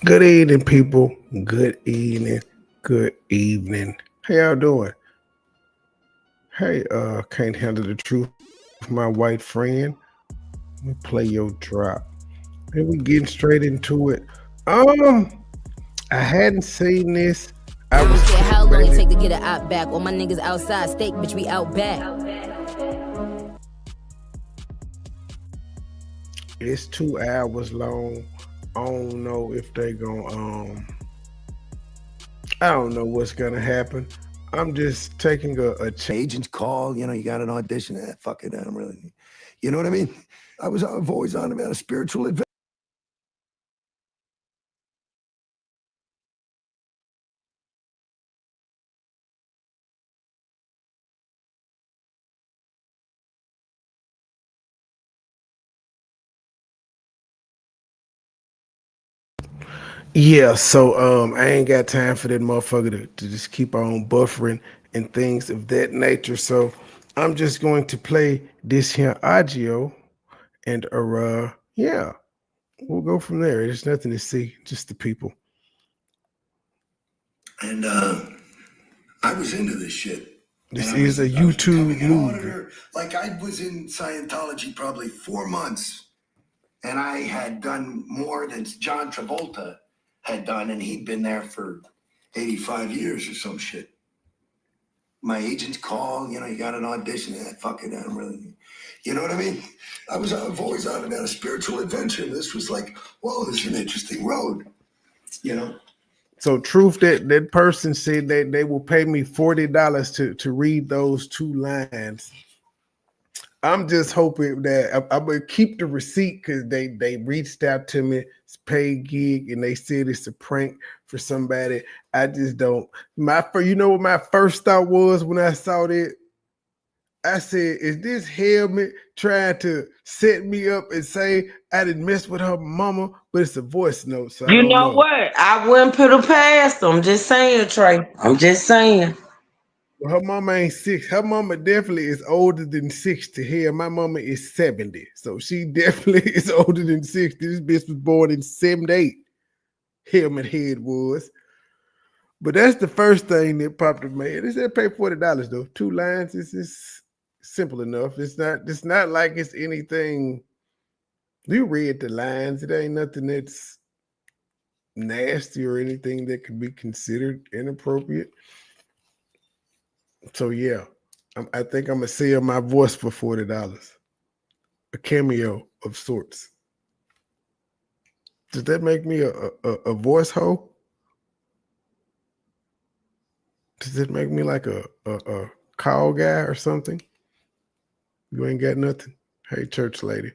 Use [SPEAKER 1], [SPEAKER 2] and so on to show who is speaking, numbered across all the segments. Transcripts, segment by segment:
[SPEAKER 1] Good evening, people. Good evening. Good evening. How y'all doing? Hey, can't handle the truth, my white friend. Let me play your drop. And we getting straight into it. Um, I hadn't seen this. I
[SPEAKER 2] I
[SPEAKER 1] was
[SPEAKER 2] don't care how
[SPEAKER 1] sitting
[SPEAKER 2] long
[SPEAKER 1] back.
[SPEAKER 2] it take to get it out back. All my niggas outside, steak, bitch, we out back.
[SPEAKER 1] It's 2 hours long. I don't know if they gonna I don't know what's gonna happen. I'm just taking a chance.
[SPEAKER 3] Agents call, you got an audition. Fuck it, I'm really, you know what I mean? I've always on about a spiritual adventure.
[SPEAKER 1] Yeah, so I ain't got time for that motherfucker to just keep on buffering and things of that nature. So I'm just going to play this here audio and yeah, we'll go from there. There's nothing to see, just the people.
[SPEAKER 3] And I was into this shit.
[SPEAKER 1] This
[SPEAKER 3] And
[SPEAKER 1] is a
[SPEAKER 3] I was
[SPEAKER 1] YouTube
[SPEAKER 3] becoming an
[SPEAKER 1] movie.
[SPEAKER 3] auditor. Like I was in Scientology probably 4 months. And I had done more than John Travolta had done. And he'd been there for 85 years or some shit. My agents call, you got an audition. Fuck it, I'm really, you know what I mean? I've always on about a spiritual adventure. This was like, whoa, this is an interesting road, you know?
[SPEAKER 1] So truth that person said that they will pay me $40 to read those two lines. I'm just hoping that I'm gonna keep the receipt because they reached out to me. It's a paid gig, and they said it's a prank for somebody. I just don't. You know what my first thought was when I saw that? I said, "Is this helmet trying to set me up and say I didn't mess with her mama?" But it's a voice note, so I
[SPEAKER 4] You
[SPEAKER 1] don't
[SPEAKER 4] know
[SPEAKER 1] know.
[SPEAKER 4] what? I wouldn't put it past them. I'm just saying, Trey. I'm just saying.
[SPEAKER 1] Well, her mama ain't six. Her mama definitely is older than 60. Here, my mama is 70. So she definitely is older than 60. This bitch was born in 78. Helmet head was. But that's the first thing that popped in my head. They said pay $40 though. Two lines is simple enough. It's not like it's anything. You read the lines. It ain't nothing that's nasty or anything that could be considered inappropriate. So yeah, I think I'm gonna sell my voice for $40. A cameo of sorts. Does that make me a voice hoe? Does it make me like a call guy or something? You ain't got nothing. Hey, church lady.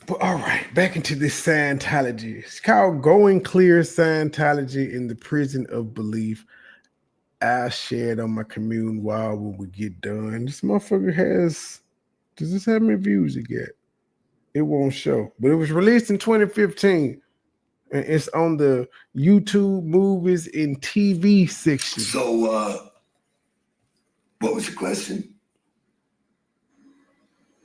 [SPEAKER 1] But all right, back into this Scientology. It's called Going Clear Scientology in the Prison of Belief. I shared on my commune wall when we get done. This motherfucker has. Does this have any views it get? It won't show. But it was released in 2015. And it's on the YouTube movies and TV section.
[SPEAKER 3] So, what was the question?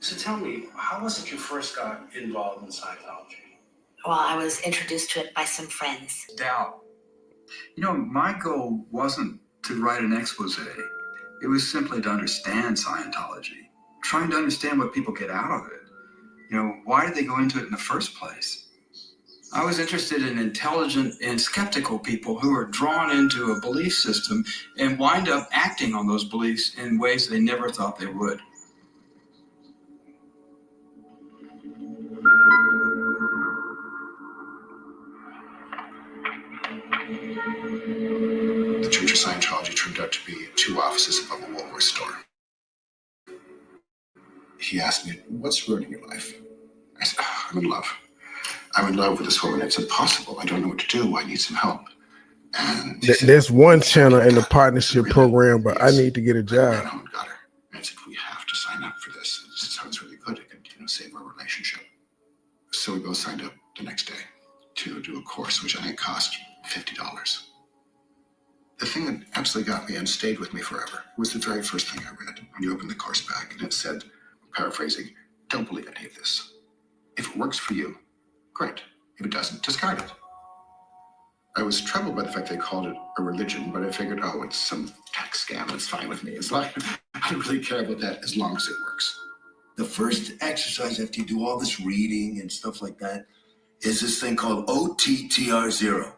[SPEAKER 5] So tell me, how was it you first got involved in Scientology?
[SPEAKER 6] Well, I was introduced to it by some friends.
[SPEAKER 7] Doubt. My goal wasn't to write an expose. It was simply to understand Scientology, trying to understand what people get out of it. Why did they go into it in the first place? I was interested in intelligent and skeptical people who are drawn into a belief system and wind up acting on those beliefs in ways they never thought they would.
[SPEAKER 8] The Church of Scientology turned out to be 2 offices above a Woolworth store. He asked me, "What's ruining your life?" I said, "I'm in love. I'm in love with this woman. It's impossible. I don't know what to do. I need some help." And
[SPEAKER 1] there's one channel in the partnership program, but I need to get a
[SPEAKER 8] I
[SPEAKER 1] job.
[SPEAKER 8] ran home and got her. And I said, "We have to sign up for this. This sounds really good. It could, save our relationship." So we both signed up the next day to do a course, which I think cost $50. The thing that absolutely got me and stayed with me forever was the very first thing I read when you opened the course back, and it said, paraphrasing, "Don't believe any of this. If it works for you, great. If it doesn't, discard it. I was troubled by the fact they called it a religion, but I figured, oh, it's some tax scam. It's fine with me. It's like, I don't really care about that as long as it works.
[SPEAKER 3] The first exercise after you do all this reading and stuff like that is this thing called OTTR0,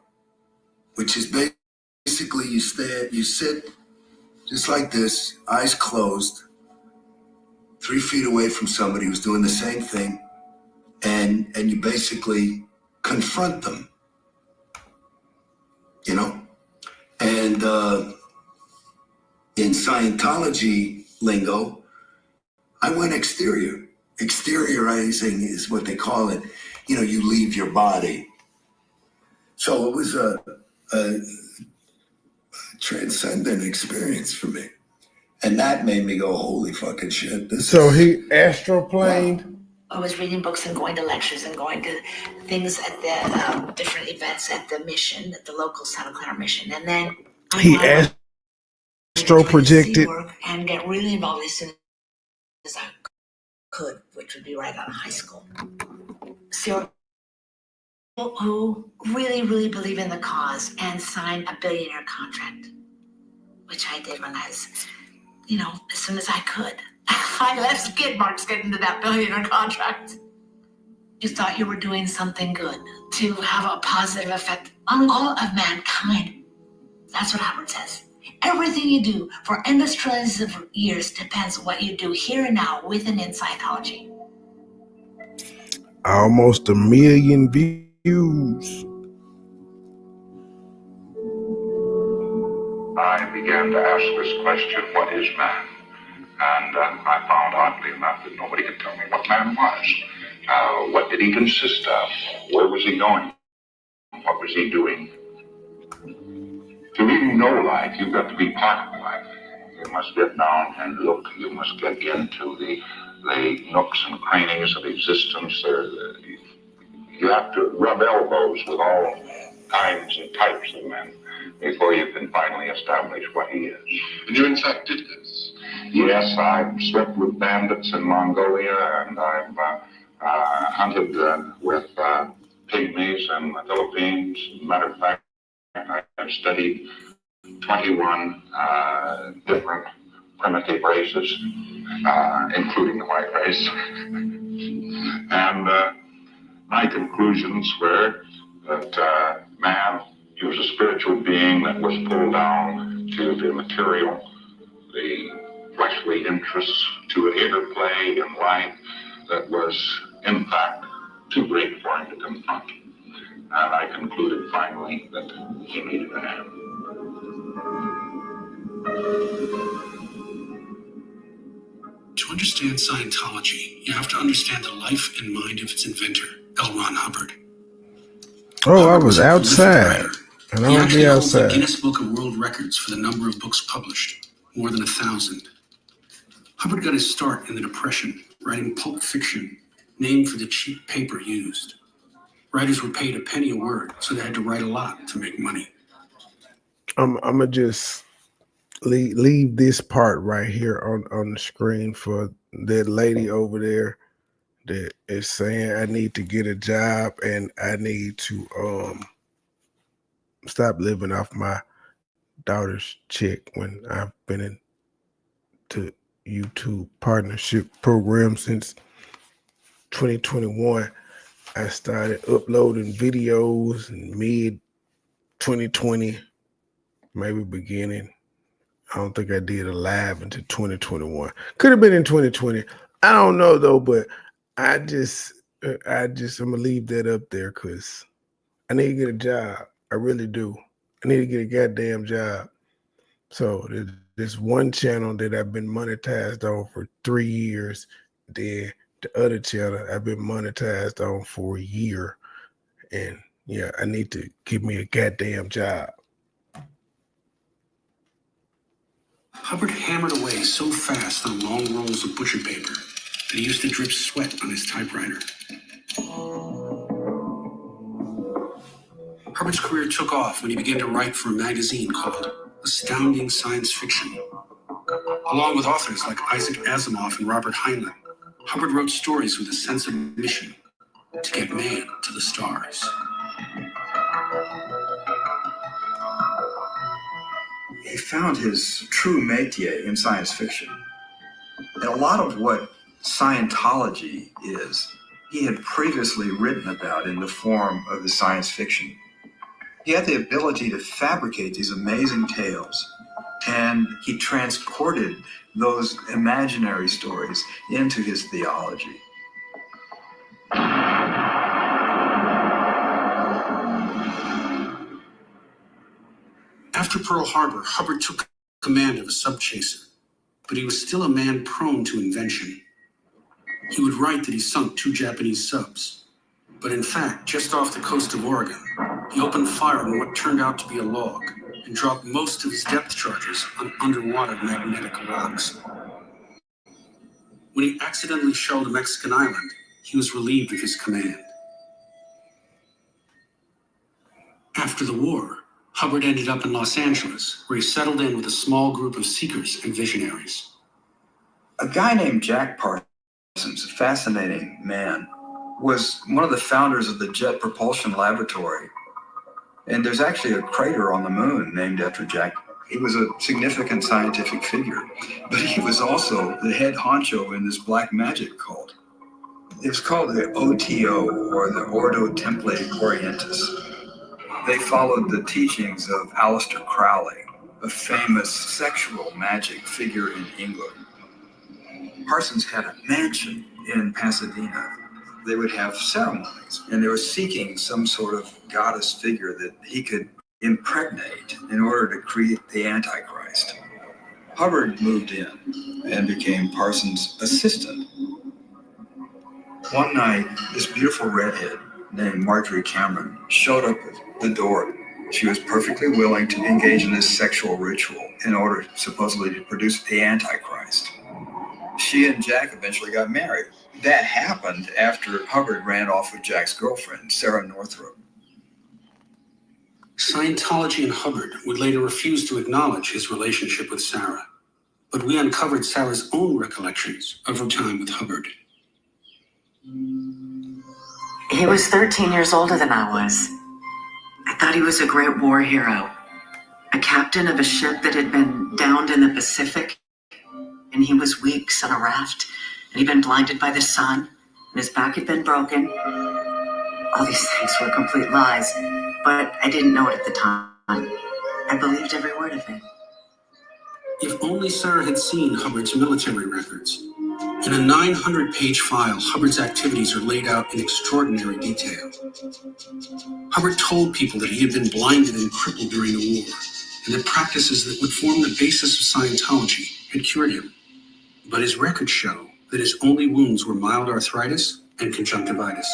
[SPEAKER 3] which is basically you sit just like this, eyes closed, 3 feet away from somebody who's doing the same thing, and you basically confront them, you know? And in Scientology lingo, I went exterior. Exteriorizing is what they call it. You know, you leave your body. So it was a transcendent experience for me. And that made me go, holy fucking shit.
[SPEAKER 1] He astroplaned?
[SPEAKER 6] I was reading books and going to lectures and going to things at the different events at the mission, at the local Santa Clara mission. And then
[SPEAKER 1] He astro projected
[SPEAKER 6] and get really involved as soon as I could, which would be right out of high school. So people who really, really believe in the cause and sign a billionaire contract, which I did when I was, as soon as I could. I let skid marks get into that billionaire contract. You thought you were doing something good to have a positive effect on all of mankind. That's what Howard says. Everything you do for endless trillions of years depends on what you do here and now with and in Scientology.
[SPEAKER 1] Almost 1 million views.
[SPEAKER 9] I began to ask this question, what is man? And I found, oddly enough, that nobody could tell me what man was. What did he consist of? Where was he going? What was he doing? To really know life, you've got to be part of life. You must get down and look. You must get into the nooks and crannies of existence. You have to rub elbows with all kinds and types of men before you can finally establish what he is.
[SPEAKER 8] And you, in fact, did this?
[SPEAKER 9] Yes, I've slept with bandits in Mongolia, and I've hunted with pygmies in the Philippines. Matter of fact, I've studied 21 different primitive races, including the white race. And my conclusions were that man, he was a spiritual being that was pulled down to the material, the fleshly interests, to an interplay in life that was, in fact, too great for him to confront. And I concluded finally that he needed a hand.
[SPEAKER 5] To understand Scientology, you have to understand the life and mind of its inventor, L. Ron Hubbard.
[SPEAKER 1] Oh,
[SPEAKER 5] Hubbard
[SPEAKER 1] I was
[SPEAKER 5] a prolific
[SPEAKER 1] outside.
[SPEAKER 5] writer.
[SPEAKER 1] And
[SPEAKER 5] He
[SPEAKER 1] I
[SPEAKER 5] actually
[SPEAKER 1] was
[SPEAKER 5] holds the
[SPEAKER 1] outside.
[SPEAKER 5] Guinness Book of World Records for the number of books published, more than 1,000. Hubbard got his start in the Depression, writing pulp fiction, named for the cheap paper used. Writers were paid a penny a word, so they had to write a lot to make money.
[SPEAKER 1] I'm gonna just leave this part right here on the screen for that lady over there that is saying I need to get a job and I need to stop living off my daughter's check when I've been into YouTube partnership program since 2021. I started uploading videos in mid 2020, maybe beginning. I don't think I did a live until 2021. Could have been in 2020. I don't know though, but I'm gonna leave that up there because I need to get a job. I really do. I need to get a goddamn job. So there's one channel that I've been monetized on for 3 years. Then the other channel I've been monetized on for a year. And yeah, I need to give me a goddamn job.
[SPEAKER 5] Hubbard hammered away so fast on long rolls of butcher paper that he used to drip sweat on his typewriter. Hubbard's career took off when he began to write for a magazine called Astounding Science Fiction. Along with authors like Isaac Asimov and Robert Heinlein, Hubbard wrote stories with a sense of mission. to get man to the stars.
[SPEAKER 7] He found his true métier in science fiction. And a lot of what Scientology is, he had previously written about in the form of the science fiction. He had the ability to fabricate these amazing tales, and he transported those imaginary stories into his theology.
[SPEAKER 5] After Pearl Harbor, Hubbard took command of a subchaser, but he was still a man prone to invention. He would write that he sunk 2 Japanese subs, but in fact, just off the coast of Oregon, he opened fire on what turned out to be a log and dropped most of his depth charges on underwater magnetic rocks. When he accidentally shelled a Mexican island, he was relieved of his command. After the war, Hubbard ended up in Los Angeles, where he settled in with a small group of seekers and visionaries.
[SPEAKER 7] A guy named Jack Parsons, a fascinating man, was one of the founders of the Jet Propulsion Laboratory. And there's actually a crater on the moon named after Jack. He was a significant scientific figure, but he was also the head honcho in this black magic cult. It was called the OTO, or the Ordo Templi Orientis. They followed the teachings of Aleister Crowley, a famous sexual magic figure in England. Parsons had a mansion in Pasadena. They would have ceremonies, and they were seeking some sort of goddess figure that he could impregnate in order to create the Antichrist. Hubbard moved in and became Parsons' assistant. One night, this beautiful redhead named Marjorie Cameron showed up at the door. She was perfectly willing to engage in this sexual ritual in order supposedly to produce the Antichrist. She and Jack eventually got married. That happened after Hubbard ran off with Jack's girlfriend, Sarah Northrop.
[SPEAKER 5] Scientology and Hubbard would later refuse to acknowledge his relationship with Sarah, but we uncovered Sarah's own recollections of her time with Hubbard.
[SPEAKER 10] He was 13 years older than I was. I thought he was a great war hero, a captain of a ship that had been downed in the Pacific, and he was weeks on a raft, and he'd been blinded by the sun, and his back had been broken. All these things were complete lies, but I didn't know it at the time. I believed every word of it.
[SPEAKER 5] If only Sarah had seen Hubbard's military records. In a 900-page file, Hubbard's activities are laid out in extraordinary detail. Hubbard told people that he had been blinded and crippled during the war, and that practices that would form the basis of Scientology had cured him. But his records show that his only wounds were mild arthritis and conjunctivitis.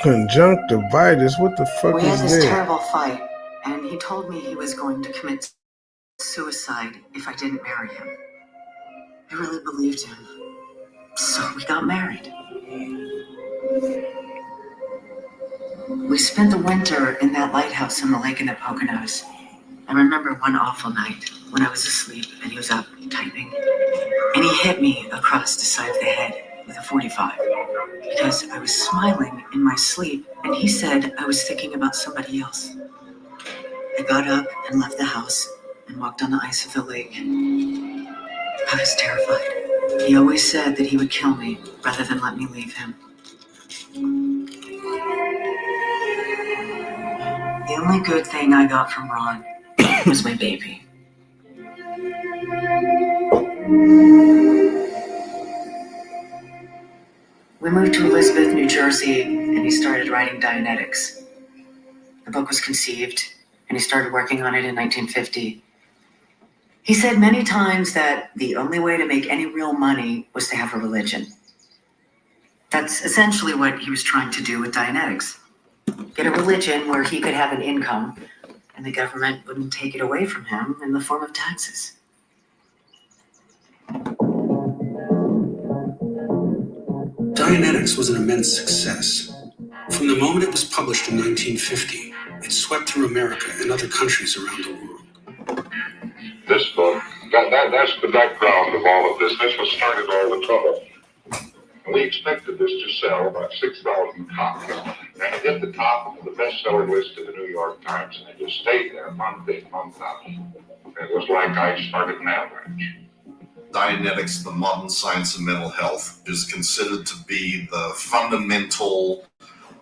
[SPEAKER 1] Conjunctivitis? What the fuck
[SPEAKER 10] We
[SPEAKER 1] is
[SPEAKER 10] had this
[SPEAKER 1] that?
[SPEAKER 10] terrible fight, and he told me he was going to commit suicide if I didn't marry him. I really believed him. So we got married. We spent the winter in that lighthouse on the lake in the Poconos. I remember one awful night when I was asleep and he was up typing. And he hit me across the side of the head with a .45 because I was smiling in my sleep and he said I was thinking about somebody else. I got up and left the house and walked on the ice of the lake. I was terrified. He always said that he would kill me rather than let me leave him. The only good thing I got from Ron was my baby. We moved to Elizabeth, New Jersey, and he started writing Dianetics. The book was conceived, and he started working on it in 1950. He said many times that the only way to make any real money was to have a religion. That's essentially what he was trying to do with Dianetics. Get a religion where he could have an income and the government wouldn't take it away from him in the form of taxes.
[SPEAKER 5] Dianetics was an immense success. From the moment it was published in 1950, it swept through America and other countries around the world.
[SPEAKER 9] This book, that's the background of all of this. That's what started all the trouble. And we expected this to sell about 6,000 copies. And it hit the top of the bestseller list of the New York Times, and it just stayed there month in, month out. It was like I started an avalanche.
[SPEAKER 3] Dianetics, the modern science of mental health, is considered to be the fundamental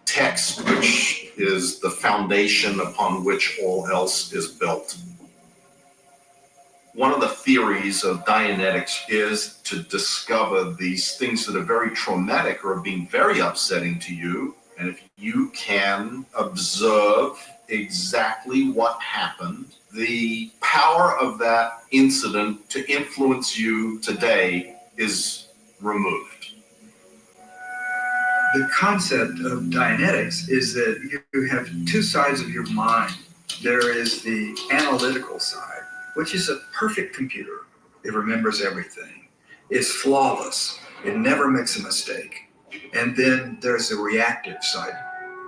[SPEAKER 3] text, which is the foundation upon which all else is built. One of the theories of Dianetics is to discover these things that are very traumatic or are being very upsetting to you. And if you can observe exactly what happened, the power of that incident to influence you today is removed.
[SPEAKER 7] The concept of Dianetics is that you have two sides of your mind. There is the analytical side, which is a perfect computer. It remembers everything. It's flawless. It never makes a mistake. And then there's the reactive side.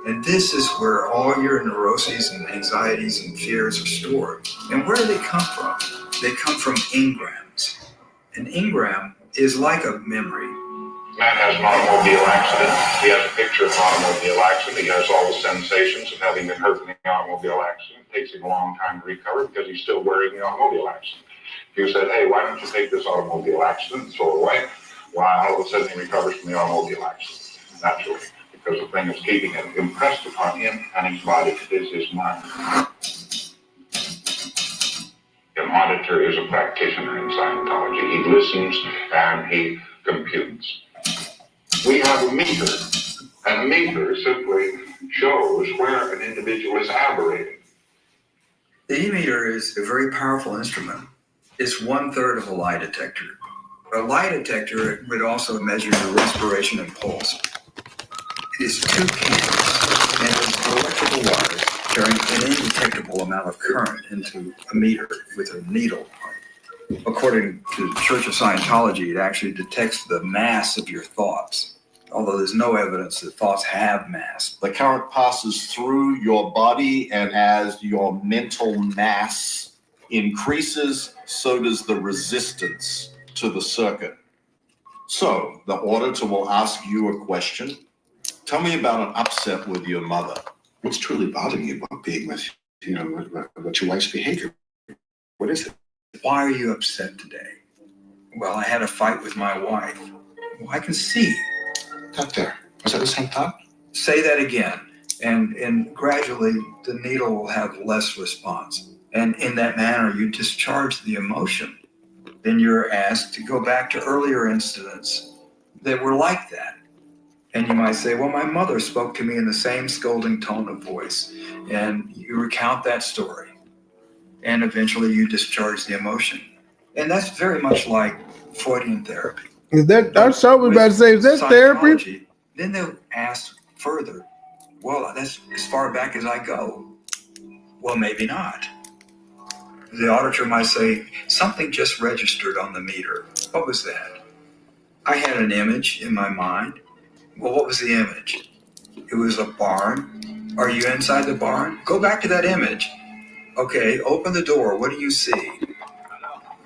[SPEAKER 7] And this is where all your neuroses and anxieties and fears are stored. And where do they come from? They come from engrams. An engram is like a memory.
[SPEAKER 9] Matt has an automobile accident. He has a picture of an automobile accident. He has all the sensations of having been hurt in the automobile accident. It takes him a long time to recover because he's still wearing the automobile accident. If you said, hey, why don't you take this automobile accident and throw it away? Why, all of a sudden he recovers from the automobile accident, naturally, because the thing is keeping it impressed upon him and his body is his mind. An auditor is a practitioner in Scientology. He listens and he computes. We have a meter, and a meter simply shows where an individual is aberrating.
[SPEAKER 7] The e-meter is a very powerful instrument. It's 1/3 of a lie detector. A lie detector would also measure your respiration and pulse. It is two candles and an electrical wire carrying an indetectable amount of current into a meter with a needle. According to the Church of Scientology, it actually detects the mass of your thoughts, although there's no evidence that thoughts have mass.
[SPEAKER 3] The current passes through your body, and as your mental mass increases, so does the resistance to the circuit. So the auditor will ask you a question. Tell me about an upset with your mother.
[SPEAKER 8] What's truly bothering you about being with, about your wife's behavior? What is it?
[SPEAKER 7] Why are you upset today? Well, I had a fight with my wife. Well, I can see.
[SPEAKER 8] Not there. Was that the same thought?
[SPEAKER 7] Say that again. And gradually the needle will have less response. And in that manner, you discharge the emotion. Then you're asked to go back to earlier incidents that were like that. And you might say, well, my mother spoke to me in the same scolding tone of voice. And you recount that story. And eventually you discharge the emotion. And that's very much like Freudian therapy.
[SPEAKER 1] Is that, I saw we about to say, is that therapy?
[SPEAKER 7] Then they'll ask further, well, that's as far back as I go. Well, maybe not. The auditor might say, something just registered on the meter. What was that? I had an image in my mind. Well, what was the image? It was a barn. Are you inside the barn? Go back to that image. Okay, open the door. What do you see?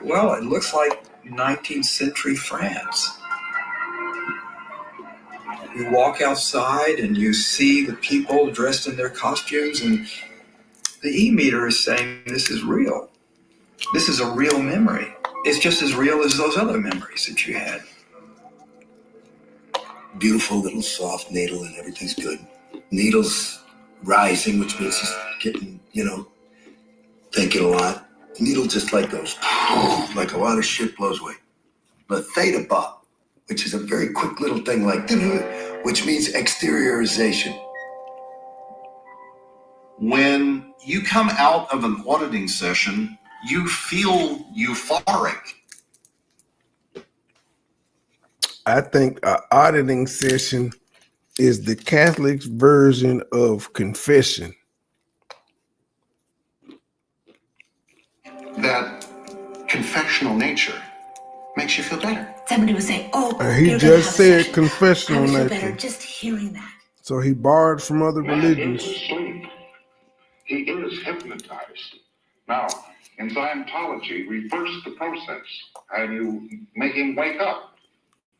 [SPEAKER 7] Well, it looks like 19th century France. You walk outside and you see the people dressed in their costumes, and the e-meter is saying this is real. This is a real memory. It's just as real as those other memories that you had.
[SPEAKER 3] Beautiful little soft needle and everything's good. Needle's rising, which means he's getting, thinking a lot. The needle just like goes, like a lot of shit blows away. The theta bar, which is a very quick little thing like, which means exteriorization. When you come out of an auditing session, you feel euphoric.
[SPEAKER 1] I think an auditing session is the Catholic's version of confession.
[SPEAKER 8] That confessional nature makes you feel better.
[SPEAKER 6] Somebody would say,
[SPEAKER 1] He just said confessional
[SPEAKER 6] I feel
[SPEAKER 1] nature.
[SPEAKER 6] better just hearing that.
[SPEAKER 1] So he borrowed from other
[SPEAKER 9] Man
[SPEAKER 1] religions.
[SPEAKER 9] is asleep. He is hypnotized. Now, in Scientology, reverse the process and you make him wake up.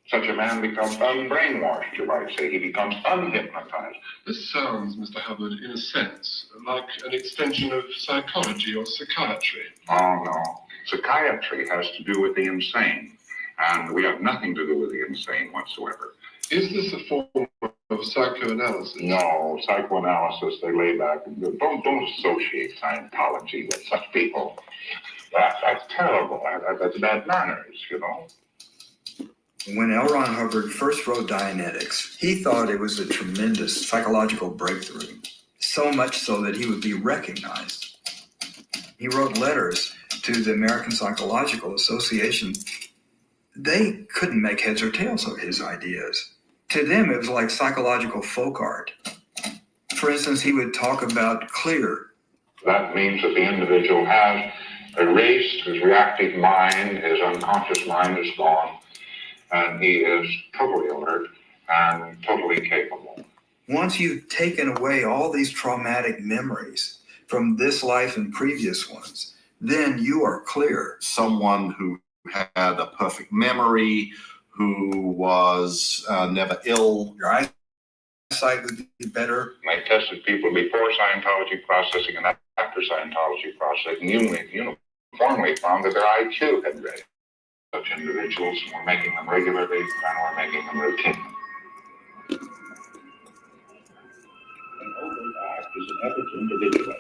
[SPEAKER 9] Such a man becomes unbrainwashed, you might say. He becomes unhypnotized.
[SPEAKER 11] This sounds, Mr. Hubbard, in a sense, like an extension of psychology or psychiatry.
[SPEAKER 9] Oh, no. Psychiatry has to do with the insane, and we have nothing to do with the insane whatsoever.
[SPEAKER 11] Is this a form of psychoanalysis?
[SPEAKER 9] No, psychoanalysis, they lay back. Don't associate Scientology with such people. That's terrible. That's bad manners, you know.
[SPEAKER 7] When L. Ron Hubbard first wrote Dianetics, he thought it was a tremendous psychological breakthrough, so much so that he would be recognized. He wrote letters to the American Psychological Association. They couldn't make heads or tails of his ideas. To them, it was like psychological folk art. For instance, he would talk about clear.
[SPEAKER 9] That means that the individual has erased his reactive mind, his unconscious mind is gone, and he is totally alert and totally capable.
[SPEAKER 7] Once you've taken away all these traumatic memories from this life and previous ones, then you are clear.
[SPEAKER 12] Someone who had a perfect memory, who was never ill.
[SPEAKER 7] Your eyesight would be better.
[SPEAKER 9] They tested people before Scientology processing and after Scientology processing, uniformly found that their IQ had raised. Such individuals, we're making them regularly and we're making them routine. An overt act is an effort to individuate.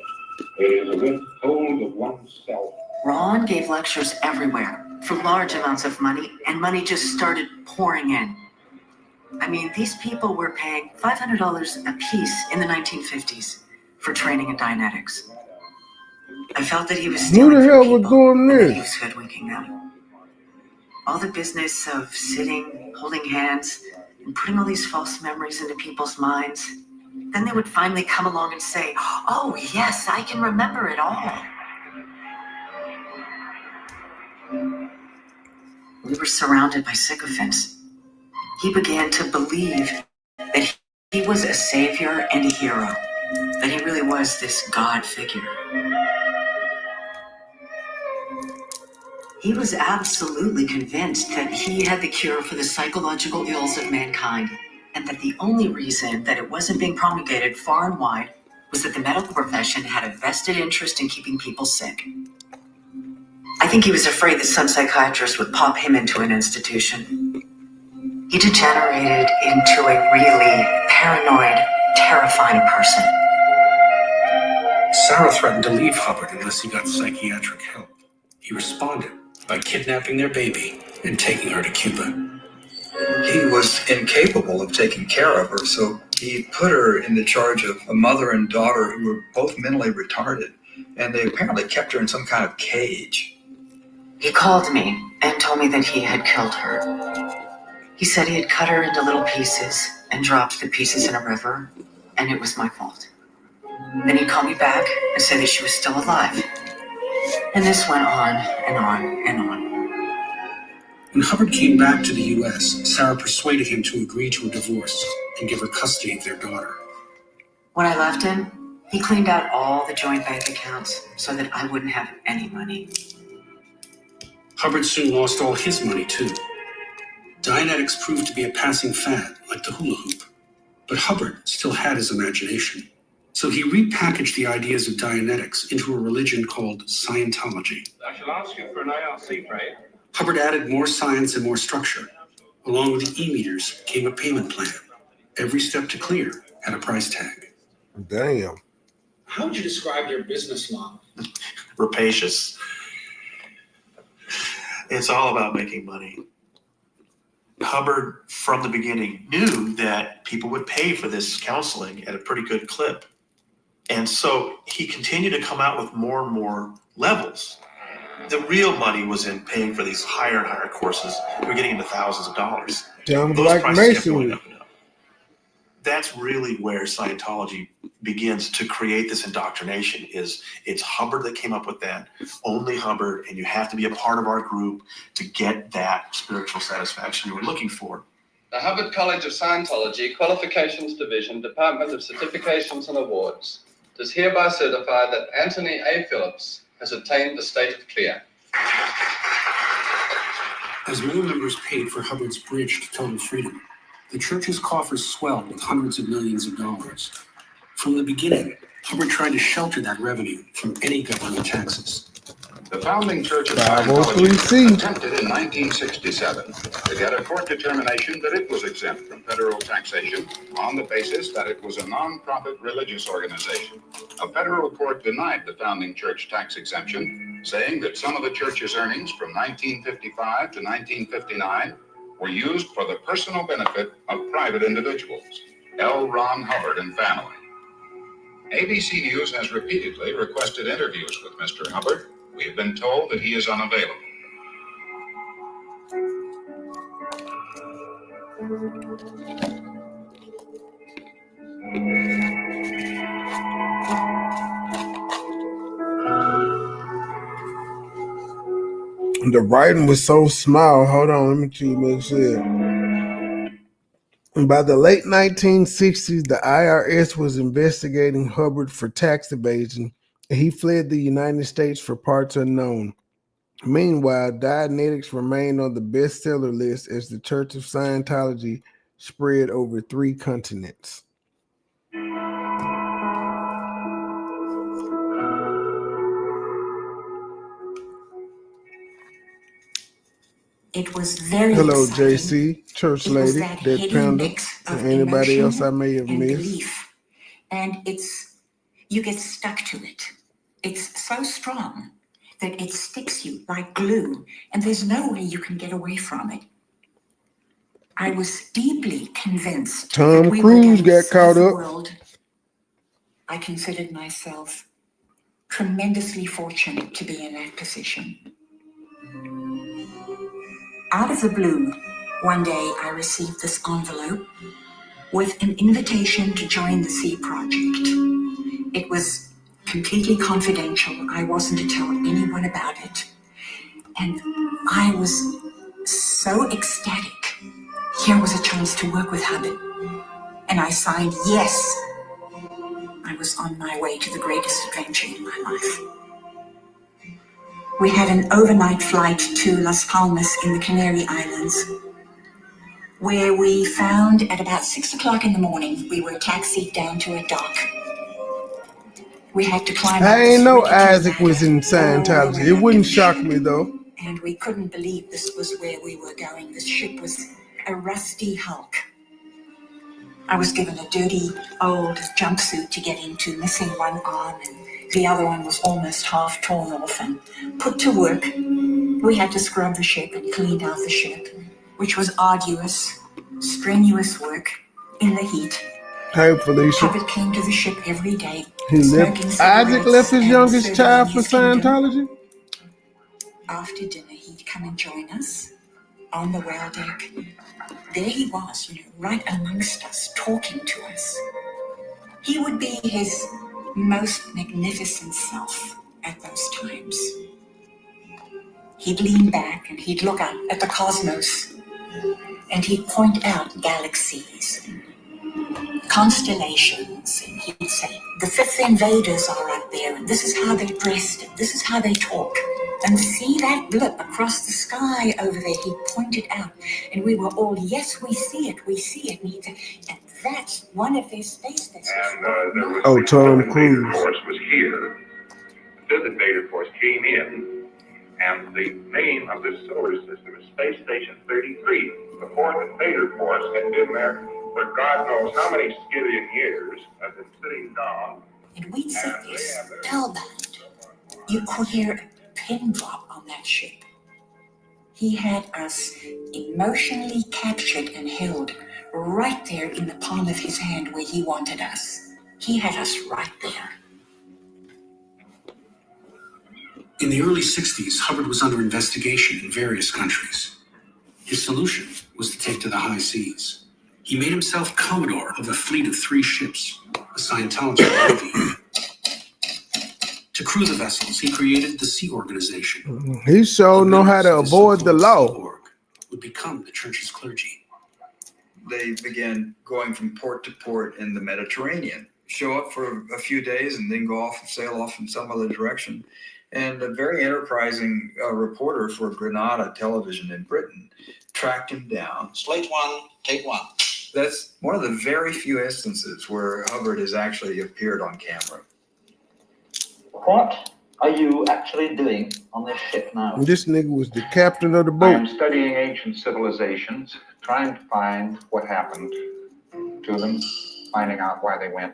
[SPEAKER 9] It is a withhold of oneself.
[SPEAKER 10] Ron gave lectures everywhere for large amounts of money, and money just started pouring in. I mean, these people were paying $500 a piece in the 1950s for training in Dianetics. I felt that he was stealing
[SPEAKER 1] Who the hell
[SPEAKER 10] from
[SPEAKER 1] was
[SPEAKER 10] people,
[SPEAKER 1] doing
[SPEAKER 10] and that
[SPEAKER 1] this?
[SPEAKER 10] he was hoodwinking them. All the business of sitting, holding hands, and putting all these false memories into people's minds. Then they would finally come along and say, "Oh, yes, I can remember it all." We were surrounded by sycophants. He began to believe that he was a savior and a hero, that he really was this God figure. He was absolutely convinced that he had the cure for the psychological ills of mankind, and that the only reason that it wasn't being promulgated far and wide was that the medical profession had a vested interest in keeping people sick. I think he was afraid that some psychiatrist would pop him into an institution. He degenerated into a really paranoid, terrifying person.
[SPEAKER 5] Sarah threatened to leave Hubbard unless he got psychiatric help. He responded by kidnapping their baby and taking her to Cuba.
[SPEAKER 7] He was incapable of taking care of her, so he put her in the charge of a mother and daughter who were both mentally retarded, and they apparently kept her in some kind of cage.
[SPEAKER 10] He called me and told me that he had killed her. He said he had cut her into little pieces and dropped the pieces in a river, and it was my fault. Then he'd call me back and say that she was still alive. And this went on and on and on.
[SPEAKER 5] When Hubbard came back to the U.S., Sarah persuaded him to agree to a divorce and give her custody of their daughter.
[SPEAKER 10] When I left him, he cleaned out all the joint bank accounts so that I wouldn't have any money.
[SPEAKER 5] Hubbard soon lost all his money, too. Dianetics proved to be a passing fad, like the hula hoop. But Hubbard still had his imagination. So he repackaged the ideas of Dianetics into a religion called Scientology.
[SPEAKER 13] I shall ask you for an IRC, Ray.
[SPEAKER 5] Hubbard added more science and more structure. Along with the e-meters came a payment plan. Every step to clear had a price tag.
[SPEAKER 1] Damn.
[SPEAKER 5] How would you describe your business model?
[SPEAKER 13] Rapacious. It's all about making money. Hubbard, from the beginning, knew that people would pay for this counseling at a pretty good clip. And so he continued to come out with more and more levels. The real money was in paying for these higher and higher courses. We were getting into thousands of dollars.
[SPEAKER 1] Sounds
[SPEAKER 13] Those
[SPEAKER 1] like
[SPEAKER 13] prices kept going
[SPEAKER 1] masonry.
[SPEAKER 13] up and up. That's really where Scientology begins to create this indoctrination. It's Hubbard that came up with that, only Hubbard, and you have to be a part of our group to get that spiritual satisfaction you were looking for.
[SPEAKER 14] The Hubbard College of Scientology, Qualifications Division, Department of Certifications and Awards, does hereby certify that Anthony A. Phillips has attained the state of clear.
[SPEAKER 5] As more members paid for Hubbard's bridge to total freedom, the church's coffers swelled with hundreds of millions of dollars. From the beginning, Hubbard tried to shelter that revenue from any government taxes.
[SPEAKER 9] The founding Church of
[SPEAKER 1] 503C.
[SPEAKER 9] Scientology attempted in 1967 to get a court determination that it was exempt from federal taxation on the basis that it was a non-profit religious organization. A federal court denied the founding church tax exemption, saying that some of the church's earnings from 1955 to 1959 were used for the personal benefit of private individuals, L. Ron Hubbard and family. ABC News has repeatedly requested interviews with Mr. Hubbard. We have been told that he is unavailable.
[SPEAKER 1] The writing was so small. Hold on, let me see. Make sure. By the late 1960s, the IRS was investigating Hubbard for tax evasion, and he fled the United States for parts unknown. Meanwhile, Dianetics remained on the bestseller list as the Church of Scientology spread over 3 continents.
[SPEAKER 10] It was very
[SPEAKER 1] Hello,
[SPEAKER 10] exciting.
[SPEAKER 1] JC, Church
[SPEAKER 10] It was
[SPEAKER 1] Lady,
[SPEAKER 10] that
[SPEAKER 1] Dead
[SPEAKER 10] heady
[SPEAKER 1] Panda,
[SPEAKER 10] mix of
[SPEAKER 1] and anybody
[SPEAKER 10] emotion
[SPEAKER 1] else I may have
[SPEAKER 10] and
[SPEAKER 1] missed.
[SPEAKER 10] belief. And you get stuck to it. It's so strong that it sticks you like glue, and there's no way you can get away from it. I was deeply convinced
[SPEAKER 1] Tom
[SPEAKER 10] that we
[SPEAKER 1] Cruise
[SPEAKER 10] were going
[SPEAKER 1] got
[SPEAKER 10] to
[SPEAKER 1] caught
[SPEAKER 10] save the
[SPEAKER 1] up.
[SPEAKER 10] world. I considered myself tremendously fortunate to be in that position. Out of the blue, one day I received this envelope with an invitation to join the Sea Project. It was completely confidential. I wasn't to tell anyone about it. And I was so ecstatic. Here was a chance to work with Hubbard. And I signed yes. I was on my way to the greatest adventure in my life. We had an overnight flight to Las Palmas in the Canary Islands, where we found at about 6 o'clock in the morning, we were taxied down to a dock. We had to climb up
[SPEAKER 1] I
[SPEAKER 10] this
[SPEAKER 1] ain't know
[SPEAKER 10] rickety
[SPEAKER 1] Isaac was in
[SPEAKER 10] ladder all the
[SPEAKER 1] Scientology.
[SPEAKER 10] way
[SPEAKER 1] It
[SPEAKER 10] up
[SPEAKER 1] wouldn't
[SPEAKER 10] to the
[SPEAKER 1] shock
[SPEAKER 10] ship.
[SPEAKER 1] me though.
[SPEAKER 10] And we couldn't believe this was where we were going. This ship was a rusty hulk. I was given a dirty old jumpsuit to get into, missing one arm, and the other one was almost half torn off, and put to work. We had to scrub the ship and clean out the ship, which was arduous, strenuous work in the heat.
[SPEAKER 1] Hey, Felicia.
[SPEAKER 10] Hubbard came to the ship every day,
[SPEAKER 1] He
[SPEAKER 10] smoking
[SPEAKER 1] left. Isaac
[SPEAKER 10] cigarettes
[SPEAKER 1] left his
[SPEAKER 10] and
[SPEAKER 1] youngest
[SPEAKER 10] serving
[SPEAKER 1] child
[SPEAKER 10] in
[SPEAKER 1] for
[SPEAKER 10] his kingdom.
[SPEAKER 1] Scientology.
[SPEAKER 10] After dinner, he'd come and join us on the well deck. There he was, right amongst us, talking to us. He would be his most magnificent self at those times. He'd lean back and he'd look up at the cosmos, and he'd point out galaxies, constellations, and he'd say, the fifth invaders are up there, and this is how they're dressed, and this is how they talk. And see that blip across the sky over there? He pointed out, and we were all, yes, we see it, we see it. And he'd say, and that's one of their space vessels.
[SPEAKER 9] And there was
[SPEAKER 1] Oh, Tom
[SPEAKER 9] the
[SPEAKER 1] Cruise.
[SPEAKER 9] Invader Force was here. This Invader Force came in, and the name of this solar system is Space Station 33. The fourth Invader Force had been there for God knows how many skillion years, had been sitting down.
[SPEAKER 10] And we'd sit there spellbound. You could hear a pin drop on that ship. He had us emotionally captured and held right there in the palm of his hand where he wanted us. He had us right there.
[SPEAKER 5] In the early 60s, Hubbard was under investigation in various countries. His solution was to take to the high seas. He made himself Commodore of a fleet of 3 ships, the Scientology Navy. To crew the vessels, he created the Sea Organization.
[SPEAKER 1] He sure know how to avoid the law.
[SPEAKER 5] Would become the church's clergy.
[SPEAKER 7] They began going from port to port in the Mediterranean, show up for a few days and then go off and sail off in some other direction. And a very enterprising reporter for Granada Television in Britain tracked him down.
[SPEAKER 15] Slate one, take one.
[SPEAKER 7] That's one of the very few instances where Hubbard has actually appeared on camera.
[SPEAKER 15] What are you actually doing on this ship now?
[SPEAKER 1] This nigga was the captain of the
[SPEAKER 9] I
[SPEAKER 1] boat.
[SPEAKER 9] am studying ancient civilizations, trying to find what happened to them, finding out why they went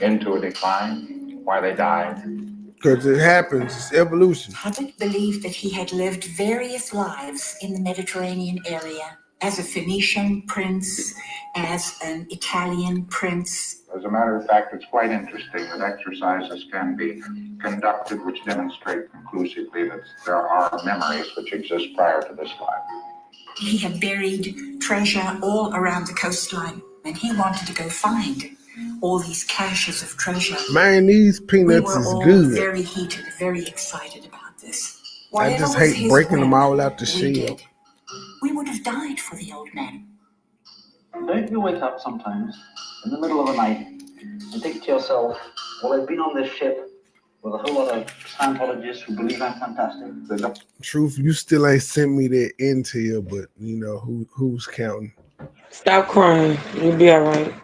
[SPEAKER 9] into a decline, why they died.
[SPEAKER 1] Because it happens. It's evolution.
[SPEAKER 10] Hubbard believed that he had lived various lives in the Mediterranean area as a Phoenician prince, as an Italian prince.
[SPEAKER 9] As a matter of fact, it's quite interesting that exercises can be conducted which demonstrate conclusively that there are memories which exist prior to this life.
[SPEAKER 10] He had buried treasure all around the coastline, and he wanted to go find all these caches of treasure.
[SPEAKER 1] Man, these
[SPEAKER 10] We
[SPEAKER 1] peanuts
[SPEAKER 10] were
[SPEAKER 1] is
[SPEAKER 10] all
[SPEAKER 1] good.
[SPEAKER 10] very heated, very excited about this.
[SPEAKER 1] I
[SPEAKER 10] Whatever
[SPEAKER 1] just
[SPEAKER 10] was
[SPEAKER 1] hate
[SPEAKER 10] his
[SPEAKER 1] breaking them
[SPEAKER 10] whim,
[SPEAKER 1] all out the
[SPEAKER 10] we
[SPEAKER 1] shell.
[SPEAKER 10] did. We would have died for the old man.
[SPEAKER 15] Don't you wake up sometimes in the middle of the night and think to yourself, well, I've been on this ship with a whole lot of Scientologists who believe I'm fantastic.
[SPEAKER 1] Truth, you still ain't sent me that intel, but you know who's counting.
[SPEAKER 4] Stop crying. You'll be all right.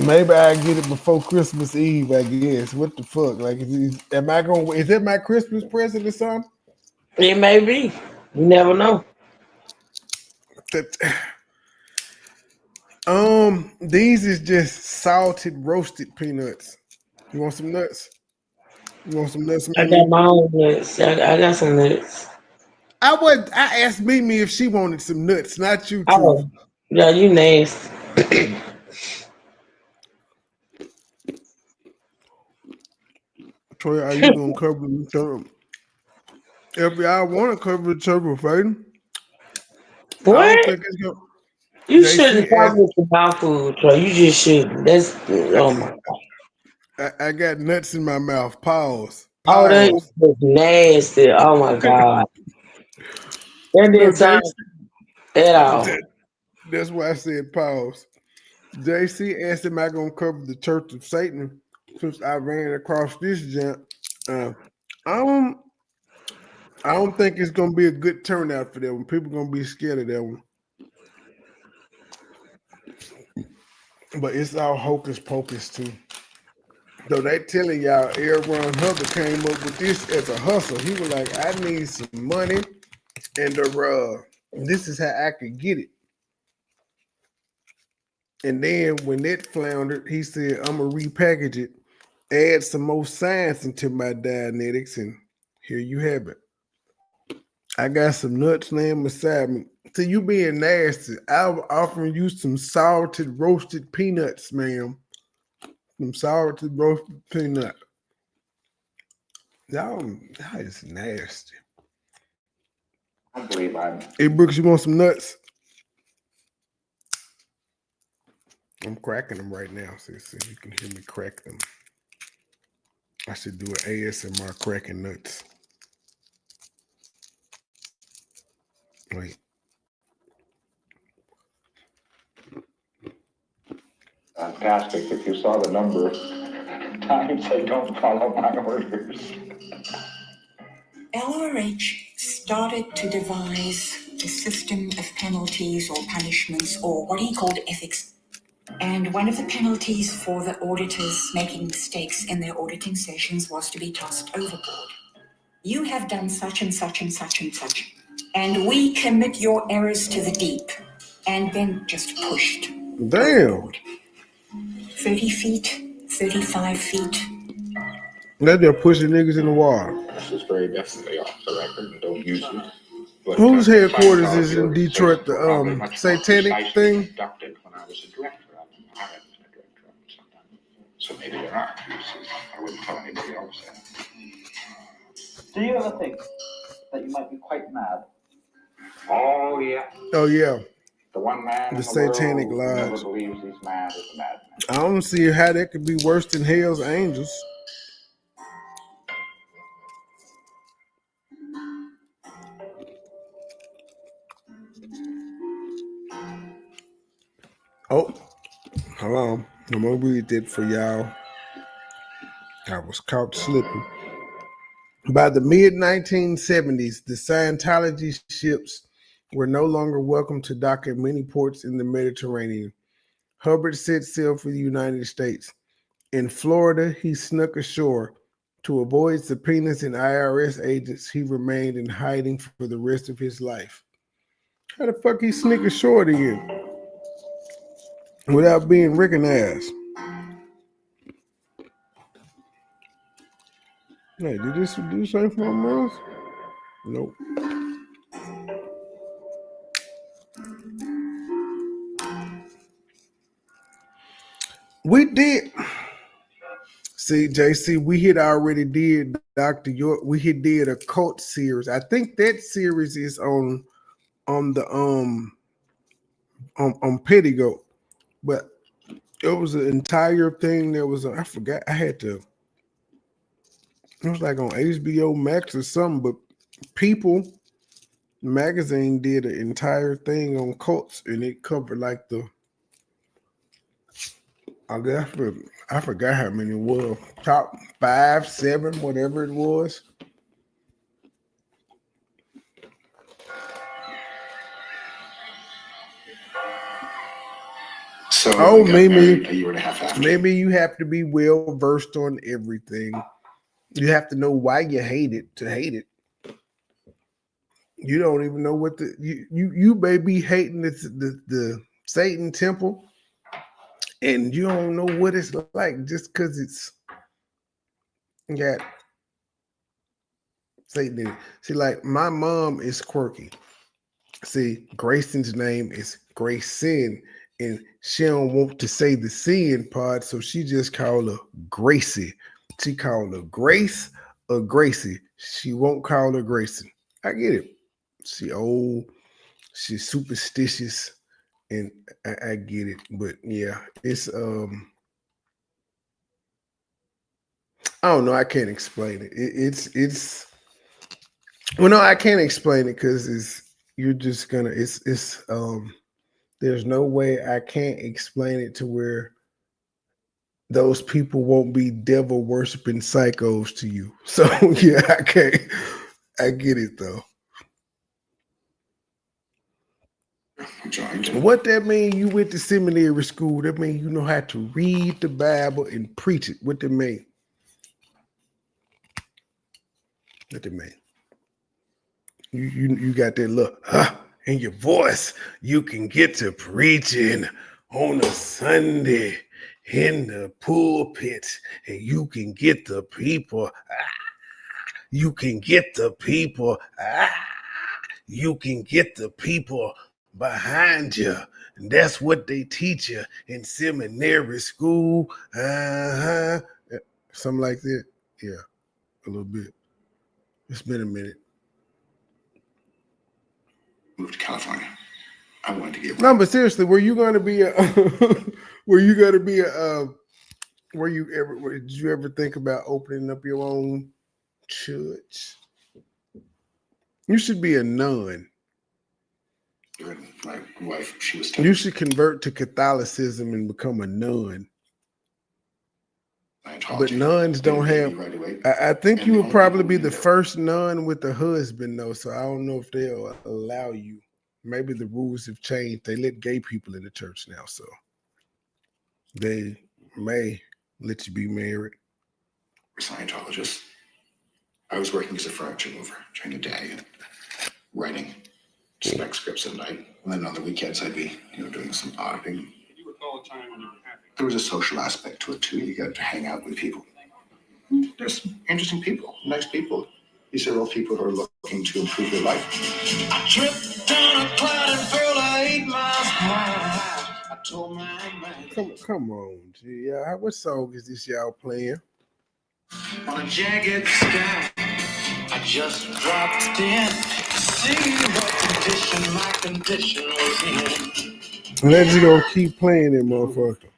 [SPEAKER 1] Maybe I get it before Christmas Eve. I guess. What the fuck? Like, is it my Christmas present or something?
[SPEAKER 4] It may be. You never know.
[SPEAKER 1] These is just salted roasted peanuts. You want some nuts? You want some nuts?
[SPEAKER 4] I
[SPEAKER 1] Mimi?
[SPEAKER 4] got my own nuts. I got some nuts.
[SPEAKER 1] I asked Mimi if she wanted some nuts, not you, Truth.
[SPEAKER 4] Oh, yeah, you nasty.
[SPEAKER 1] Troy, are you gonna cover the turtle? FBI want to cover the turtle, Faden.
[SPEAKER 4] What?
[SPEAKER 1] I don't think it's gonna.
[SPEAKER 4] You
[SPEAKER 1] JC
[SPEAKER 4] shouldn't talk
[SPEAKER 1] asked-
[SPEAKER 4] with your mouth food, Troy. You just shouldn't. That's oh my god.
[SPEAKER 1] I got nuts in my mouth. Pause.
[SPEAKER 4] Oh, that is just nasty. Oh my god. That
[SPEAKER 1] No,
[SPEAKER 4] didn't sound at all.
[SPEAKER 1] That's why I said pause. JC asked, "Am I gonna cover the Church of Satan?" Since I ran across this jump, I don't think it's gonna be a good turnout for that one. People gonna be scared of that one. But it's all hocus pocus too. So they telling y'all Aaron Hubbard came up with this as a hustle. He was like, I need some money and this is how I could get it. And then when it floundered, he said, I'm gonna repackage it, add some more science into my Dianetics, and here you have it. I got some nuts laying beside me. So you being nasty, I'm offering you some salted roasted peanuts, ma'am. Some salted roasted peanut. Y'all is nasty.
[SPEAKER 9] I believe I'm.
[SPEAKER 1] Hey Brooks, you want some nuts? I'm cracking them right now, so you can hear me crack them. I should do an ASMR cracking nuts. Wait.
[SPEAKER 9] Fantastic. If you saw the number of times I don't follow my orders.
[SPEAKER 10] LRH started to devise a system of penalties or punishments, or what he called ethics. And one of the penalties for the auditors making mistakes in their auditing sessions was to be tossed overboard. You have done such and such and such and such, and we commit your errors to the deep, and then just pushed.
[SPEAKER 1] Damn.
[SPEAKER 10] Overboard. 30 feet, 35 feet.
[SPEAKER 1] They're pushing niggas in the water.
[SPEAKER 9] This is very definitely off the record and don't use it. But,
[SPEAKER 1] Whose headquarters is in Detroit? The satanic thing?
[SPEAKER 9] Conducted when I was a director of them. I have been a director of them sometimes. So maybe there are. I wouldn't tell anybody else that.
[SPEAKER 15] Do you ever think that you might be quite mad?
[SPEAKER 9] Oh yeah.
[SPEAKER 1] Oh yeah.
[SPEAKER 9] The one man
[SPEAKER 1] The
[SPEAKER 9] in the
[SPEAKER 1] Satanic
[SPEAKER 9] world who never
[SPEAKER 1] Lodge.
[SPEAKER 9] believes he's mad is a madman.
[SPEAKER 1] I don't see how that could be worse than Hell's Angels. Oh, hold on. I'm gonna read that for y'all. I was caught slipping. By the mid-1970s, the Scientology ships were no longer welcome to dock at many ports in the Mediterranean. Hubbard set sail for the United States. In Florida, he snuck ashore. To avoid subpoenas and IRS agents, he remained in hiding for the rest of his life. How the fuck he sneak ashore again without being recognized? Hey, did this do something from us? Nope. We did. See, JC, we had already did Dr. York. We had did a cult series. I think that series is on the on Pettigoat, but it was an entire thing. There was I forgot. I had to. It was like on HBO Max or something. But People magazine did an entire thing on cults, and it covered like the. I forgot how many it was. Top 5, 7, whatever it was.
[SPEAKER 8] So maybe a year and a half after.
[SPEAKER 1] Maybe you have to be well versed on everything. You have to know why you hate it to hate it. You don't even know what you may be hating the Satan temple, and you don't know what it's like just because it's got Satan in it. See, like my mom is quirky. See, Grayson's name is Grayson, and she don't want to say the sin part, so she just call her Gracie. She call her Grace or Gracie. She won't call her Grayson. I get it. She old, she's superstitious, and I get it. But yeah, it's I don't know. I can't explain it. It's well, no, I can't explain it because you're just gonna it's there's no way I can't explain it to where those people won't be devil worshiping psychos to you. So yeah, I can't. I get it though. What that mean? You went to seminary school. That mean you know how to read the Bible and preach it. What that mean? What that mean? You got that look in your voice. You can get to preaching on a Sunday in the pulpit, and you can get the people. You can get the people. You can get the people behind you. And that's what they teach you in seminary school. Something like that. Yeah, a little bit. It's been a minute.
[SPEAKER 8] Moved to California. I wanted to get
[SPEAKER 1] no, but seriously, were you going to be a? Were you going to be a? Did you ever think about opening up your own church? You should be a nun.
[SPEAKER 8] My wife, she was.
[SPEAKER 1] You should convert to Catholicism and become a nun. But nuns don't have. I think you would probably be the first nun with a husband, though. So I don't know if they'll allow you. Maybe the rules have changed. They let gay people in the church now, so they may let you be married.
[SPEAKER 8] Scientologist. I was working as a furniture mover during the day and writing spec scripts at night. And then on the weekends, I'd be, doing some auditing.
[SPEAKER 11] Can you recall a time when you were happy?
[SPEAKER 8] There was a social aspect to it too. You got to hang out with people. There's some interesting people, nice people. These are all people who are looking to improve their life.
[SPEAKER 16] I tripped down a cloud and felt I ate my mind. I told my man.
[SPEAKER 1] Come on, G. What song is this y'all playing?
[SPEAKER 16] On a jagged sky, I just dropped in to see what condition my condition was in.
[SPEAKER 1] And then you gonna keep playing it, motherfucker.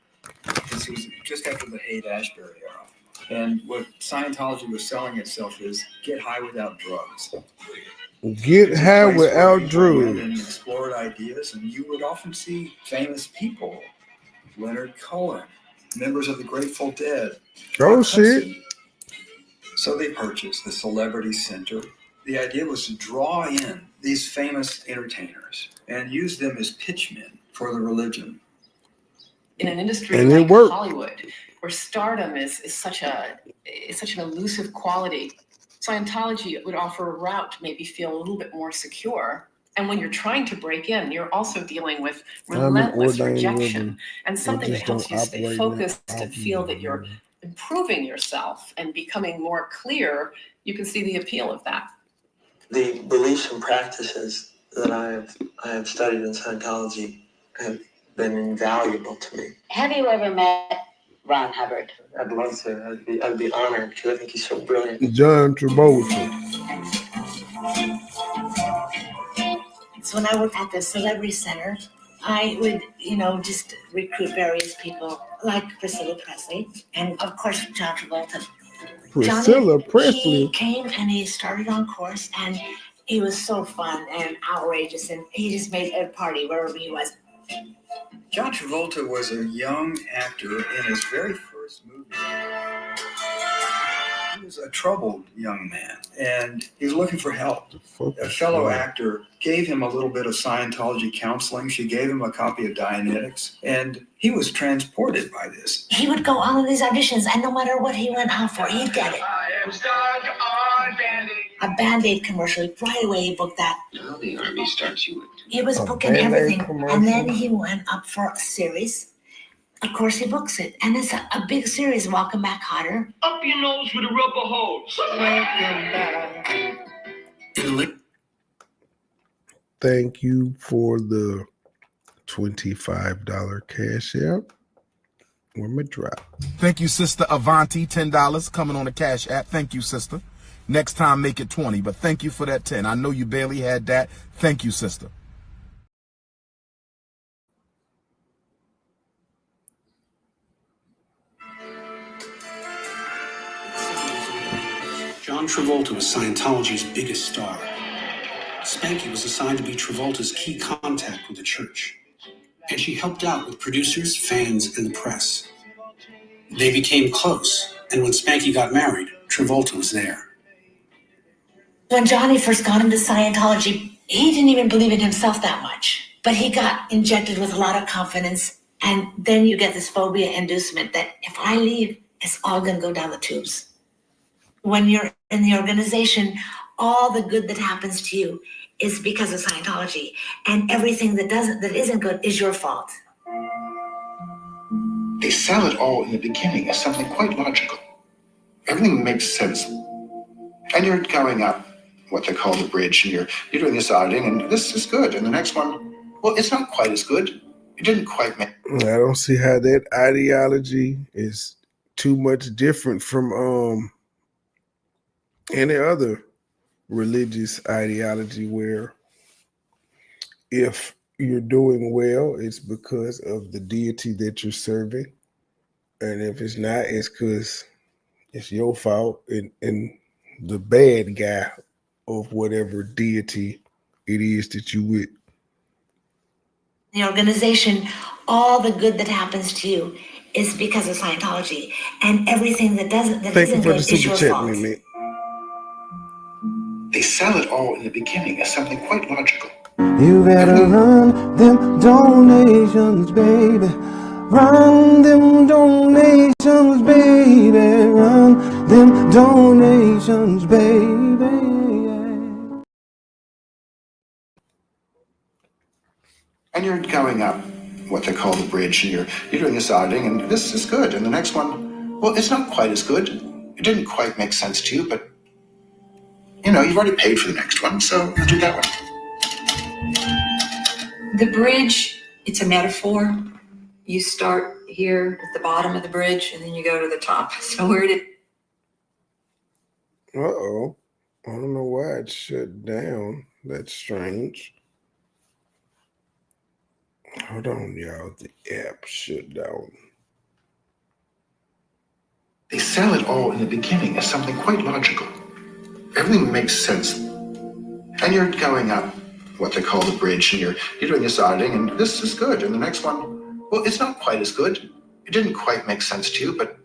[SPEAKER 7] This was just after the Haight-Ashbury era. And what Scientology was selling itself is get high without drugs.
[SPEAKER 1] Get high without drugs.
[SPEAKER 7] And explored ideas, and you would often see famous people, Leonard Cohen, members of the Grateful Dead.
[SPEAKER 1] Oh shit!
[SPEAKER 7] So they purchased the Celebrity Center. The idea was to draw in these famous entertainers and use them as pitchmen for the religion.
[SPEAKER 17] In an industry
[SPEAKER 1] And it
[SPEAKER 17] like
[SPEAKER 1] worked.
[SPEAKER 17] Hollywood, where stardom is such an elusive quality, Scientology would offer a route to maybe feel a little bit more secure. And when you're trying to break in, you're also dealing with
[SPEAKER 1] I'm an
[SPEAKER 17] relentless
[SPEAKER 1] ordained
[SPEAKER 17] rejection
[SPEAKER 1] reverend.
[SPEAKER 17] and
[SPEAKER 1] I
[SPEAKER 17] something that
[SPEAKER 1] just
[SPEAKER 17] helps
[SPEAKER 1] don't
[SPEAKER 17] you stay
[SPEAKER 1] operate
[SPEAKER 17] focused
[SPEAKER 1] now.
[SPEAKER 17] and feel that you're improving yourself and becoming more clear. You can see the appeal of that.
[SPEAKER 18] The beliefs and practices that I have studied in Scientology have been invaluable to me.
[SPEAKER 10] Have you ever met Ron Hubbard?
[SPEAKER 18] I'd love to. I'd be honored because I think he's so brilliant.
[SPEAKER 1] John Travolta.
[SPEAKER 6] So when I worked at the Celebrity Center, I would, just recruit various people like Priscilla Presley and, of course, John Travolta.
[SPEAKER 1] Priscilla Presley.
[SPEAKER 6] He came and he started on course, and he was so fun and outrageous, and he just made a party wherever he was.
[SPEAKER 7] John Travolta was a young actor in his very first movie. He was a troubled young man, and he was looking for help. A fellow actor gave him a little bit of Scientology counseling. She gave him a copy of Dianetics, and he was transported by this.
[SPEAKER 6] He would go on these auditions, and no matter what he went out for, he'd get it.
[SPEAKER 16] I am stuck on Band-Aid.
[SPEAKER 6] A Band-Aid commercial, right away he booked that.
[SPEAKER 8] Now the army starts you with.
[SPEAKER 6] He was booking
[SPEAKER 1] Band-Aid
[SPEAKER 6] everything,
[SPEAKER 1] commercial?
[SPEAKER 6] and then he went up for a series. Of course, he books it, and it's a big series, Welcome Back Hotter.
[SPEAKER 16] Up your nose with a rubber hose.
[SPEAKER 1] Thank you for the $25 cash app. Where my drop?
[SPEAKER 19] Thank you, Sister Avanti, $10 coming on the Cash App. Thank you, sister. Next time, make it 20, but thank you for that 10. I know you barely had that. Thank you, sister.
[SPEAKER 5] John Travolta was Scientology's biggest star. Spanky was assigned to be Travolta's key contact with the church, and she helped out with producers, fans, and the press. They became close, and when Spanky got married, Travolta was there.
[SPEAKER 6] When Johnny first got into Scientology, he didn't even believe in himself that much. But he got injected with a lot of confidence, and then you get this phobia inducement that if I leave, it's all going to go down the tubes. When you're in the organization, all the good that happens to you is because of Scientology, and everything that isn't good is your fault.
[SPEAKER 8] They sell it all in the beginning as something quite logical. Everything makes sense. And you're going up what they call the bridge, and you're doing this auditing, and this is good. And the next one, well, it's not quite as good. It didn't quite make.
[SPEAKER 1] I don't see how that ideology is too much different from any other religious ideology where if you're doing well, it's because of the deity that you're serving. And if it's not, it's because it's your fault and the bad guy of whatever deity it is that you with.
[SPEAKER 6] The organization, all the good that happens to you is because of Scientology, and everything that isn't good is your fault.
[SPEAKER 8] They sell it all in the beginning as something quite logical.
[SPEAKER 16] You better run them donations, baby. Run them donations, baby. Run them donations, baby.
[SPEAKER 8] And you're going up what they call the bridge, and you're doing this auditing, and this is good. And the next one, well, it's not quite as good. It didn't quite make sense to you, but you've already paid for the next one, so you do that one.
[SPEAKER 20] The bridge, it's a metaphor. You start here at the bottom of the bridge, and then you go to the top. So where did...
[SPEAKER 1] Uh-oh. I don't know why it shut down. That's strange. Hold on, y'all. The app shut down.
[SPEAKER 8] They sell it all in the beginning as something quite logical. Everything makes sense. And you're going up what they call the bridge, and you're doing this auditing, and this is good. And the next one, well, it's not quite as good. It didn't quite make sense to you, but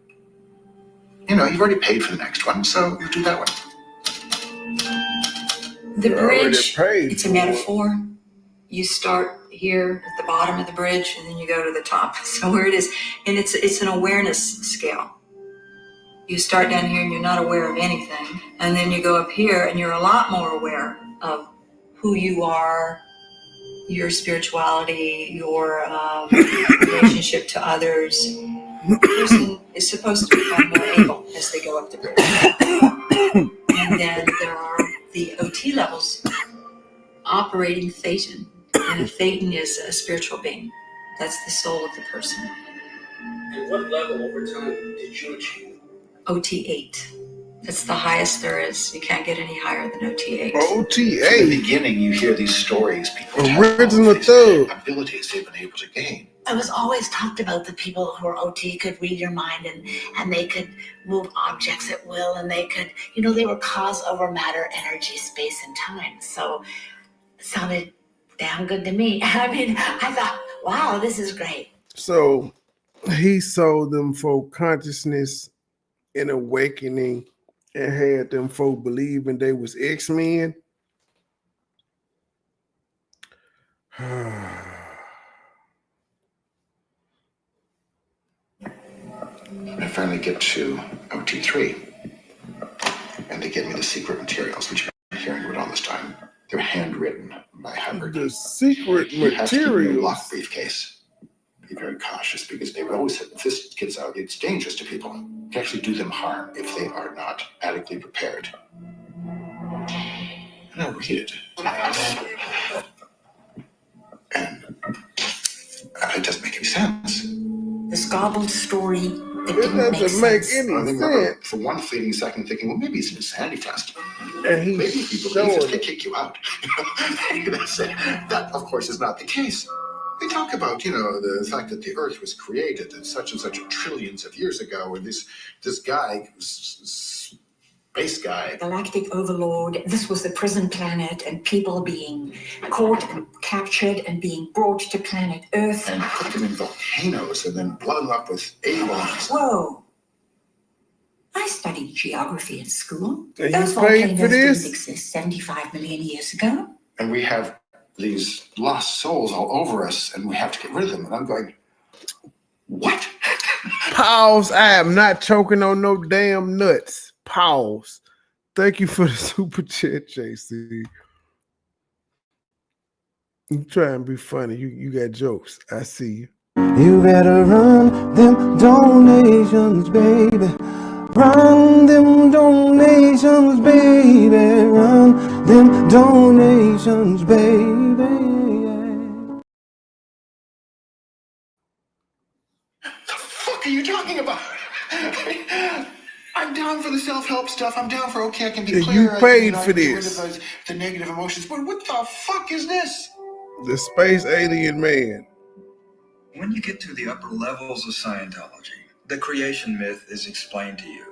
[SPEAKER 8] You know, you've already paid for the next one, so we'll do that one.
[SPEAKER 20] The bridge,
[SPEAKER 1] paid
[SPEAKER 20] it's a metaphor. You start here at the bottom of the bridge and then you go to the top. So where it is, and it's an awareness scale. You start down here and you're not aware of anything. And then you go up here and you're a lot more aware of who you are, your spirituality, your relationship to others. The person is supposed to become more able as they go up the bridge. And then there are the OT levels operating Thetan. And a Thetan is a spiritual being. That's the soul of the person.
[SPEAKER 16] And what level over time did you achieve?
[SPEAKER 20] OT 8. That's the highest there is. You can't get any higher than OT 8.
[SPEAKER 1] OT
[SPEAKER 8] From
[SPEAKER 1] 8.
[SPEAKER 8] the beginning, you hear these stories. People
[SPEAKER 1] Original thug.
[SPEAKER 8] abilities they've been able to gain.
[SPEAKER 6] It was always talked about the people who were OT could read your mind and they could move objects at will and they could, you know, they were cause over matter, energy, space, and time. So it sounded damn good to me. I mean, I thought, wow, this is great.
[SPEAKER 1] So he sold them for consciousness and awakening and had them folk believing they was X-Men.
[SPEAKER 8] I finally get to OT3, and they give me the secret materials, which you're hearing about all this time. They're handwritten by Hubbard.
[SPEAKER 1] The secret
[SPEAKER 8] You have to keep them in a
[SPEAKER 1] materials.
[SPEAKER 8] locked briefcase. Be very cautious because they would always say, if this gets out, it's dangerous to people. You can actually do them harm if they are not adequately prepared. And I'll read it. And it doesn't make any sense.
[SPEAKER 20] This gobbled story,
[SPEAKER 1] It doesn't make any
[SPEAKER 8] I remember
[SPEAKER 1] sense.
[SPEAKER 8] for one fleeting second thinking, well, maybe it's an insanity test.
[SPEAKER 1] And he
[SPEAKER 8] Maybe if you believe it, they kick you out. That's it. That, of course, is not the case. They talk about, you know, the fact that the Earth was created and such trillions of years ago, and this guy, space guy.
[SPEAKER 20] Galactic overlord. This was the prison planet and people being caught and captured and being brought to planet Earth.
[SPEAKER 8] And put them in volcanoes and then blow them up with aliens.
[SPEAKER 20] Whoa. I studied geography in school.
[SPEAKER 1] And
[SPEAKER 20] Those
[SPEAKER 1] you paid
[SPEAKER 20] volcanoes
[SPEAKER 1] for this?
[SPEAKER 20] didn't exist 75 million years ago.
[SPEAKER 8] And we have these lost souls all over us, and we have to get rid of them. And I'm going, what?
[SPEAKER 1] Pause. I am not choking on no damn nuts. Pause. Thank you for the super chat, JC. You try and be funny. You got jokes. I see you.
[SPEAKER 16] You better run them donations, baby. Run them donations, baby. Run them donations, baby.
[SPEAKER 8] The fuck are you talking about? I'm down for the self-help stuff. I'm down for, okay, I can be
[SPEAKER 1] Yeah,
[SPEAKER 8] clear.
[SPEAKER 1] you paid
[SPEAKER 8] I
[SPEAKER 1] for
[SPEAKER 8] can get rid
[SPEAKER 1] this.
[SPEAKER 8] of the negative emotions. But what the fuck is this?
[SPEAKER 1] The space alien man.
[SPEAKER 7] When you get to the upper levels of Scientology, the creation myth is explained to you.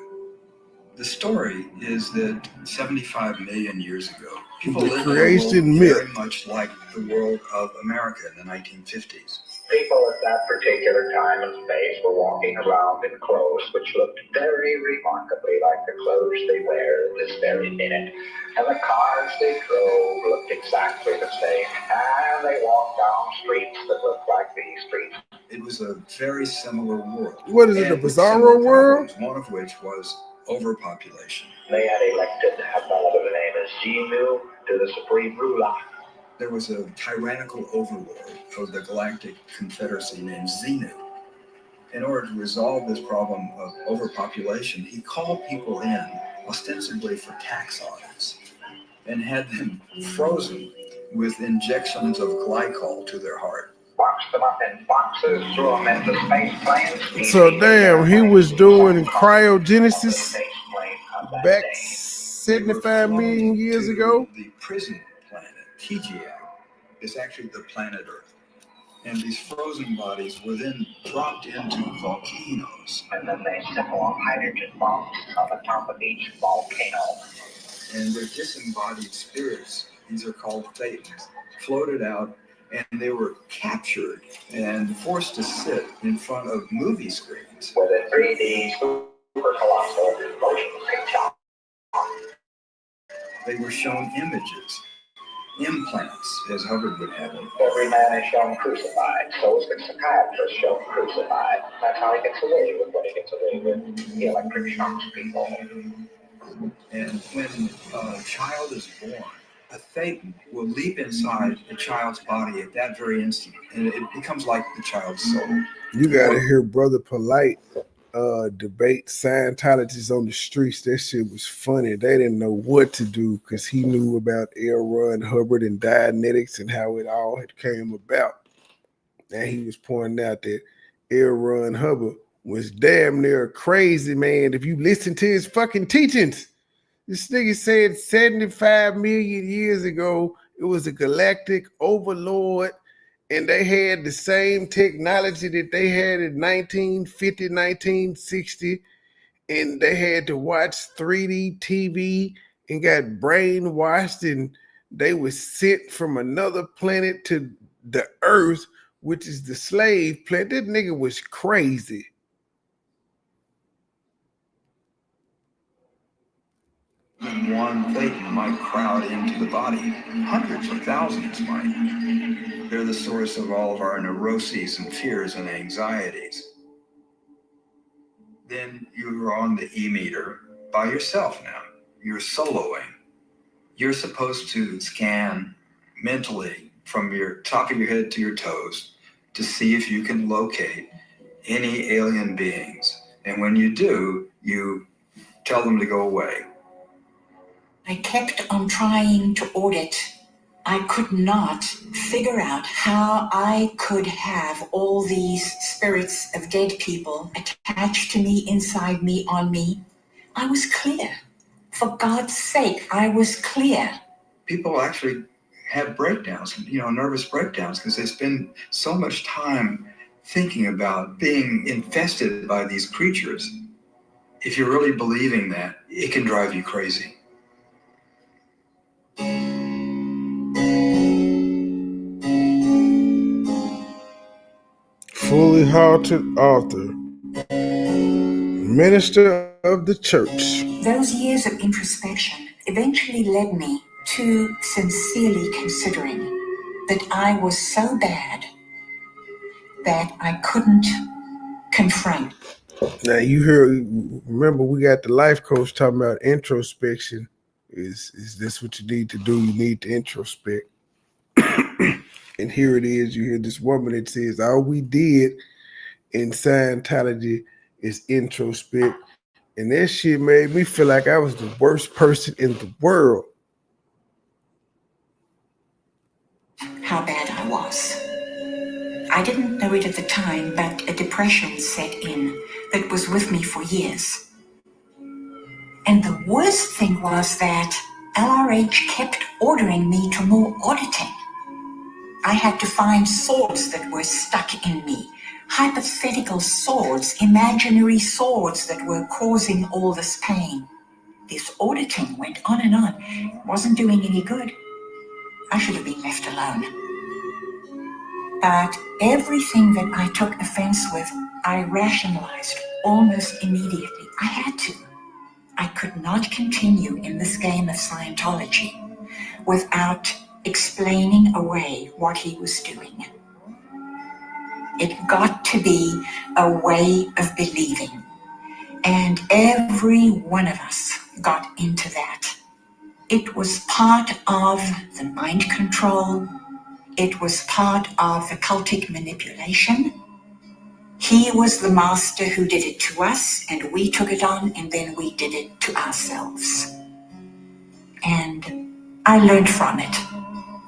[SPEAKER 7] The story is that 75 million years ago, people
[SPEAKER 1] The
[SPEAKER 7] lived in a
[SPEAKER 1] creation
[SPEAKER 7] world very
[SPEAKER 1] myth.
[SPEAKER 7] much like the world of America in the 1950s.
[SPEAKER 21] People at that particular time and space were walking around in clothes which looked very remarkably like the clothes they wear this very minute. And the cars they drove looked exactly the same. And they walked down streets that looked like these streets.
[SPEAKER 7] It was a very similar world.
[SPEAKER 1] What is it,
[SPEAKER 7] and
[SPEAKER 1] a
[SPEAKER 7] with
[SPEAKER 1] bizarro
[SPEAKER 7] similar
[SPEAKER 1] world?
[SPEAKER 7] problems, one of which was overpopulation.
[SPEAKER 21] They had elected a fellow by the name of Xenu to the supreme ruler.
[SPEAKER 7] There was a tyrannical overlord of the Galactic Confederacy named Xenu. In order to resolve this problem of overpopulation, he called people in ostensibly for tax audits and had them frozen with injections of glycol to their heart.
[SPEAKER 21] Boxed them up in boxes, threw them into space planes.
[SPEAKER 1] So damn, he was doing cryogenesis back 75 million years ago.
[SPEAKER 7] The prison planet, TGA, is actually the planet Earth. And these frozen bodies were then dropped into volcanoes.
[SPEAKER 21] And then they set off hydrogen bombs on the top of each volcano.
[SPEAKER 7] And their disembodied spirits, these are called Thetans, floated out, and they were captured and forced to sit in front of movie screens.
[SPEAKER 21] With a 3D
[SPEAKER 15] colossal emotional picture.
[SPEAKER 7] They were shown images, implants, as Hubbard would have it.
[SPEAKER 15] Every man is shown crucified, so is the psychiatrist shown crucified. That's how he gets away with what he gets away with. He electric shocks people.
[SPEAKER 7] And when a child is born, a thetan will leap inside the child's body at that very instant, and it becomes like the child's soul.
[SPEAKER 1] You gotta hear Brother Polite debate Scientologists on the streets. That shit was funny. They didn't know what to do because he knew about L. Ron Hubbard and Dianetics and how it all had came about. And he was pointing out that L. Ron Hubbard was damn near crazy, man. If you listen to his fucking teachings, this nigga said 75 million years ago, it was a galactic overlord, and they had the same technology that they had in 1950, 1960, and they had to watch 3D TV and got brainwashed, and they were sent from another planet to the Earth, which is the slave planet. That nigga was crazy.
[SPEAKER 7] One thetan might crowd into the body. Hundreds of thousands might. They're the source of all of our neuroses and fears and anxieties. Then you're on the e-meter by yourself now. You're soloing. You're supposed to scan mentally from your top of your head to your toes to see if you can locate any alien beings. And when you do, you tell them to go away.
[SPEAKER 10] I kept on trying to audit. I could not figure out how I could have all these spirits of dead people attached to me, inside me, on me. I was clear. For God's sake, I was clear.
[SPEAKER 7] People actually have breakdowns, nervous breakdowns, because they spend so much time thinking about being infested by these creatures. If you're really believing that, it can drive you crazy.
[SPEAKER 1] Fully halted author, minister of the church.
[SPEAKER 10] Those years of introspection eventually led me to sincerely considering that I was so bad that I couldn't confront.
[SPEAKER 1] Now remember we got the life coach talking about introspection. Is this what you need to do? You need to introspect. And here it is. You hear this woman that says all we did in Scientology is introspect. And that shit made me feel like I was the worst person in the world.
[SPEAKER 10] How bad I was. I didn't know it at the time, but a depression set in that was with me for years. And the worst thing was that LRH kept ordering me to more auditing. I had to find swords that were stuck in me, hypothetical swords, imaginary swords that were causing all this pain. This auditing went on and on. It wasn't doing any good. I should have been left alone. But everything that I took offense with, I rationalized almost immediately. I had to. I could not continue in this game of Scientology without explaining away what he was doing. It got to be a way of believing. And every one of us got into that. It was part of the mind control. It was part of the cultic manipulation. He was the master who did it to us, and we took it on, and then we did it to ourselves. And I learned from it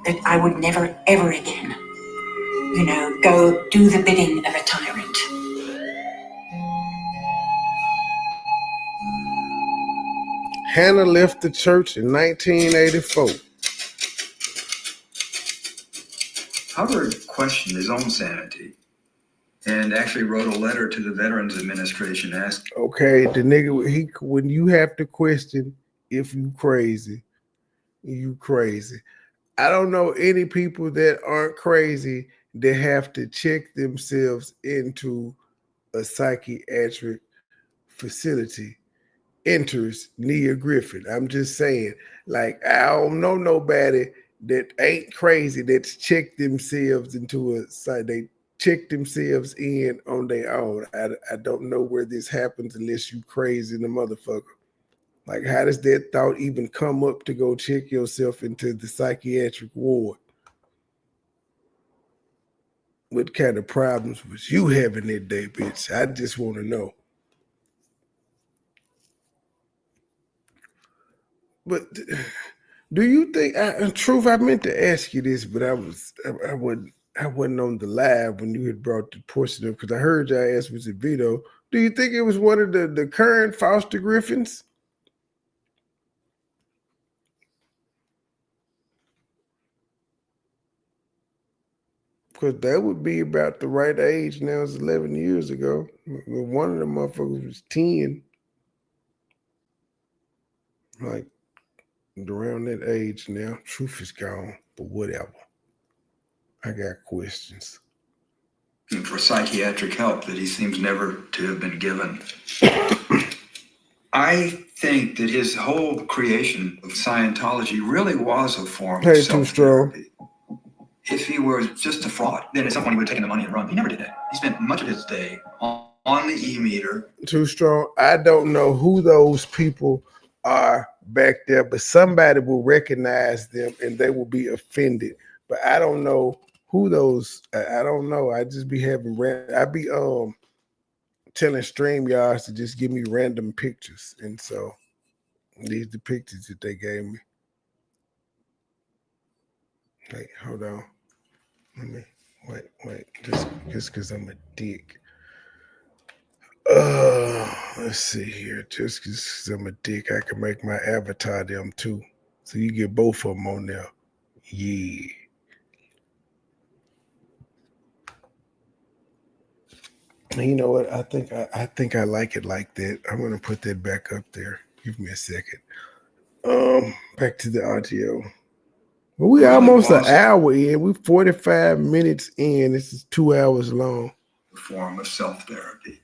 [SPEAKER 10] that I would never, ever again, go do the bidding of a tyrant.
[SPEAKER 1] Hannah left the church in 1984.
[SPEAKER 7] Hubbard questioned his own sanity and actually wrote a letter to the Veterans Administration asking.
[SPEAKER 1] Okay, the nigga, when you have to question if you crazy, you crazy. I don't know any people that aren't crazy that have to check themselves into a psychiatric facility enters Nia Griffin. I'm just saying, like, I don't know nobody that ain't crazy that's checked themselves into a site. They check themselves in on their own. I don't know where this happens unless you crazy in the motherfucker. Like, how does that thought even come up to go check yourself into the psychiatric ward? What kind of problems was you having that day, bitch? I just want to know. But do you think? In truth, I meant to ask you this, but I wasn't on the live when you had brought the portion up because I heard y'all ask was it Vito. Do you think it was one of the current Foster Griffins? Because that would be about the right age now. It's 11 years ago. One of the motherfuckers was 10. Like, around that age now. Truth is gone, but whatever. I got questions.
[SPEAKER 7] And for psychiatric help that he seems never to have been given. I think that his whole creation of Scientology really was a form of self-therapy. If he were just a fraud, then at some point he would have taken the money and run. He never did that. He spent much of his day on the e-meter.
[SPEAKER 1] Too strong. I don't know who those people are back there, but somebody will recognize them and they will be offended. But I don't know who those. I don't know. I just be having. I be telling StreamYards to just give me random pictures, and so these are the pictures that they gave me. Wait, hold on. Let me wait. Just because I'm a dick. Let's see here. Just because I'm a dick, I can make my avatar them too. So you get both of them on there. Yeah. And you know what? I think I like it like that. I'm gonna put that back up there. Give me a second. Back to the audio. Well, we almost an hour in. We're 45 minutes in. This is 2 hours long.
[SPEAKER 7] Form of self-therapy.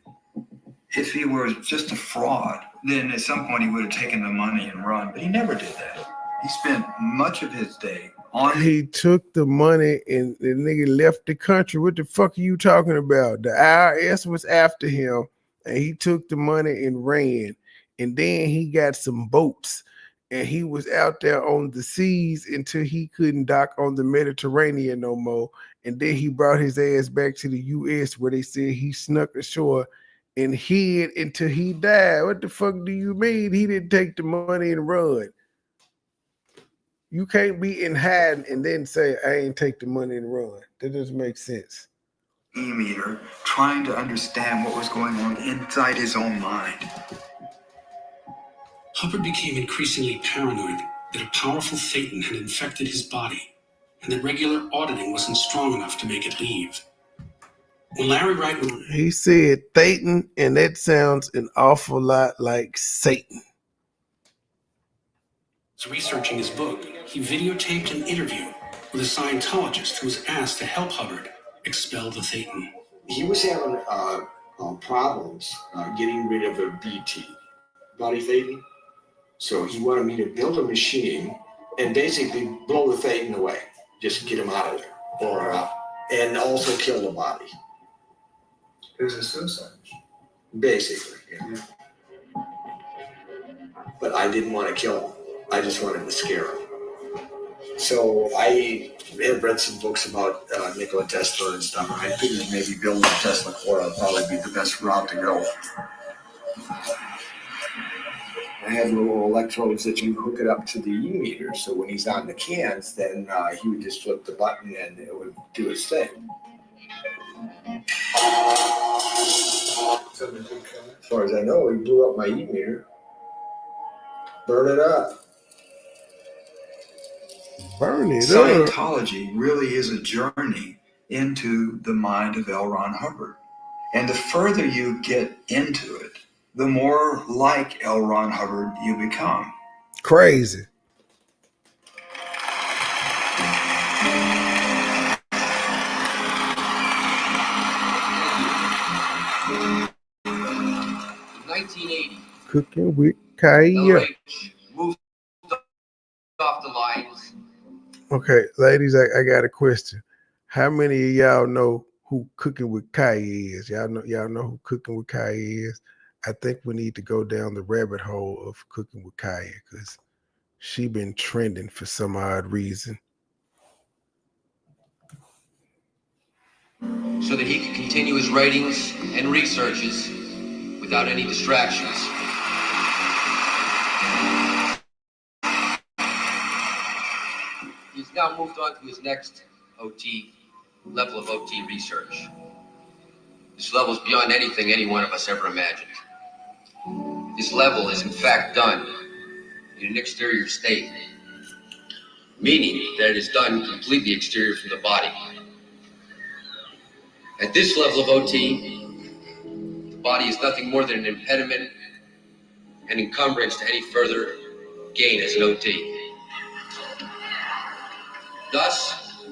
[SPEAKER 7] If he were just a fraud, then at some point he would have taken the money and run, but he never did that. He spent much of his day on.
[SPEAKER 1] He took the money and the nigga left the country. What the fuck are you talking about? The IRS was after him and he took the money and ran. And then he got some boats and he was out there on the seas until he couldn't dock on the Mediterranean no more. And then he brought his ass back to the US where they said he snuck ashore and hid until he died. What the fuck do you mean he didn't take the money and run? You can't be in hiding and then say, I ain't take the money and run. That doesn't make sense.
[SPEAKER 7] E-meter, trying to understand what was going on inside his own mind.
[SPEAKER 5] Hubbard became increasingly paranoid that a powerful Thetan had infected his body and that regular auditing wasn't strong enough to make it leave. When Larry Wright...
[SPEAKER 1] He said Thetan, and that sounds an awful lot like Satan.
[SPEAKER 5] Researching his book, he videotaped an interview with a Scientologist who was asked to help Hubbard expel the Thetan.
[SPEAKER 2] He was having problems getting rid of a BT, body Thetan. So he wanted me to build a machine and basically blow the Thetan away, just get him out of there, blow her up, and also kill the body.
[SPEAKER 7] It was a suicide.
[SPEAKER 2] Basically, yeah. But I didn't want to kill him. I just wanted to scare him. So I had read some books about Nikola Tesla and stuff. I figured maybe building a Tesla coil would probably be the best route to go. I had little electrodes that you hook it up to the e-meter, so when he's on the cans, then he would just flip the button and it would do its thing. As far as I know, he blew up my e-meter. Burn it up.
[SPEAKER 1] Burn it
[SPEAKER 7] up. Scientology really is a journey into the mind of L. Ron Hubbard. And the further you get into it, the more like L. Ron Hubbard you become.
[SPEAKER 1] Crazy.
[SPEAKER 22] In
[SPEAKER 3] 1980,
[SPEAKER 1] Cooking with Kaya.
[SPEAKER 3] LRH moved off the lines.
[SPEAKER 1] Okay, ladies, I got a question. How many of y'all know who Cooking with Kaya is? Y'all know who Cooking with Kaya is? I think we need to go down the rabbit hole of Cooking with Kaya because she been trending for some odd reason.
[SPEAKER 3] So that he could continue his writings and researches without any distractions. He's now moved on to his next level of OT research. This level is beyond anything any one of us ever imagined. This level is in fact done in an exterior state, meaning that it is done completely exterior from the body. At this level of OT, the body is nothing more than an impediment and encumbrance to any further gain as an OT. Thus,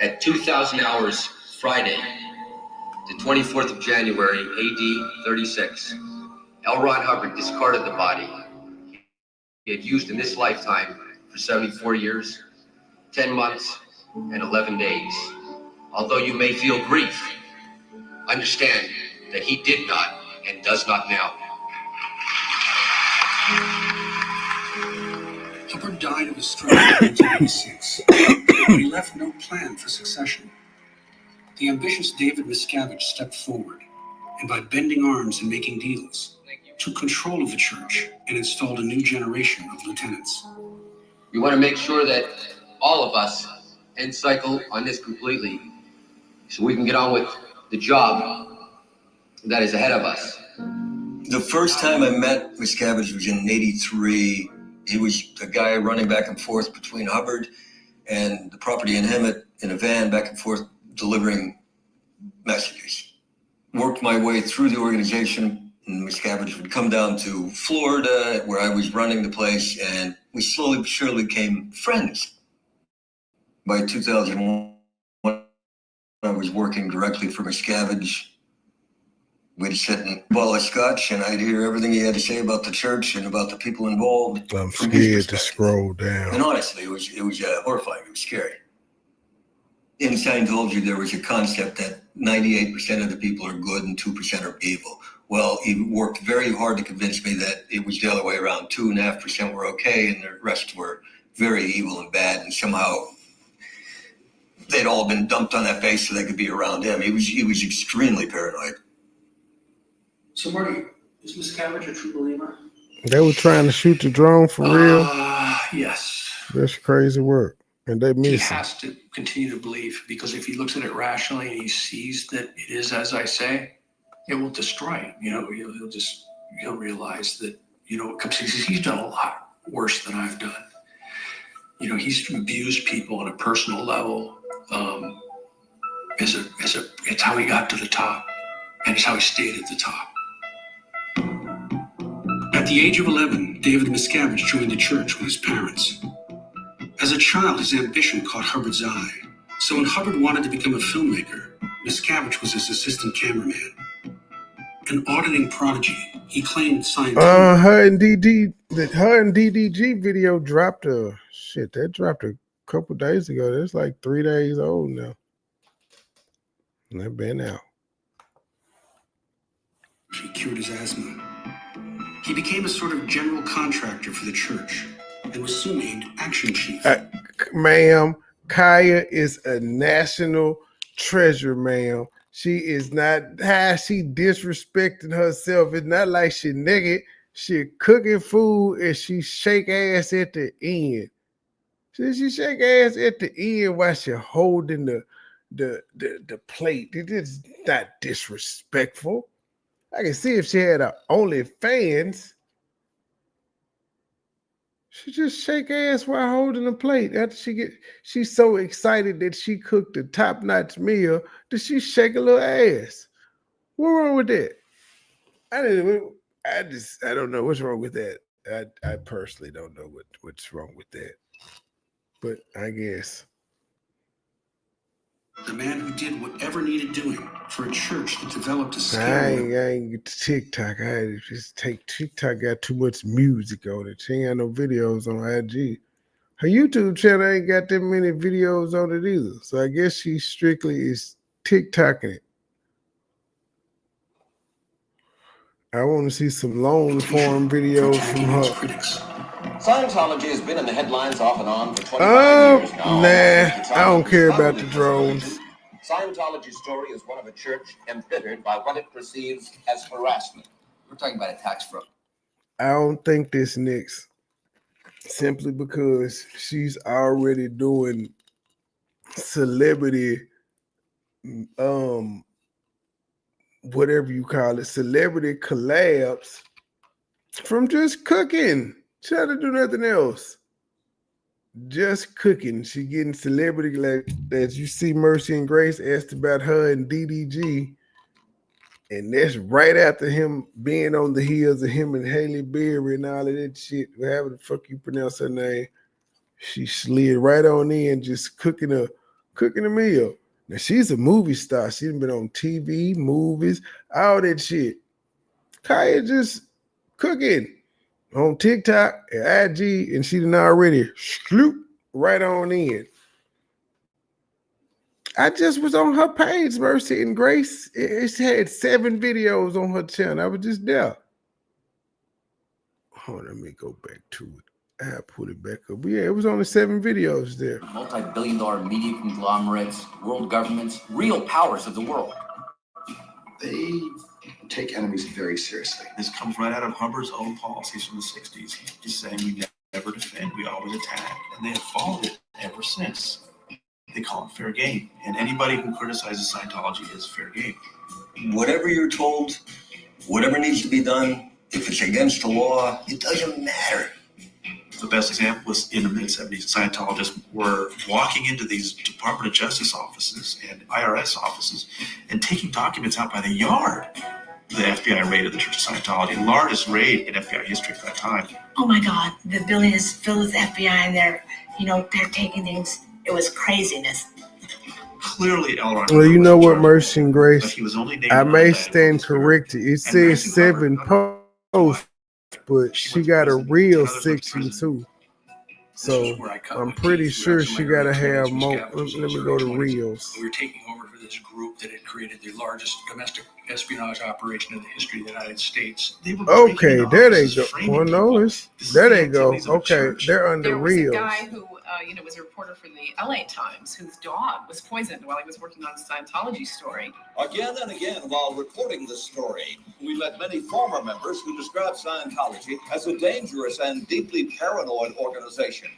[SPEAKER 3] at 2,000 hours Friday, the 24th of January, AD 36, L. Ron Hubbard discarded the body he had used in this lifetime for 74 years, 10 months, and 11 days. Although you may feel grief, understand that he did not and does not now.
[SPEAKER 5] Hubbard died of a stroke in 1986, but he left no plan for succession. The ambitious David Miscavige stepped forward, and by bending arms and making deals, took control of the church and installed a new generation of lieutenants.
[SPEAKER 3] We want to make sure that all of us end cycle on this completely so we can get on with the job that is ahead of us.
[SPEAKER 22] The first time I met Miscavige was in '83. He was a guy running back and forth between Hubbard and the property in Hemet in a van, back and forth delivering messages. Worked my way through the organization, and Miscavige would come down to Florida where I was running the place, and we slowly but surely became friends. By 2001, I was working directly for Miscavige. We'd sit and ball of scotch, and I'd hear everything he had to say about the church and about the people involved.
[SPEAKER 1] I'm scared to scroll down.
[SPEAKER 22] And honestly, it was horrifying. It was scary. In Scientology, there was a concept that 98% of the people are good and 2% are evil. Well, he worked very hard to convince me that it was the other way around. 2.5% were okay, and the rest were very evil and bad, and somehow they'd all been dumped on that base so they could be around him. He was extremely paranoid.
[SPEAKER 5] So, Marty, is Miscavige a true believer?
[SPEAKER 1] They were trying to shoot the drone for real.
[SPEAKER 5] Yes.
[SPEAKER 1] That's crazy work. And they
[SPEAKER 5] He
[SPEAKER 1] miss him.
[SPEAKER 5] has to continue to believe, because if he looks at it rationally and he sees that it is as I say, it will destroy him. He'll realize that, he's done a lot worse than I've done. He's abused people on a personal level. It's how he got to the top, and it's how he stayed at the top. At the age of 11, David Miscavige joined the church with his parents. As a child, his ambition caught Hubbard's eye. So when Hubbard wanted to become a filmmaker, Miscavige was his assistant cameraman. An auditing prodigy, he claimed Scientology.
[SPEAKER 1] Her and DDG video dropped that dropped a couple days ago. That's like 3 days old now. And they've been out.
[SPEAKER 5] He cured his asthma. He became a sort of general contractor for the church and was soon named action chief.
[SPEAKER 1] Ma'am, Kaya is a national treasure, ma'am. She is not how she disrespecting herself. It's not like she naked. She cooking food and she shake ass at the end. She shake ass at the end while she holding the plate. It is not disrespectful. I can see if she had a OnlyFans. She just shake ass while holding a plate. After she's so excited that she cooked a top-notch meal that she shake a little ass. What's wrong with that? I don't know what's wrong with that. I personally don't know what's wrong with that. But I guess.
[SPEAKER 5] The man who did whatever needed doing for a church that developed a
[SPEAKER 1] I
[SPEAKER 5] scale.
[SPEAKER 1] ain't get to TikTok. I had to just take TikTok. Got too much music on it. She ain't got no videos on IG. Her YouTube channel ain't got that many videos on it either. So I guess she strictly is TikToking it. I want to see some long form videos from her.
[SPEAKER 12] Scientology has been in the headlines off and on for 25 years now.
[SPEAKER 1] Nah, I don't care about the drones.
[SPEAKER 12] Scientology's story is one of a church embittered by what it perceives as harassment. We're talking about attacks from.
[SPEAKER 1] I don't think this next, simply because she's already doing celebrity, whatever you call it, celebrity collabs from just cooking. She had to do nothing else. Just cooking. She getting celebrity, like as you see Mercy and Grace asked about her and DDG. And that's right after him being on the heels of him and Halle Berry and all of that shit. However the fuck you pronounce her name. She slid right on in, just cooking a meal. Now she's a movie star. She's been on TV, movies, all that shit. Kaya just cooking on TikTok and IG, and she done already sloop right on in. I just was on her page, Mercy and Grace. It had 7 videos on her channel. I was just there. Hold on, let me go back to it. I put it back up. But yeah, it was only 7 videos there.
[SPEAKER 12] Multi-billion-dollar media conglomerates, world governments, real powers of the world.
[SPEAKER 8] They take enemies very seriously.
[SPEAKER 13] This comes right out of Hubbard's own policies from the 60s. Just saying we never defend, we always attack. And they have followed it ever since. They call it fair game. And anybody who criticizes Scientology is fair game.
[SPEAKER 22] Whatever you're told, whatever needs to be done, if it's against the law, it doesn't matter.
[SPEAKER 13] The best example was in the mid-70s. Scientologists were walking into these Department of Justice offices and IRS offices and taking documents out by the yard. The FBI raided the Church of Scientology, the largest raid in FBI history at that time.
[SPEAKER 6] Oh my God, the building is filled with FBI and they're taking things. It was craziness.
[SPEAKER 13] Clearly, L. Ron
[SPEAKER 1] Well, you know what, Mercy and
[SPEAKER 13] but
[SPEAKER 1] Grace?
[SPEAKER 13] he was only named
[SPEAKER 1] I may
[SPEAKER 13] on that
[SPEAKER 1] stand corrected. It says 7 posts, but she got a real section too. So I'm pretty sure she got to have more. Let me go to reels.
[SPEAKER 5] We were taking over for this group that had created the largest domestic espionage operation in the history of the United States.
[SPEAKER 1] Okay, there they go. Well, no, there they go. Okay, they're under
[SPEAKER 17] There was a
[SPEAKER 1] reels.
[SPEAKER 17] guy who, was a reporter for the LA Times whose dog was poisoned while he was working on the Scientology story.
[SPEAKER 12] Again and again, while reporting this story, we met many former members who described Scientology as a dangerous and deeply paranoid organization.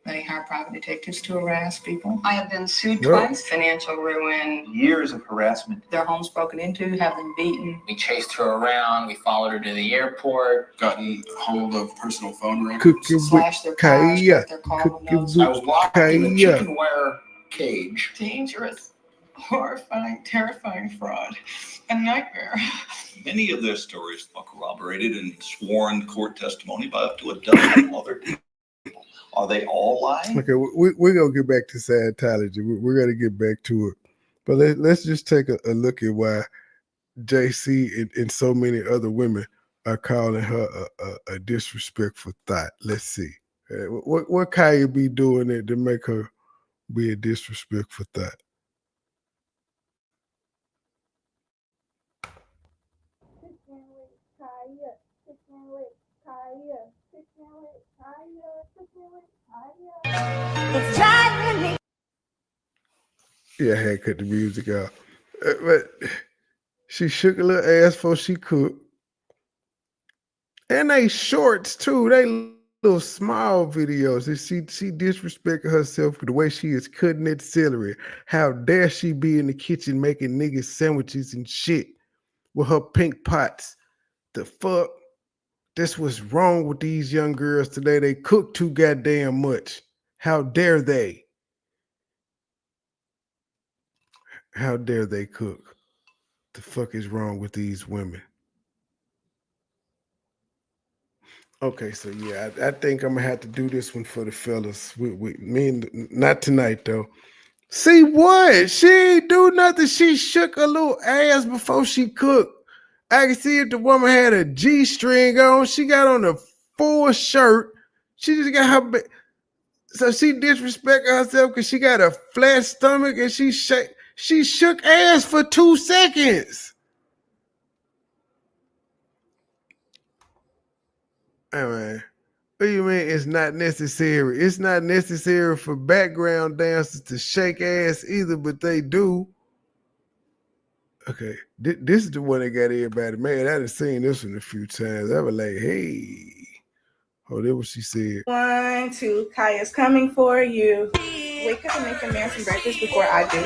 [SPEAKER 23] They hire private detectives to harass people.
[SPEAKER 24] I have been sued
[SPEAKER 1] Yep.
[SPEAKER 24] twice, financial ruin,
[SPEAKER 7] Years of harassment.
[SPEAKER 23] Their homes broken into, have them beaten.
[SPEAKER 25] We chased her around. We followed her to the airport.
[SPEAKER 7] Gotten hold of personal phone records.
[SPEAKER 1] Cooking with
[SPEAKER 23] Slash their cars,
[SPEAKER 1] Kaya.
[SPEAKER 23] break their car
[SPEAKER 1] Cooking
[SPEAKER 23] windows.
[SPEAKER 1] with
[SPEAKER 12] I was locked in a
[SPEAKER 1] Kaya.
[SPEAKER 12] chicken wire cage.
[SPEAKER 23] Dangerous, horrifying, terrifying fraud. A nightmare.
[SPEAKER 12] Many of their stories are corroborated in sworn court testimony by up to a dozen other people. Are they all lying?
[SPEAKER 1] Okay, we're going to get back to Scientology. We're going to get back to it. But let's just take a look at why JC and so many other women are calling her a disrespectful thought. Let's see. What Kaya be doing it to make her be a disrespectful thought? Yeah, I had cut the music out. But she shook a little ass before she cooked. And they shorts too. They little small videos. And she disrespected herself with the way she is cutting that celery. How dare she be in the kitchen making niggas sandwiches and shit with her pink pots. The fuck? That's what's wrong with these young girls today. They cook too goddamn much. How dare they? How dare they cook? The fuck is wrong with these women? Okay, so yeah, I think I'm gonna have to do this one for the fellas. Me and not tonight though. See what? She ain't do nothing. She shook a little ass before she cooked. I can see if the woman had a G-string on. She got on a full shirt. She just got her. So she disrespected herself because she got a flat stomach and she shook ass for 2 seconds. Hey man, what do you mean it's not necessary? It's not necessary for background dancers to shake ass either, but they do. Okay, this is the one that got everybody mad. I done seen this one a few times. I was like, hey. Oh, that's what she said.
[SPEAKER 4] 1, 2, Kaya's coming for you. Wake up and make a man some breakfast before I do.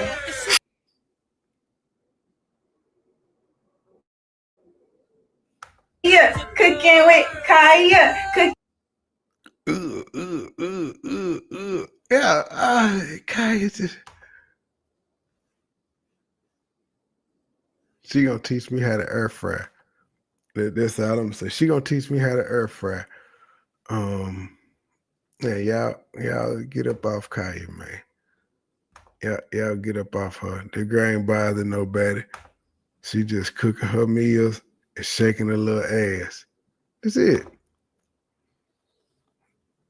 [SPEAKER 4] Yeah, cooking with Kaya.
[SPEAKER 1] Yeah, Kaya just... She gonna teach me how to air fry. That's all I'm gonna say. She gonna teach me how to air fry. Yeah, y'all get up off Kaya, man. Y'all get up off her. The girl ain't bothering nobody. She just cooking her meals and shaking her little ass. That's it.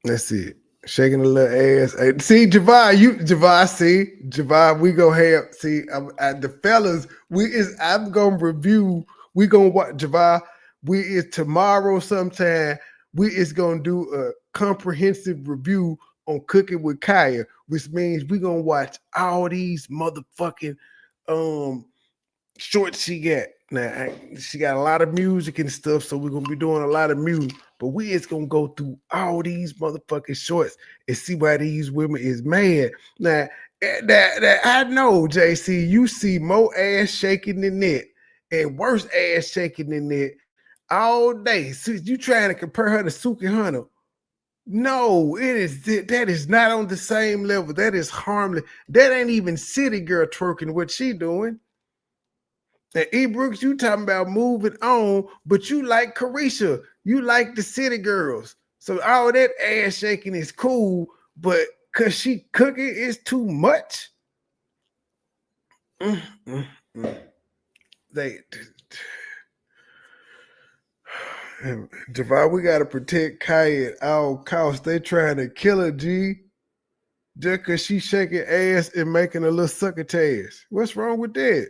[SPEAKER 1] That's it. Shaking her little ass. Hey, see, Javon, we gonna have, the fellas, I'm gonna review, we gonna watch, Javon, tomorrow sometime, we is gonna do a comprehensive review on Cooking with Kaya, which means we gonna watch all these motherfucking shorts she got. Now, she got a lot of music and stuff, so we're gonna be doing a lot of music. But we is gonna go through all these motherfucking shorts and see why these women is mad. Now, I know, JC, you see more ass shaking than that and worse ass shaking than that all day. So you trying to compare her to Suki Hunter? No, that is not on the same level. That is harmless. That ain't even city girl twerking what she doing. And E. Brooks, you talking about moving on, but you like Carisha. You like the city girls. So all that ass shaking is cool, but because she cooking is too much. Javon, we got to protect Kaya at all costs. They trying to kill her, G. Just because she shaking ass and making a little succotash. What's wrong with that?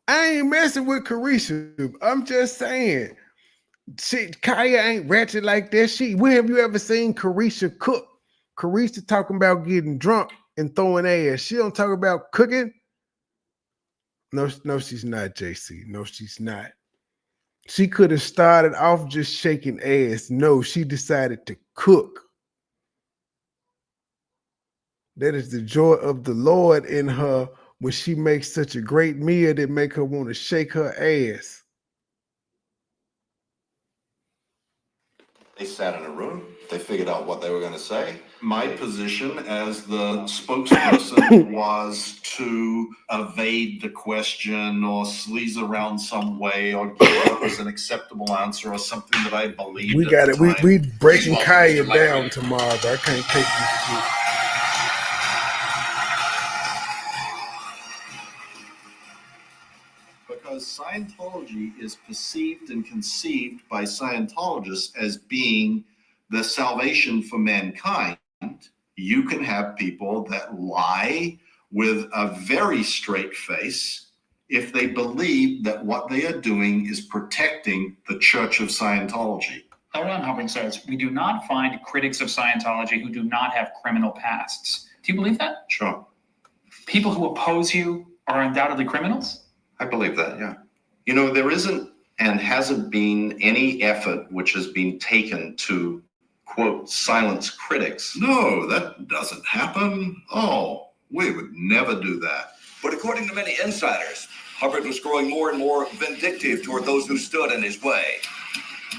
[SPEAKER 1] I ain't messing with Carisha. I'm just saying. Kaya ain't ratchet like that. When have you ever seen Carisha cook? Carisha talking about getting drunk and throwing ass. She don't talk about cooking. No, she's not, JC. No, she's not. She could have started off just shaking ass. No, she decided to cook. That is the joy of the Lord in her when she makes such a great meal that make her want to shake her ass.
[SPEAKER 9] They sat in a room. They figured out what they were going to say. My position as the spokesperson was to evade the question or sleaze around some way or give what was an acceptable answer or something that I believed.
[SPEAKER 1] We got it. We breaking Kaya down tomorrow, but I can't take this shit.
[SPEAKER 9] Because Scientology is perceived and conceived by Scientologists as being the salvation for mankind. You can have people that lie with a very straight face if they believe that what they are doing is protecting the Church of Scientology.
[SPEAKER 11] L. Ron Hubbard says, we do not find critics of Scientology who do not have criminal pasts. Do you believe that?
[SPEAKER 9] Sure.
[SPEAKER 11] People who oppose you are undoubtedly criminals?
[SPEAKER 9] I believe that, yeah. You know, there isn't and hasn't been any effort which has been taken to, quote, silence critics. No, that doesn't happen. Oh, we would never do that.
[SPEAKER 12] But according to many insiders, Hubbard was growing more and more vindictive toward those who stood in his way.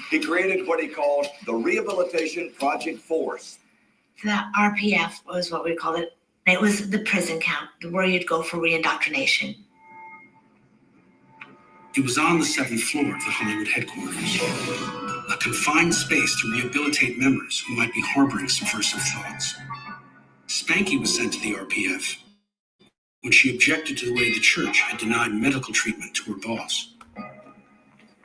[SPEAKER 12] He created what he called the Rehabilitation Project Force.
[SPEAKER 6] The RPF was what we called it. It was the prison camp where you'd go for reindoctrination.
[SPEAKER 5] It was on the 7th floor of the Hollywood headquarters, a confined space to rehabilitate members who might be harboring subversive thoughts. Spanky was sent to the RPF when she objected to the way the church had denied medical treatment to her boss.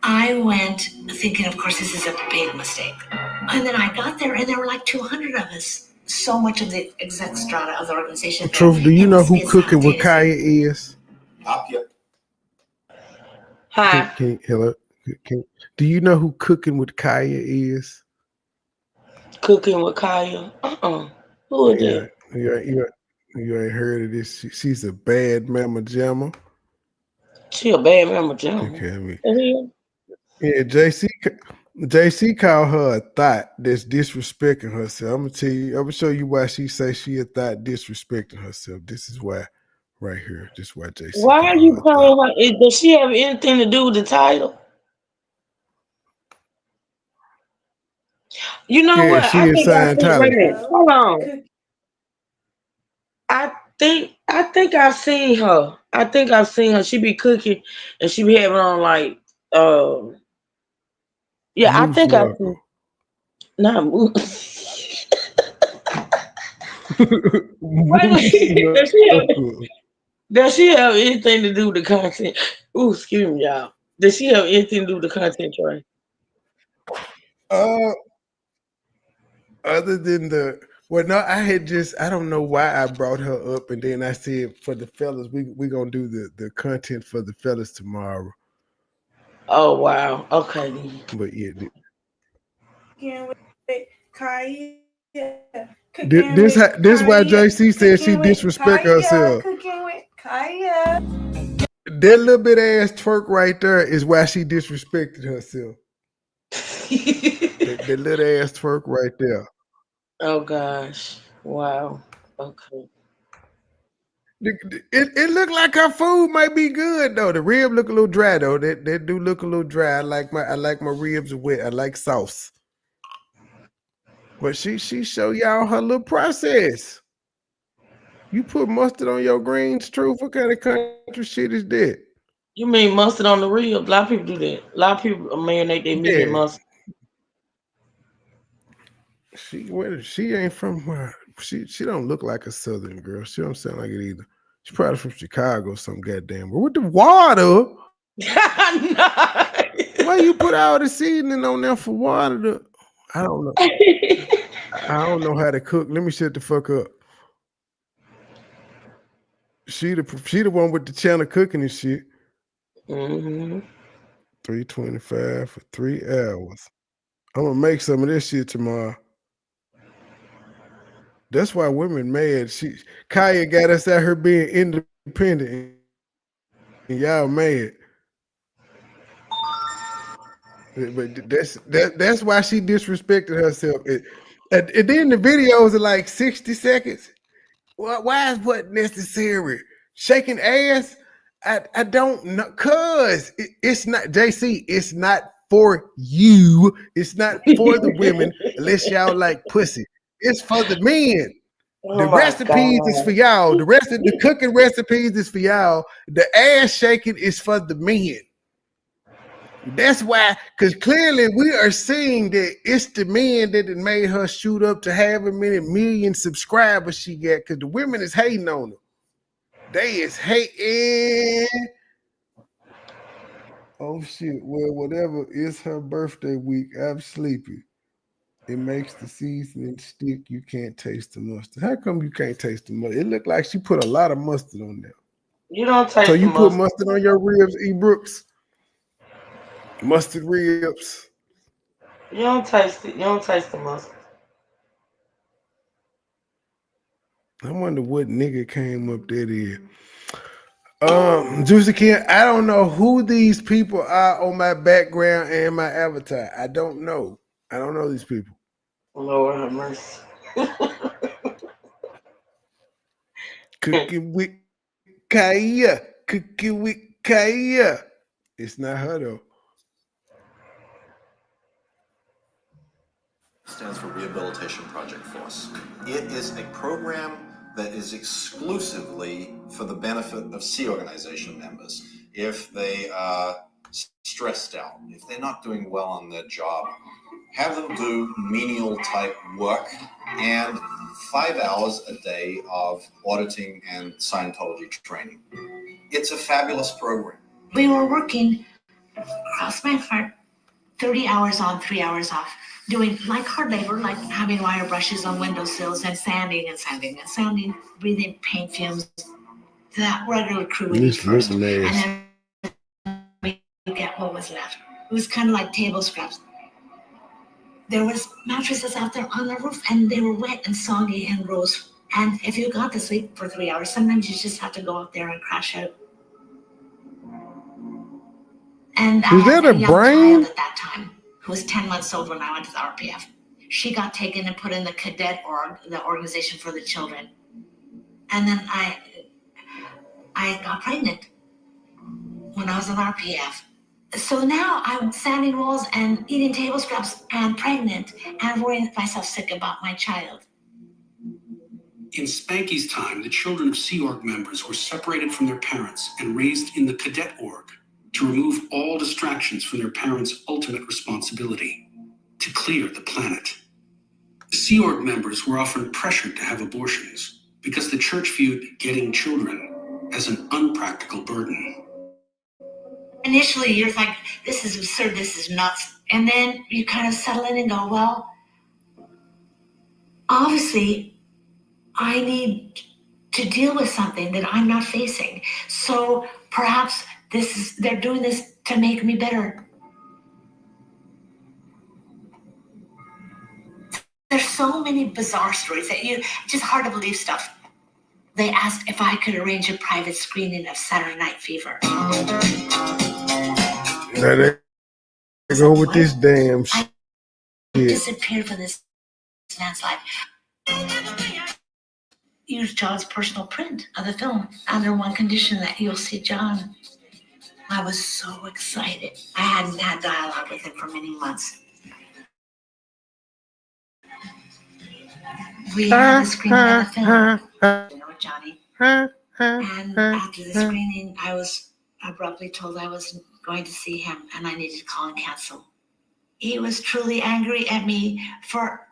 [SPEAKER 6] I went thinking, of course, this is a big mistake. And then I got there, and there were like 200 of us. So much of the exec strata of the organization.
[SPEAKER 1] Truth, do you know who Cooking with Kaya is?
[SPEAKER 14] Hi.
[SPEAKER 1] Hello? Do you know who Cooking with Kaya is?
[SPEAKER 14] Cooking with Kaya? Who is
[SPEAKER 1] Yeah,
[SPEAKER 14] that?
[SPEAKER 1] you ain't heard of this. She's a bad mama jamma.
[SPEAKER 14] She a bad mama jamma.
[SPEAKER 1] Okay, yeah, JC called her a thought that's disrespecting herself. I'm gonna show you why she say she a thought disrespecting herself. This is why, right here. This is why JC.
[SPEAKER 14] Why are you calling her? Does she have anything to do with the title? You know what?
[SPEAKER 1] She is Scientology.
[SPEAKER 14] Hold on. I think I've seen her. She be cooking and she be having on like yeah, I think I've seen not moose. Does she have anything to do with the content? Ooh, excuse me, y'all. Does she have anything to do with the content, Trey?
[SPEAKER 1] Other than I don't know why I brought her up, and then I said for the fellas, we gonna do the content for the fellas tomorrow.
[SPEAKER 14] Oh wow, okay.
[SPEAKER 1] But yeah, this why JC said she disrespect herself.
[SPEAKER 4] Cooking with Kaya.
[SPEAKER 1] That little bit ass twerk right there is why she disrespected herself. that little ass twerk right there.
[SPEAKER 14] Oh gosh! Wow. Okay.
[SPEAKER 1] It looked like her food might be good though. The rib look a little dry though. That do look a little dry. I like my ribs wet. I like sauce. But she show y'all her little process. You put mustard on your greens, Truth? What kind of country shit is that?
[SPEAKER 14] You mean mustard on the ribs? A lot of people do that. A lot of people marinate their meat in mustard.
[SPEAKER 1] She ain't from where she don't look like a southern girl. She don't sound like it either. She's probably from Chicago or some goddamn. But with the water. Why you put all the seasoning on there for water? I don't know. I don't know how to cook. Let me shut the fuck up. She the one with the channel cooking and shit.
[SPEAKER 14] Mm-hmm.
[SPEAKER 1] $3.25 for 3 hours. I'm gonna make some of this shit tomorrow. That's why women mad. Kaya got us out here being independent, and y'all mad. But that's why she disrespected herself. And then the videos are like 60 seconds. Why is what necessary? Shaking ass? I don't know. Cause it's not JC. It's not for you. It's not for the women unless y'all like pussy. It's for the men.
[SPEAKER 14] Oh
[SPEAKER 1] the recipes is for y'all. The rest of the cooking recipes is for y'all. The ass shaking is for the men. That's why, because clearly we are seeing that it's the men that made her shoot up to however many million subscribers she got, because the women is hating on her. They is hating. Oh shit, well, whatever, it's her birthday week. I'm sleepy. It makes the seasoning stick. You can't taste the mustard. How come you can't taste the mustard? It looked like she put a lot of mustard on there.
[SPEAKER 14] You don't taste
[SPEAKER 1] So you
[SPEAKER 14] the
[SPEAKER 1] put
[SPEAKER 14] mustard.
[SPEAKER 1] mustard on your ribs, E. Brooks? Mustard ribs.
[SPEAKER 14] You don't taste it. You don't taste the mustard.
[SPEAKER 1] I wonder what nigga came up that is. Juicy Ken, I don't know who these people are on my background and my avatar. I don't know. I don't know these people.
[SPEAKER 14] Lord have mercy.
[SPEAKER 1] Cooking with Kaya. Cooking with Kaya. It's not her though.
[SPEAKER 16] Stands for Rehabilitation Project Force. It is a program that is exclusively for the benefit of Sea Organization members. If they are stressed out, if they're not doing well on their job, have them do menial type work and 5 hours a day of auditing and Scientology training. It's a fabulous program.
[SPEAKER 6] We were working, cross my heart, 30 hours on, 3 hours off, doing like hard labor, like having wire brushes on windowsills and sanding and sanding and sanding, breathing paint fumes. That regular crew would eat first, and then we get what was left. It was kind of like table scraps. There was mattresses out there on the roof, and they were wet and soggy and gross. And if you got to sleep for 3 hours, sometimes you just have to go out there and crash out. And I had a young child at that time who was 10 months old when I went to the RPF. She got taken and put in the cadet org, the organization for the children. And then I got pregnant when I was in RPF. So now I'm sanding walls and eating table scraps and pregnant and worrying myself sick about my child.
[SPEAKER 5] In Spanky's time, the children of Sea Org members were separated from their parents and raised in the cadet org to remove all distractions from their parents' ultimate responsibility, to clear the planet. Sea Org members were often pressured to have abortions because the church viewed getting children as an unpractical burden.
[SPEAKER 6] Initially, you're like, this is absurd, this is nuts. And then you kind of settle in and go, well, obviously, I need to deal with something that I'm not facing. So perhaps they're doing this to make me better. There's so many bizarre stories that just hard to believe stuff. They asked if I could arrange a private screening of Saturday Night Fever.
[SPEAKER 1] Now they go with this damn shit.
[SPEAKER 6] I disappeared from this man's life. Use John's personal print of the film under one condition, that you'll see John. I was so excited. I hadn't had dialogue with him for many months. We had a screening of the film, with Johnny. And after the screening, I was abruptly told I wasn't going to see him and I needed to call and cancel. He was truly angry at me for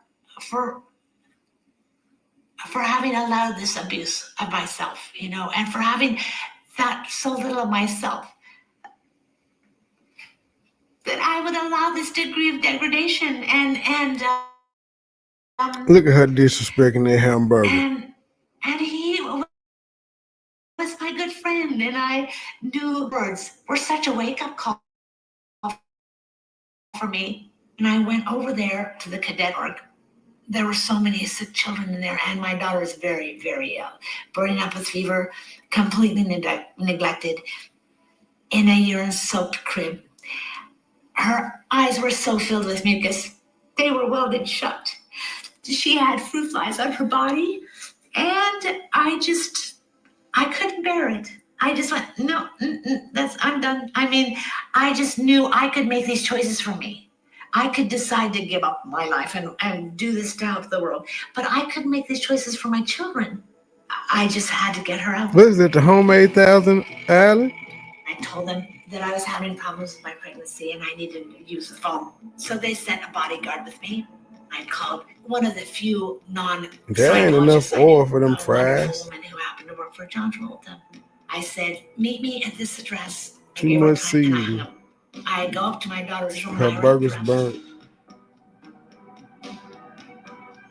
[SPEAKER 6] having allowed this abuse of myself, and for having thought so little of myself, that I would allow this degree of degradation and
[SPEAKER 1] look at her disrespecting that hamburger.
[SPEAKER 6] And he was my good friend, and I knew words were such a wake-up call for me. And I went over there to the cadet org. There were so many sick children in there, and my daughter is very, very ill, burning up with fever, completely neglected, in a urine-soaked crib. Her eyes were so filled with mucus, they were welded shut. She had fruit flies on her body, and I couldn't bear it. I just went, no, I'm done. I mean, I just knew I could make these choices for me. I could decide to give up my life and do this to help the world, but I couldn't make these choices for my children. I just had to get her out.
[SPEAKER 1] What is it, the homemade Thousand Island?
[SPEAKER 6] I told them that I was having problems with my pregnancy and I needed to use the phone. So they sent a bodyguard with me. I called one of the few
[SPEAKER 1] There ain't enough oil for them fries.
[SPEAKER 6] woman who happened to work for John Travolta. I said, meet me at this address.
[SPEAKER 1] Too much seasoning.
[SPEAKER 6] I go up to my daughter's room.
[SPEAKER 1] Her burger's burnt.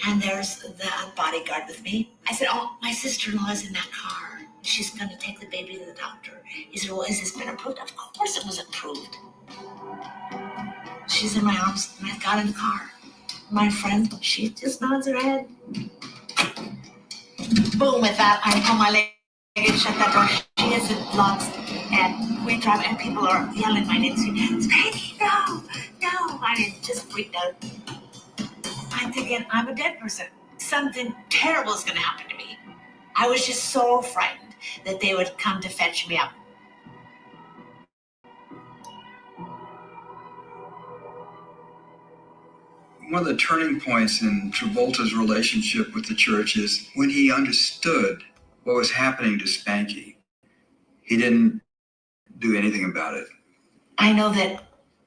[SPEAKER 6] And there's the bodyguard with me. I said, oh, my sister-in-law is in that car. She's going to take the baby to the doctor. He said, well, has this been approved? Of course it was approved. She's in my arms, and I got in the car. My friend, she just nods her head. Boom, with that, I pull my leg and shut that door. She hits the locks, and we drive, and people are yelling my name. Spanky, no. I just freaked out. I'm thinking, I'm a dead person. Something terrible is going to happen to me. I was just so frightened that they would come to fetch me up.
[SPEAKER 7] One of the turning points in Travolta's relationship with the church is when he understood what was happening to Spanky. He didn't do anything about it.
[SPEAKER 6] I know that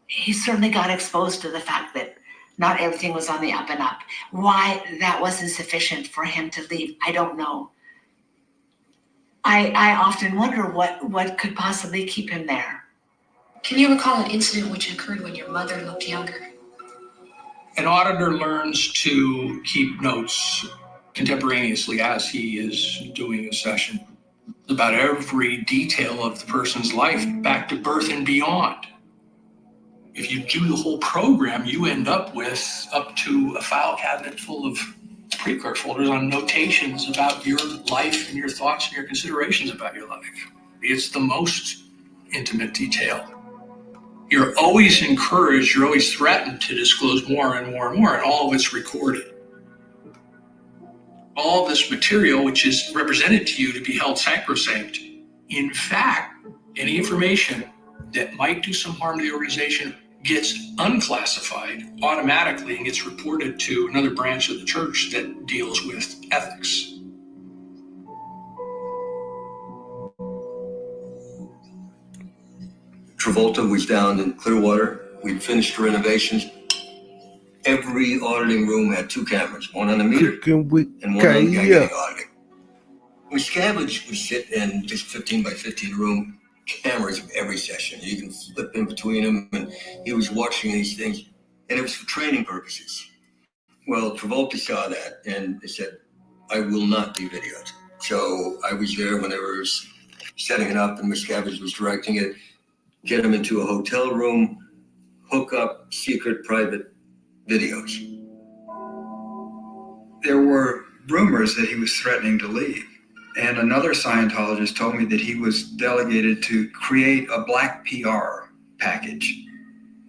[SPEAKER 6] he certainly got exposed to the fact that not everything was on the up and up. Why that wasn't sufficient for him to leave, I don't know. I often wonder what could possibly keep him there.
[SPEAKER 15] Can you recall an incident which occurred when your mother looked younger?
[SPEAKER 5] An auditor learns to keep notes contemporaneously as he is doing a session about every detail of the person's life back to birth and beyond. If you do the whole program, you end up with up to a file cabinet full of pre-card folders on notations about your life and your thoughts and your considerations about your life. It's the most intimate detail. You're always encouraged, you're always threatened to disclose more and more and more, and all of it's recorded. All this material, which is represented to you to be held sacrosanct, in fact, any information that might do some harm to the organization gets unclassified automatically and gets reported to another branch of the church that deals with ethics.
[SPEAKER 22] Travolta was down in Clearwater. We'd finished renovations. Every auditing room had 2 cameras, one on the meter and one on the guy auditing. Miscavige would sit in this 15 by 15 room, cameras every session. You can flip in between them, and he was watching these things, and it was for training purposes. Well, Travolta saw that and said, I will not be videoed. So I was there when they were setting it up, and Miscavige was directing it, get him into a hotel room, hook up secret private videos.
[SPEAKER 7] There were rumors that he was threatening to leave. And another Scientologist told me that he was delegated to create a black PR package,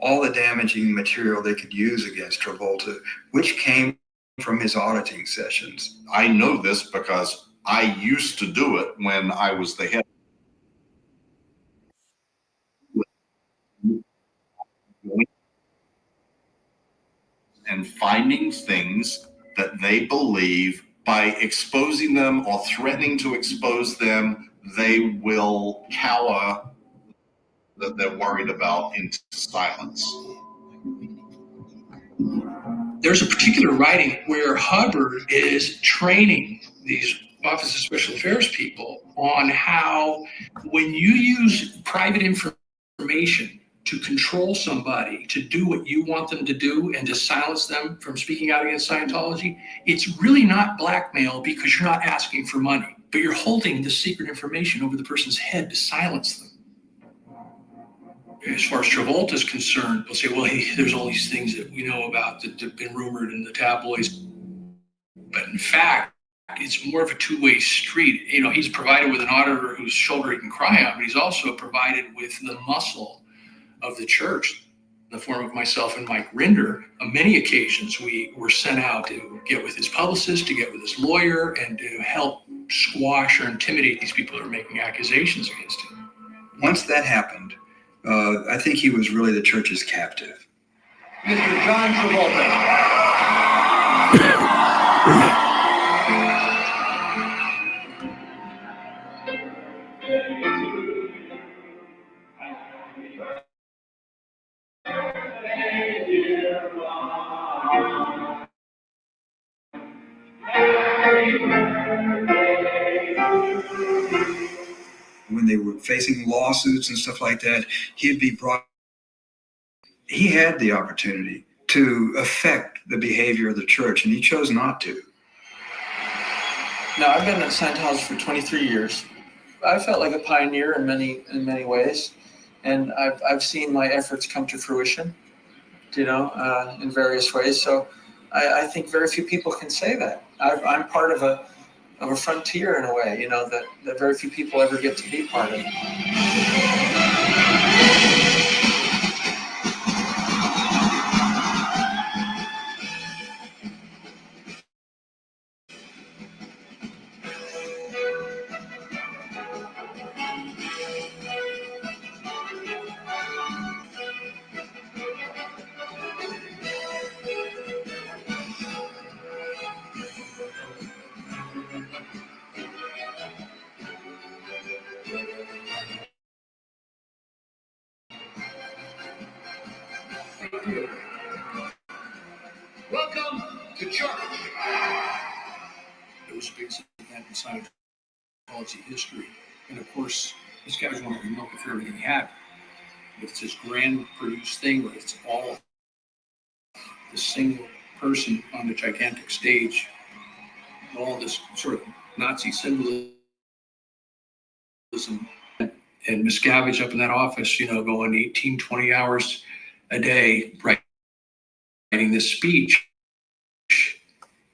[SPEAKER 7] all the damaging material they could use against Travolta, which came from his auditing sessions.
[SPEAKER 9] I know this because I used to do it when I was the head. And finding things that they believe, by exposing them or threatening to expose them, they will cower that they're worried about into silence.
[SPEAKER 5] There's a particular writing where Hubbard is training these Office of Special Affairs people on how, when you use private information to control somebody, to do what you want them to do and to silence them from speaking out against Scientology, it's really not blackmail because you're not asking for money, but you're holding the secret information over the person's head to silence them. As far as Travolta is concerned, we'll say, well, there's all these things that we know about that have been rumored in the tabloids. But in fact, it's more of a two-way street. You know, he's provided with an auditor whose shoulder he can cry on, but he's also provided with the muscle of the church in the form of myself and Mike Rinder. On many occasions, we were sent out to get with his publicist, to get with his lawyer, and to help squash or intimidate these people that are making accusations against him.
[SPEAKER 7] Once that happened, I think he was really the church's captive.
[SPEAKER 12] Mr. John Travolta.
[SPEAKER 7] When they were facing lawsuits and stuff like that, he'd be brought. He had the opportunity to affect the behavior of the church, and he chose not to.
[SPEAKER 18] Now, I've been at Scientology for 23 years. I felt like a pioneer in many ways, and I've seen my efforts come to fruition, in various ways. So I think very few people can say that. I'm part of a frontier in a way, that very few people ever get to be part of.
[SPEAKER 5] event in Scientology history. And of course, this guy was wanting to milk it for everything he had. It's this grand produced thing where it's all the single person on the gigantic stage, all this sort of Nazi symbolism, and Miscavige up in that office, going 18, 20 hours a day writing this speech,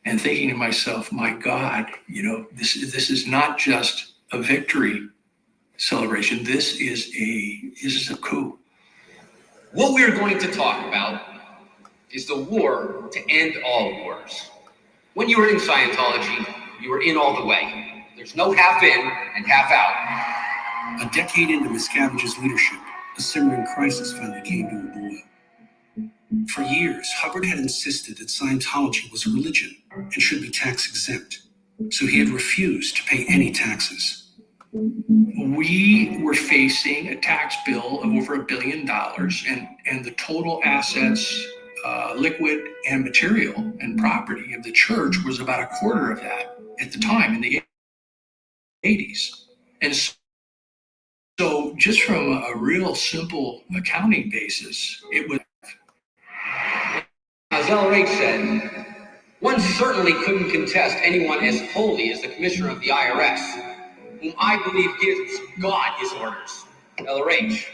[SPEAKER 5] and thinking to myself, my God, this is not just a victory celebration. This is a coup.
[SPEAKER 3] What we're going to talk about is the war to end all wars. When you were in Scientology, you were in all the way. There's no half in and half out.
[SPEAKER 5] A decade into Miscavige's leadership, a simmering crisis finally came to a boil. For years, Hubbard had insisted that Scientology was a religion and should be tax exempt, so he had refused to pay any taxes. We were facing a tax bill of over $1 billion, and the total assets, liquid and material and property of the church was about a quarter of that at the time in the 80s. And so just from a real simple accounting basis, it was.
[SPEAKER 3] As LRH said, one certainly couldn't contest anyone as holy as the commissioner of the IRS, whom I believe gives God his orders. LRH.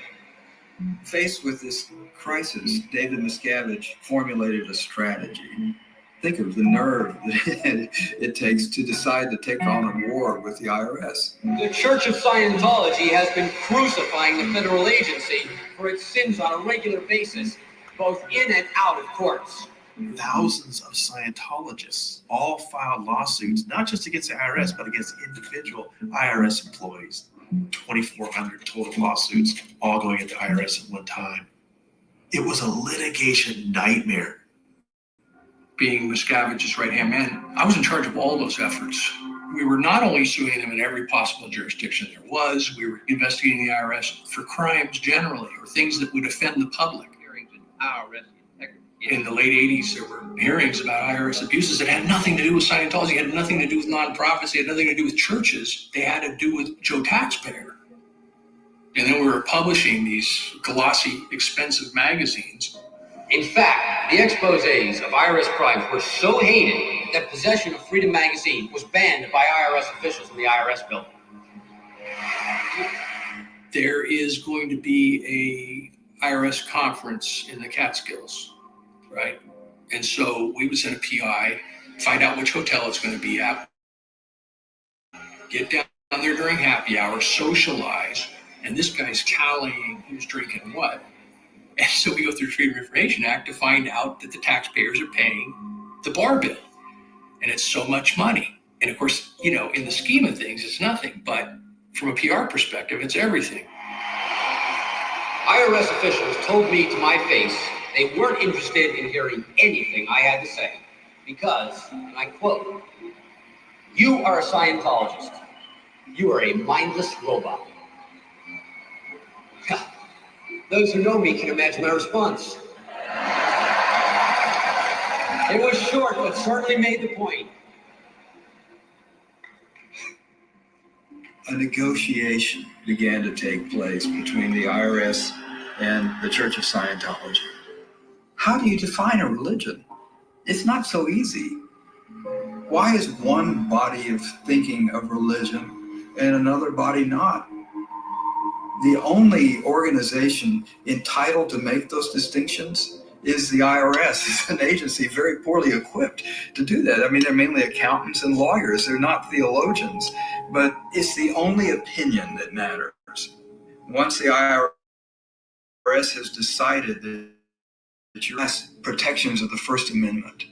[SPEAKER 7] Faced with this crisis, David Miscavige formulated a strategy. Think of the nerve that it takes to decide to take on a war with the IRS.
[SPEAKER 3] The Church of Scientology has been crucifying the federal agency for its sins on a regular basis, both in and out of courts.
[SPEAKER 13] Thousands of Scientologists all filed lawsuits, not just against the IRS, but against individual IRS employees. 2,400 total lawsuits, all going at the IRS at one time. It was a litigation nightmare.
[SPEAKER 5] Being Miscavige's right-hand man, I was in charge of all those efforts. We were not only suing them in every possible jurisdiction there was, we were investigating the IRS for crimes generally, or things that would offend the public. In the late 80s, there were hearings about IRS abuses that had nothing to do with Scientology, had nothing to do with nonprofits, they had nothing to do with churches. They had to do with Joe Taxpayer. And then we were publishing these glossy, expensive magazines.
[SPEAKER 3] In fact, the exposés of IRS crimes were so hated that possession of Freedom magazine was banned by IRS officials in the IRS building.
[SPEAKER 5] There is going to be a IRS conference in the Catskills, right? And so we would send a PI, find out which hotel it's going to be at, get down there during happy hour, socialize, and this guy's tallying who's drinking what. And so we go through the Freedom of Information Act to find out that the taxpayers are paying the bar bill. And it's so much money. And of course, in the scheme of things, it's nothing. But from a PR perspective, it's everything.
[SPEAKER 3] IRS officials told me to my face they weren't interested in hearing anything I had to say because, and I quote, "You are a Scientologist. You are a mindless robot." Those who know me can imagine my response. It was short, but certainly made the point.
[SPEAKER 7] A negotiation began to take place between the IRS and the Church of Scientology. How do you define a religion? It's not so easy. Why is one body of thinking of religion and another body not? The only organization entitled to make those distinctions is the IRS. It's an agency very poorly equipped to do that. I mean, they're mainly accountants and lawyers. They're not theologians, but it's the only opinion that matters. Once the IRS has decided that you have protections of the First Amendment.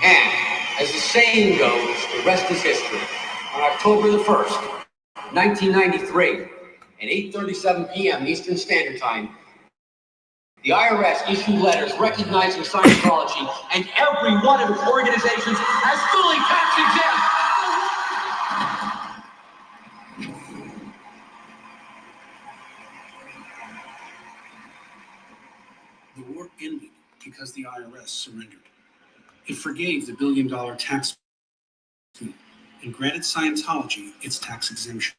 [SPEAKER 3] And as the saying goes, the rest is history. On October the 1st, 1993, at 8:37 p.m. Eastern Standard Time, the IRS issued letters recognizing Scientology and every one of its organizations as fully tax exempt.
[SPEAKER 5] The war ended because the IRS surrendered. It forgave the $1 billion tax and granted Scientology its tax exemption.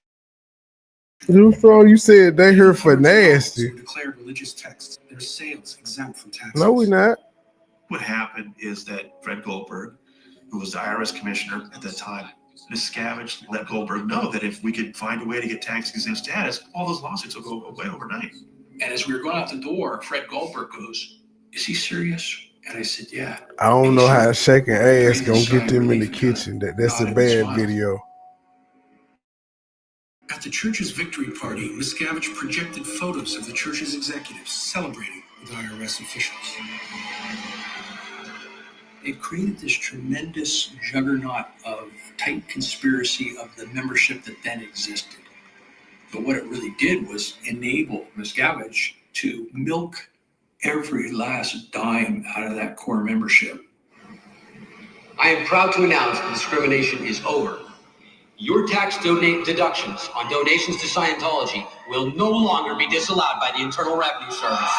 [SPEAKER 1] You said they here for nasty.
[SPEAKER 5] Declared religious texts, their sales exempt from taxes.
[SPEAKER 1] No, we not.
[SPEAKER 13] What happened is that Fred Goldberg, who was the IRS commissioner at that time, Miscavige let Goldberg know that if we could find a way to get tax exempt status, all those lawsuits will go away overnight.
[SPEAKER 5] And as we were going out the door, Fred Goldberg goes, "Is he serious?" And I said, "Yeah."
[SPEAKER 1] I don't know how shaking ass gonna get them in the kitchen. That's a bad video.
[SPEAKER 5] At the church's victory party, Miscavige projected photos of the church's executives celebrating with IRS officials. It created this tremendous juggernaut of tight conspiracy of the membership that then existed. But what it really did was enable Miscavige to milk every last dime out of that core membership.
[SPEAKER 3] I am proud to announce that discrimination is over. Your tax deductions on donations to Scientology will no longer be disallowed by the Internal Revenue Service.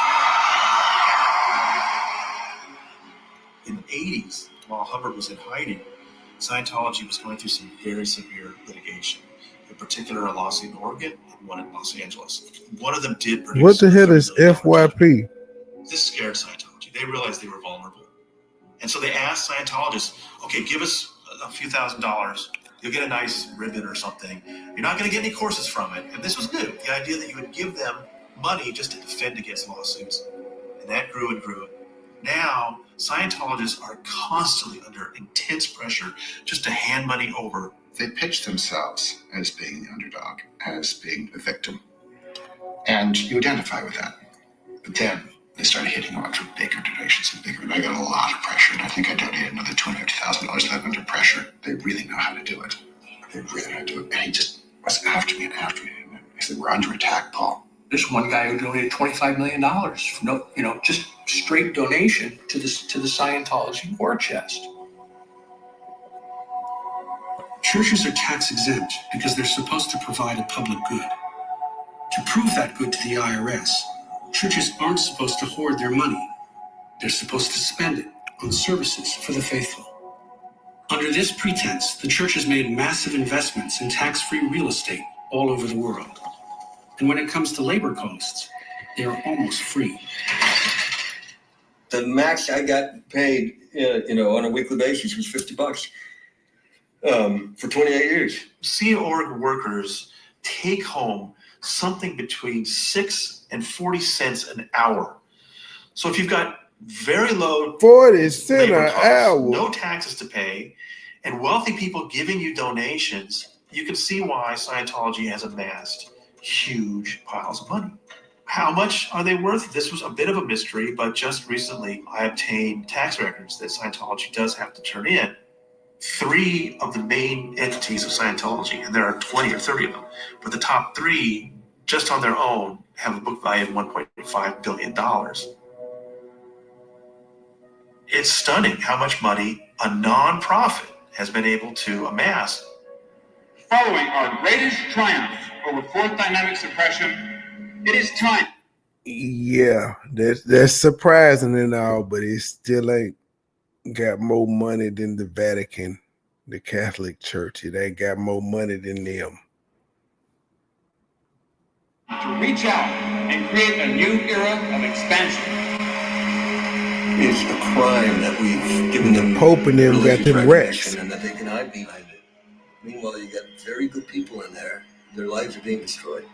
[SPEAKER 13] In the 80s, while Hubbard was in hiding, Scientology was going through some very severe litigation, in particular a lawsuit in Oregon and one in Los Angeles. One of them did produce.
[SPEAKER 1] What the hell is FYP?
[SPEAKER 13] This scared Scientology. They realized they were vulnerable. And so they asked Scientologists, okay, give us a few $1,000s. You'll get a nice ribbon or something. You're not going to get any courses from it. And this was new. The idea that you would give them money just to defend against lawsuits. And that grew and grew. Now, Scientologists are constantly under intense pressure just to hand money over.
[SPEAKER 8] They pitch themselves as being the underdog, as being the victim. And you identify with that. But then they started hitting on for bigger donations and bigger. And I got a lot of pressure. And I think I donated another $250,000 to them under pressure. They really know how to do it. They really know how to do it. And he just was after me and after me. And he said, "We're under attack, Paul."
[SPEAKER 5] There's one guy who donated $25 million, just straight donation to the Scientology war chest. Churches are tax exempt because they're supposed to provide a public good. To prove that good to the IRS, churches aren't supposed to hoard their money. They're supposed to spend it on services for the faithful. Under this pretense, the church has made massive investments in tax-free real estate all over the world. And when it comes to labor costs, they are almost free.
[SPEAKER 22] The max I got paid, on a weekly basis was $50 for 28 years.
[SPEAKER 13] Sea Org workers take home something between 6 and 40 cents an hour. So if you've got very low
[SPEAKER 1] 40 cents an hour,
[SPEAKER 13] no taxes to pay, and wealthy people giving you donations, you can see why Scientology has amassed huge piles of money. How much are they worth? This was a bit of a mystery, but just recently I obtained tax records that Scientology does have to turn in. 3 of the main entities of Scientology, and there are 20 or 30 of them, but the top 3, just on their own, have a book value of $1.5 billion. It's stunning how much money a nonprofit has been able to amass.
[SPEAKER 2] Following our greatest triumph over fourth dynamic suppression, it is time.
[SPEAKER 1] Yeah, that's surprising and all, but it still ain't got more money than the Vatican, the Catholic Church. It ain't got more money than them.
[SPEAKER 2] To reach out and create a new era of expansion.
[SPEAKER 22] It's a crime that we've given them
[SPEAKER 1] Pope and them got them racks.
[SPEAKER 22] and that they can hide behind it. Meanwhile, you got very good people in there. Their lives are being destroyed.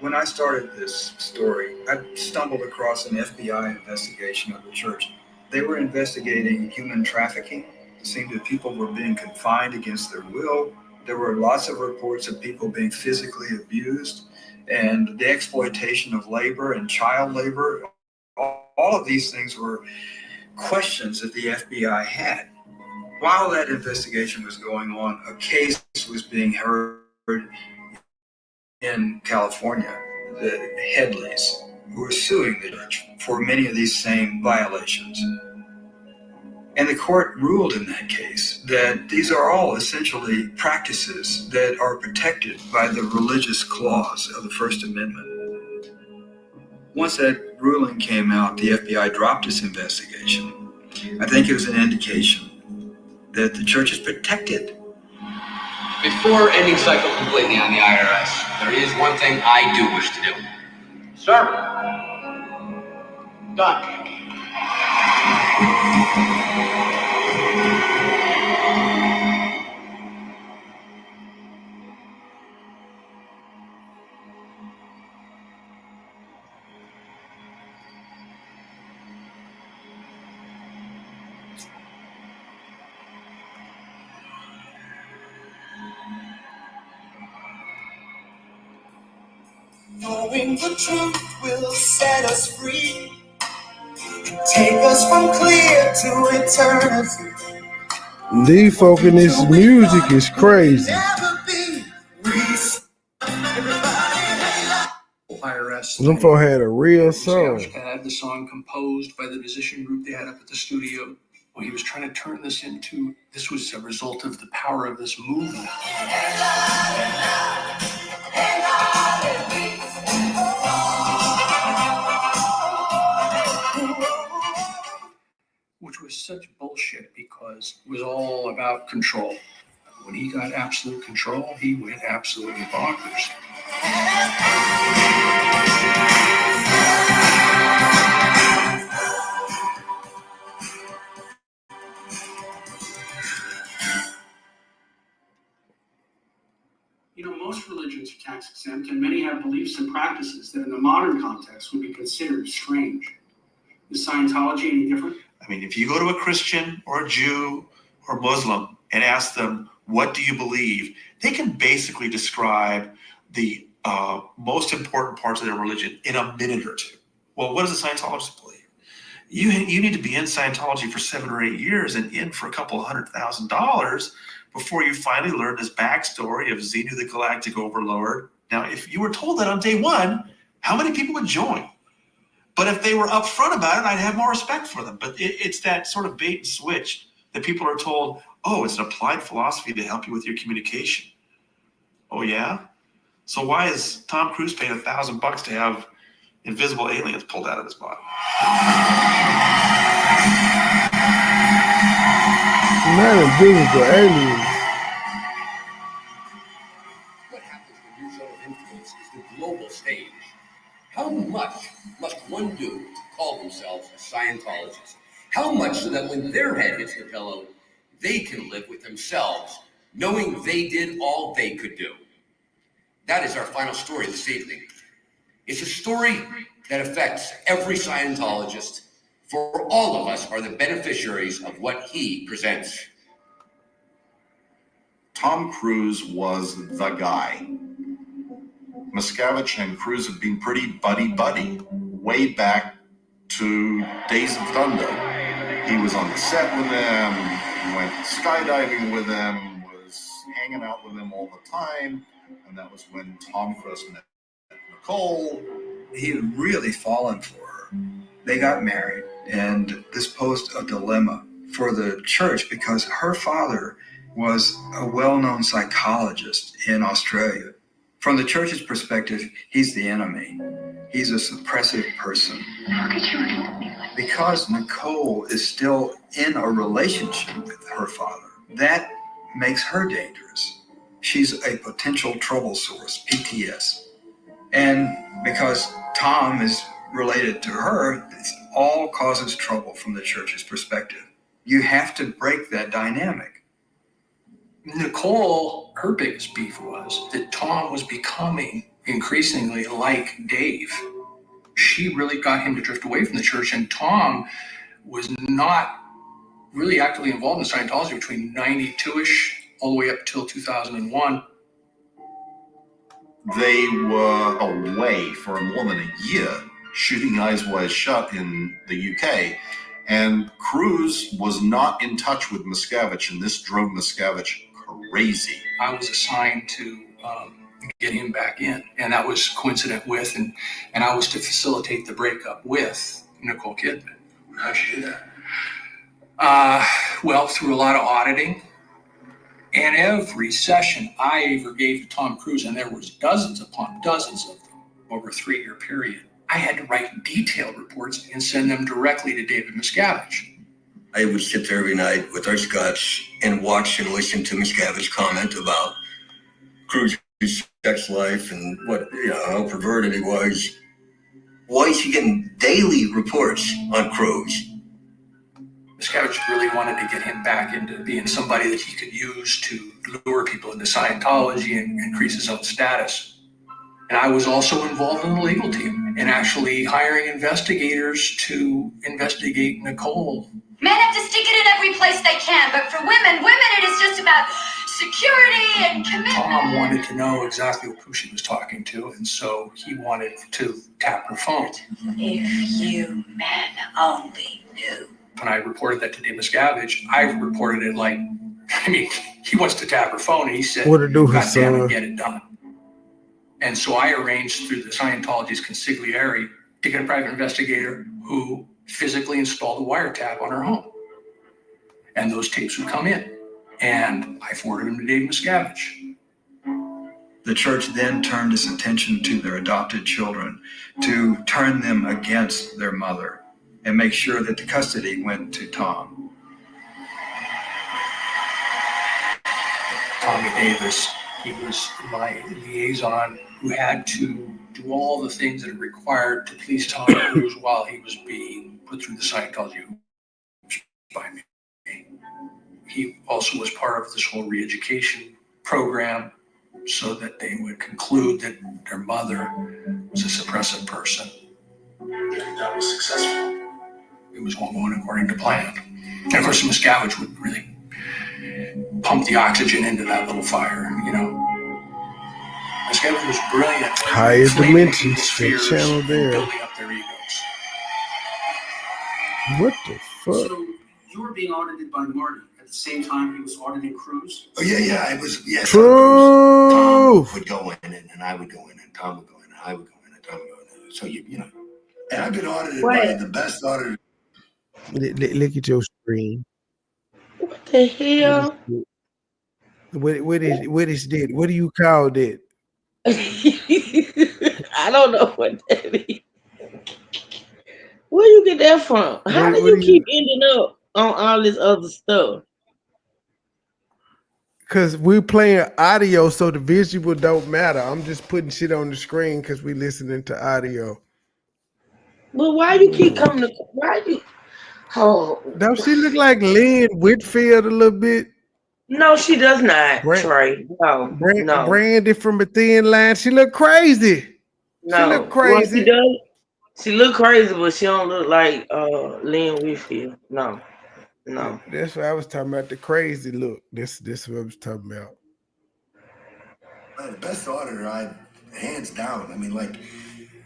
[SPEAKER 7] When I started this story, I stumbled across an FBI investigation of the church. They were investigating human trafficking. It seemed that people were being confined against their will. There were lots of reports of people being physically abused and the exploitation of labor and child labor. All of these things were questions that the FBI had. While that investigation was going on, a case was being heard in California, the Headleys, who were suing the church for many of these same violations. And the court ruled in that case that these are all essentially practices that are protected by the religious clause of the First Amendment. Once that ruling came out, the FBI dropped its investigation. I think it was an indication
[SPEAKER 22] that the church is protected.
[SPEAKER 3] Before ending cycle completely on the IRS, there is one thing I do wish to do. Sir. Done.
[SPEAKER 10] Knowing the truth will set us free, take us from clear to eternity.
[SPEAKER 1] These folk in this music is crazy.
[SPEAKER 5] IRS.
[SPEAKER 1] Them folk had a real song.
[SPEAKER 5] Had the song composed by the musician group they had up at the studio. Well, he was trying to turn this into, this was a result of the power of this movement. Which was such bullshit because it was all about control. When he got absolute control, he went absolutely bonkers. You know, most religions are tax exempt, and many have beliefs and practices that in the modern context would be considered strange. Is Scientology any different? I mean, if you go to a Christian or a Jew or Muslim and ask them, what do you believe? They can basically describe the most important parts of their religion in a minute or two. Well, what does a Scientologist believe? You need to be in Scientology for 7 or 8 years and in for a couple of $100,000 before you finally learn this backstory of Xenu the Galactic Overlord. Now, if you were told that on day one, how many people would join? But if they were upfront about it, I'd have more respect for them. But it's that sort of bait and switch that people are told, oh, it's an applied philosophy to help you with your communication. Oh, yeah? So why is Tom Cruise paying $1,000 to have invisible aliens pulled out of his body?
[SPEAKER 1] Not invisible aliens.
[SPEAKER 3] What happens when your zone of influence is the global stage? How much must one do to call themselves a Scientologist? How much so that when their head hits the pillow, they can live with themselves, knowing they did all they could do? That is our final story this evening. It's a story that affects every Scientologist, for all of us are the beneficiaries of what he presents.
[SPEAKER 16] Tom Cruise was the guy. Miscavige and Cruise have been pretty buddy-buddy way back to Days of Thunder. He was on the set with them, went skydiving with them, was hanging out with them all the time, and that was when Tom first met Nicole.
[SPEAKER 7] He had really fallen for her. They got married, and this posed a dilemma for the church because her father was a well-known psychologist in Australia. From the church's perspective, he's the enemy. He's a suppressive person.
[SPEAKER 15] How could you look at me like that?
[SPEAKER 7] Because Nicole is still in a relationship with her father, that makes her dangerous. She's a potential trouble source, PTS. And because Tom is related to her, it all causes trouble from the church's perspective. You have to break that dynamic.
[SPEAKER 5] Nicole, her biggest beef was that Tom was becoming increasingly like Dave. She really got him to drift away from the church, and Tom was not really actively involved in Scientology between 92-ish all the way up till 2001.
[SPEAKER 16] They were away for more than a year shooting Eyes Wide Shut in the UK. And Cruise was not in touch with Miscavige, and this drove Miscavige crazy.
[SPEAKER 5] I was assigned to get him back in, and that was coincident with, and I was to facilitate the breakup with Nicole Kidman. How'd you do that? Well, through a lot of auditing, and every session I ever gave to Tom Cruise, and there was dozens upon dozens of them over a 3-year period, I had to write detailed reports and send them directly to David Miscavige.
[SPEAKER 22] I would sit there every night with our scotch and watch and listen to Miscavige comment about Cruz's sex life and how perverted he was. Why is he getting daily reports on Cruz?
[SPEAKER 5] Miscavige really wanted to get him back into being somebody that he could use to lure people into Scientology and increase his own status. And I was also involved in the legal team and actually hiring investigators to investigate Nicole.
[SPEAKER 15] Men have to stick it in every place they can, but for women, it is just about security and commitment.
[SPEAKER 5] Tom wanted to know exactly who she was talking to, and so he wanted to tap her phone.
[SPEAKER 6] If you men only knew.
[SPEAKER 5] When I reported that to Dave Miscavige, I reported it like, he wants to tap her phone, and he said,
[SPEAKER 1] What to do,
[SPEAKER 5] God
[SPEAKER 1] his
[SPEAKER 5] damn it,
[SPEAKER 1] son?
[SPEAKER 5] get it done. And so I arranged through the Scientology's consigliere to get a private investigator who physically installed a wiretap on her home. And those tapes would come in. And I forwarded them to Dave Miscavige.
[SPEAKER 7] The church then turned its attention to their adopted children to turn them against their mother and make sure that the custody went to Tom.
[SPEAKER 5] Tommy Davis, he was my liaison who had to do all the things that are required to please Tom Cruise while he was being put through the Scientology hoops by me. He also was part of this whole re-education program so that they would conclude that their mother was a suppressive person. And that was successful. It was all going according to plan. And of course, Miscavige would really pump the oxygen into that little fire, Miscavige was brilliant.
[SPEAKER 1] Higher dimensions, that channel there.
[SPEAKER 5] Building up their egos.
[SPEAKER 1] What the fuck?
[SPEAKER 5] So you were being audited by Marty at the same time he was auditing Cruz?
[SPEAKER 22] Oh, yeah, I was, yes.
[SPEAKER 1] True.
[SPEAKER 22] Tom would go in and I would go in and Tom would go in and I would go in and Tom would go in. So, and I've been audited by the best auditor.
[SPEAKER 1] Look at your screen.
[SPEAKER 14] What the hell?
[SPEAKER 1] What is that? What do you call that?
[SPEAKER 14] I don't know what that is. Where you get that from? How do you keep ending up on all this other stuff?
[SPEAKER 1] Because we're playing audio, so the visual don't matter. I'm just putting shit on the screen because we listening to audio.
[SPEAKER 14] But why you keep coming to? Why you? Oh,
[SPEAKER 1] don't she look like Lynn Whitfield a little bit?
[SPEAKER 14] No, she does not. Trey, no, no.
[SPEAKER 1] Brandy from a Thin Line. She look crazy.
[SPEAKER 14] No,
[SPEAKER 1] she look crazy.
[SPEAKER 14] Well, she does. She look crazy, but she don't look like Lynn Whitfield. No.
[SPEAKER 1] That's what I was talking about. The crazy look. This what I was talking about.
[SPEAKER 22] The best auditor, hands down. I mean, like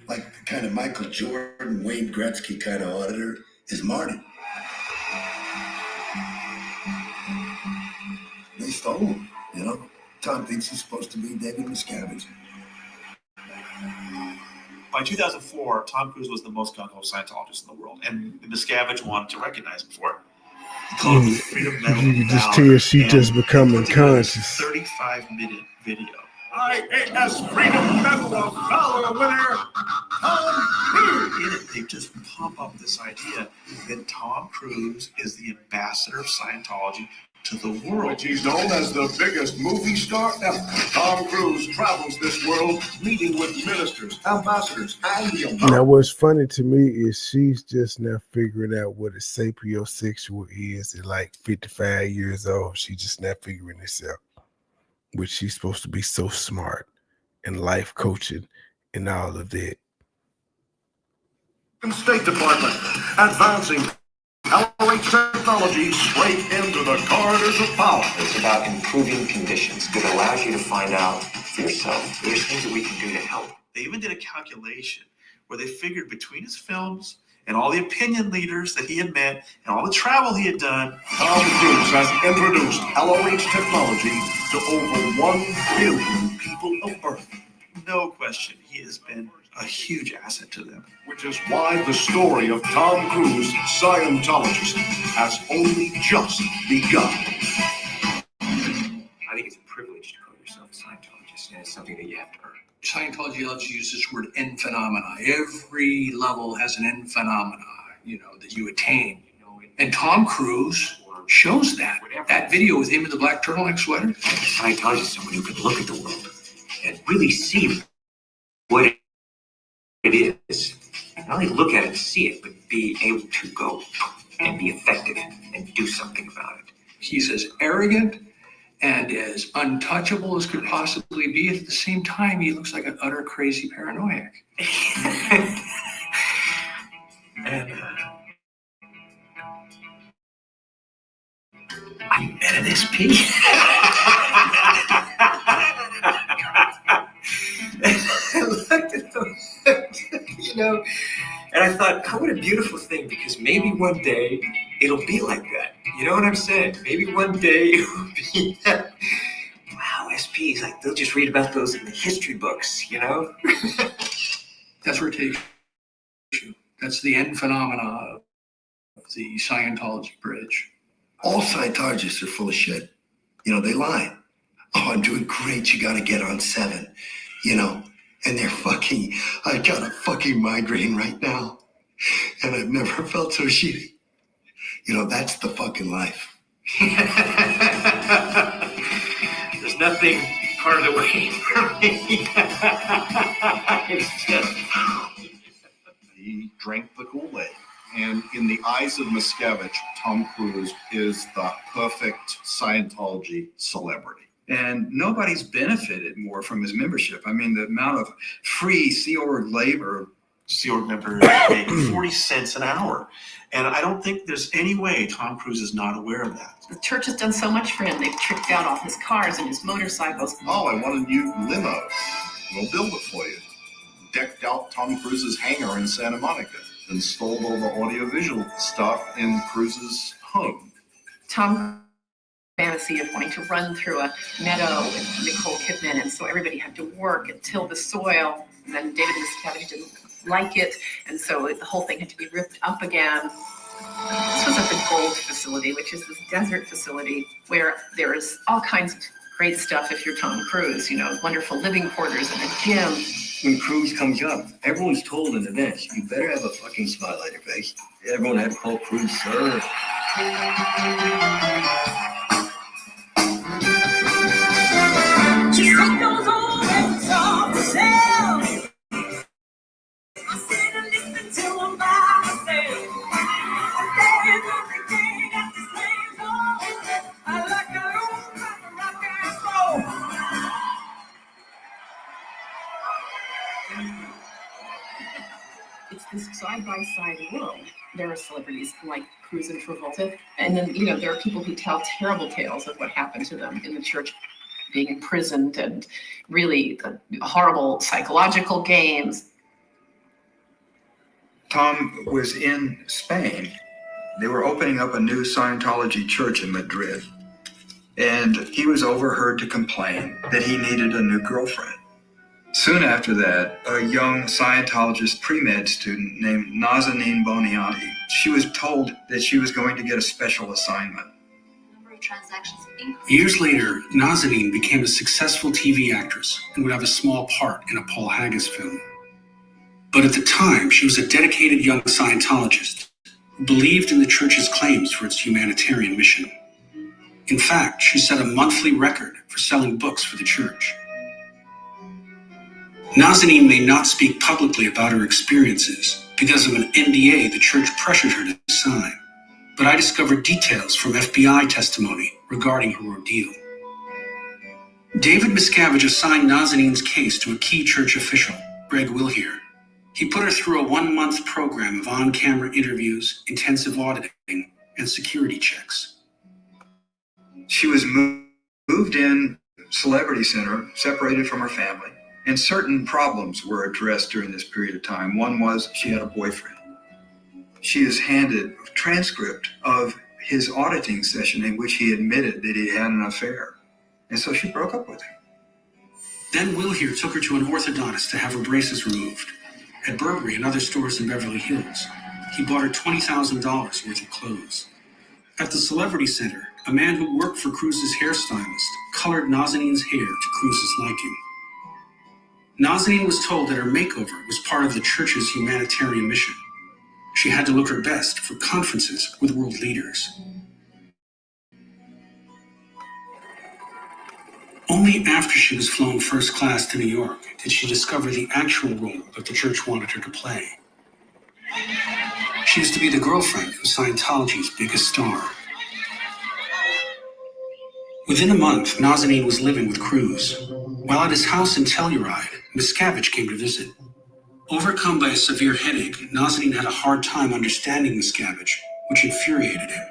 [SPEAKER 22] the kind of Michael Jordan, Wayne Gretzky kind of auditor is Marty. They stole him, Tom thinks he's supposed to be David Miscavige.
[SPEAKER 13] By 2004, Tom Cruise was the most gung-ho Scientologist in the world, and Miscavige wanted to recognize him for it. He called him the Freedom Medal.
[SPEAKER 1] You can just tell she just becoming conscious.
[SPEAKER 13] 35-minute video.
[SPEAKER 10] IAS Freedom Medal of Valor winner, Tom Cruise.
[SPEAKER 13] In it, they just pump up this idea that Tom Cruise is the ambassador of Scientology to the world.
[SPEAKER 10] Which he's known as the biggest movie star ever. Tom Cruise travels this world meeting with ministers, ambassadors, and the
[SPEAKER 1] Now, what's funny to me is she's just now figuring out what a sapiosexual is at like 55 years old. She's just now figuring this out. Which she's supposed to be so smart and life coaching and all of that.
[SPEAKER 10] State Department advancing LRH technology straight into the corridors of power.
[SPEAKER 3] It's about improving conditions. It allows you to find out for yourself. There's things that we can do to help.
[SPEAKER 13] They even did a calculation where they figured between his films and all the opinion leaders that he had met and all the travel he had done,
[SPEAKER 10] Tom Cruise has introduced LRH technology to over 1 billion people of Earth.
[SPEAKER 13] No question, he has been a huge asset to them.
[SPEAKER 10] Which is why the story of Tom Cruise, Scientologist, has only just begun.
[SPEAKER 3] I think it's a privilege to call yourself a Scientologist, and it's something that you have to earn.
[SPEAKER 5] Scientology loves to use this word end phenomena. Every level has an end phenomena, that you attain.
[SPEAKER 3] In
[SPEAKER 5] And Tom Cruise shows that. That video with him in the black turtleneck sweater.
[SPEAKER 17] Scientology is someone who can look at the world and really see what it is. Not only look at it and see it, but be able to go and be effective and do something about it.
[SPEAKER 5] He's as arrogant and as untouchable as could possibly be. At the same time, he looks like an utter crazy paranoiac.
[SPEAKER 17] And I met an SP. I looked at them, and I thought, oh, what a beautiful thing, because maybe one day it'll be like that. You know what I'm saying? Maybe one day it'll be that. Wow, SPs, like they'll just read about those in the history books,
[SPEAKER 5] That's where it takes you. That's the end phenomena of the Scientology bridge.
[SPEAKER 19] All Scientologists are full of shit. They lie. Oh, I'm doing great. You got to get on 7, and they're fucking, I got a fucking migraine right now. And I've never felt so shitty. That's the fucking life.
[SPEAKER 17] There's nothing part of the way for me. It's just...
[SPEAKER 7] He drank the Kool-Aid. And in the eyes of Miscavige, Tom Cruise is the perfect Scientology celebrity. And nobody's benefited more from his membership. I mean, the amount of free Sea Org labor.
[SPEAKER 13] Sea Org members make 40 cents an hour. And I don't think there's any way Tom Cruise is not aware of that.
[SPEAKER 20] The church has done so much for him. They've tricked out all his cars and his motorcycles.
[SPEAKER 7] Oh, I want a new limo. We'll build it for you. Decked out Tom Cruise's hangar in Santa Monica. Installed all the audiovisual stuff in Cruise's home.
[SPEAKER 20] Tom fantasy of wanting to run through a meadow with Nicole Kidman, and so everybody had to work and till the soil, and then David Miscavige didn't like it, and so the whole thing had to be ripped up again. This was at the Gold facility, which is this desert facility where there is all kinds of great stuff if you're Tom Cruise, wonderful living quarters and a gym.
[SPEAKER 22] When Cruise comes up, everyone's told in advance, you better have a fucking smile on your face. Everyone had to call Cruise sir.
[SPEAKER 20] It's this side-by-side world. There are celebrities like Cruise and Travolta, and then there are people who tell terrible tales of what happened to them in the church, being imprisoned, and really horrible psychological games.
[SPEAKER 7] Tom was in Spain. They were opening up a new Scientology church in Madrid. And he was overheard to complain that he needed a new girlfriend. Soon after that, a young Scientologist pre-med student named Nazanin Boniani, she was told that she was going to get a special assignment.
[SPEAKER 5] Years later, Nazanin became a successful TV actress and would have a small part in a Paul Haggis film. But at the time, she was a dedicated young Scientologist who believed in the church's claims for its humanitarian mission. In fact, she set a monthly record for selling books for the church. Nazanin may not speak publicly about her experiences because of an NDA the church pressured her to sign, but I discovered details from FBI testimony regarding her ordeal. David Miscavige assigned Nazanin's case to a key church official, Greg Wilhere. He put her through a 1-month program of on-camera interviews, intensive auditing, and security checks.
[SPEAKER 7] She was moved in Celebrity Center, separated from her family, and certain problems were addressed during this period of time. One was she had a boyfriend. She is handed a transcript of his auditing session in which he admitted that he had an affair. And so she broke up with him.
[SPEAKER 5] Then Wilhere took her to an orthodontist to have her braces removed. At Burberry and other stores in Beverly Hills, he bought her $20,000 worth of clothes. At the Celebrity Center, a man who worked for Cruise's hairstylist colored Nazanin's hair to Cruise's liking. Nazanin was told that her makeover was part of the church's humanitarian mission. She had to look her best for conferences with world leaders. Only after she was flown first class to New York did she discover the actual role that the church wanted her to play. She was to be the girlfriend of Scientology's biggest star. Within a month, Nazanin was living with Cruz. While at his house in Telluride, Miscavige came to visit. Overcome by a severe headache, Nazanin had a hard time understanding Miscavige, which infuriated him.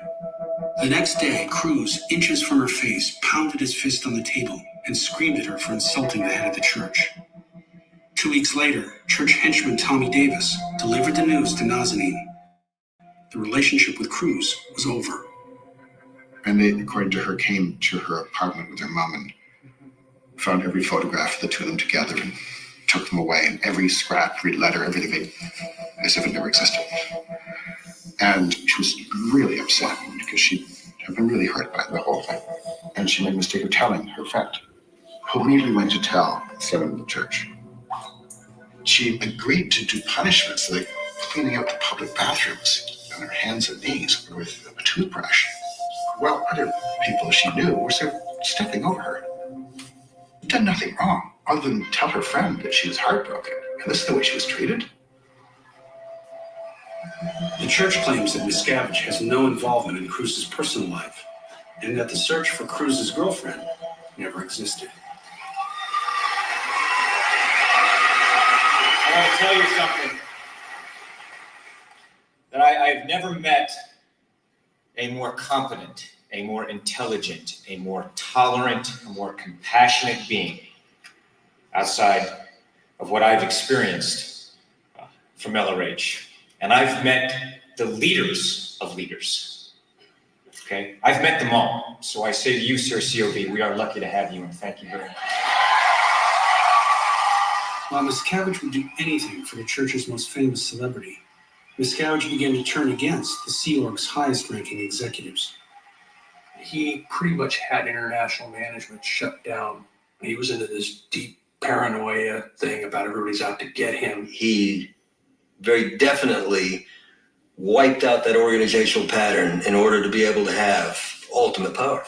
[SPEAKER 5] The next day, Cruz, inches from her face, pounded his fist on the table and screamed at her for insulting the head of the church. 2 weeks later, church henchman Tommy Davis delivered the news to Nazanin. The relationship with Cruz was over.
[SPEAKER 8] And they, according to her, came to her apartment with her mom and found every photograph of the two of them together and took them away, and every scrap, every letter, everything, as if it never existed. And she was really upset because she had been really hurt by the whole thing. And she made a mistake of telling her friend, who immediately went to tell someone in the church. She agreed to do punishments like cleaning out the public bathrooms on her hands and knees with a toothbrush. Well, other people she knew were sort of stepping over her. She'd done nothing wrong other than tell her friend that she was heartbroken. And this is the way she was treated?
[SPEAKER 5] The church claims that Miscavige has no involvement in Cruz's personal life, and that the search for Cruz's girlfriend never existed.
[SPEAKER 11] I want to tell you something. That I've never met a more competent, a more intelligent, a more tolerant, a more compassionate being outside of what I've experienced from LRH. And I've met the leaders of leaders. Okay? I've met them all. So I say to you, Sir COV, we are lucky to have you, and thank you very much.
[SPEAKER 5] While Miscavige would do anything for the church's most famous celebrity, Miscavige began to turn against the Sea Org's highest-ranking executives.
[SPEAKER 21] He pretty much had international management shut down. He was into this deep paranoia thing about everybody's out to get him.
[SPEAKER 22] He very definitely wiped out that organizational pattern in order to be able to have ultimate power.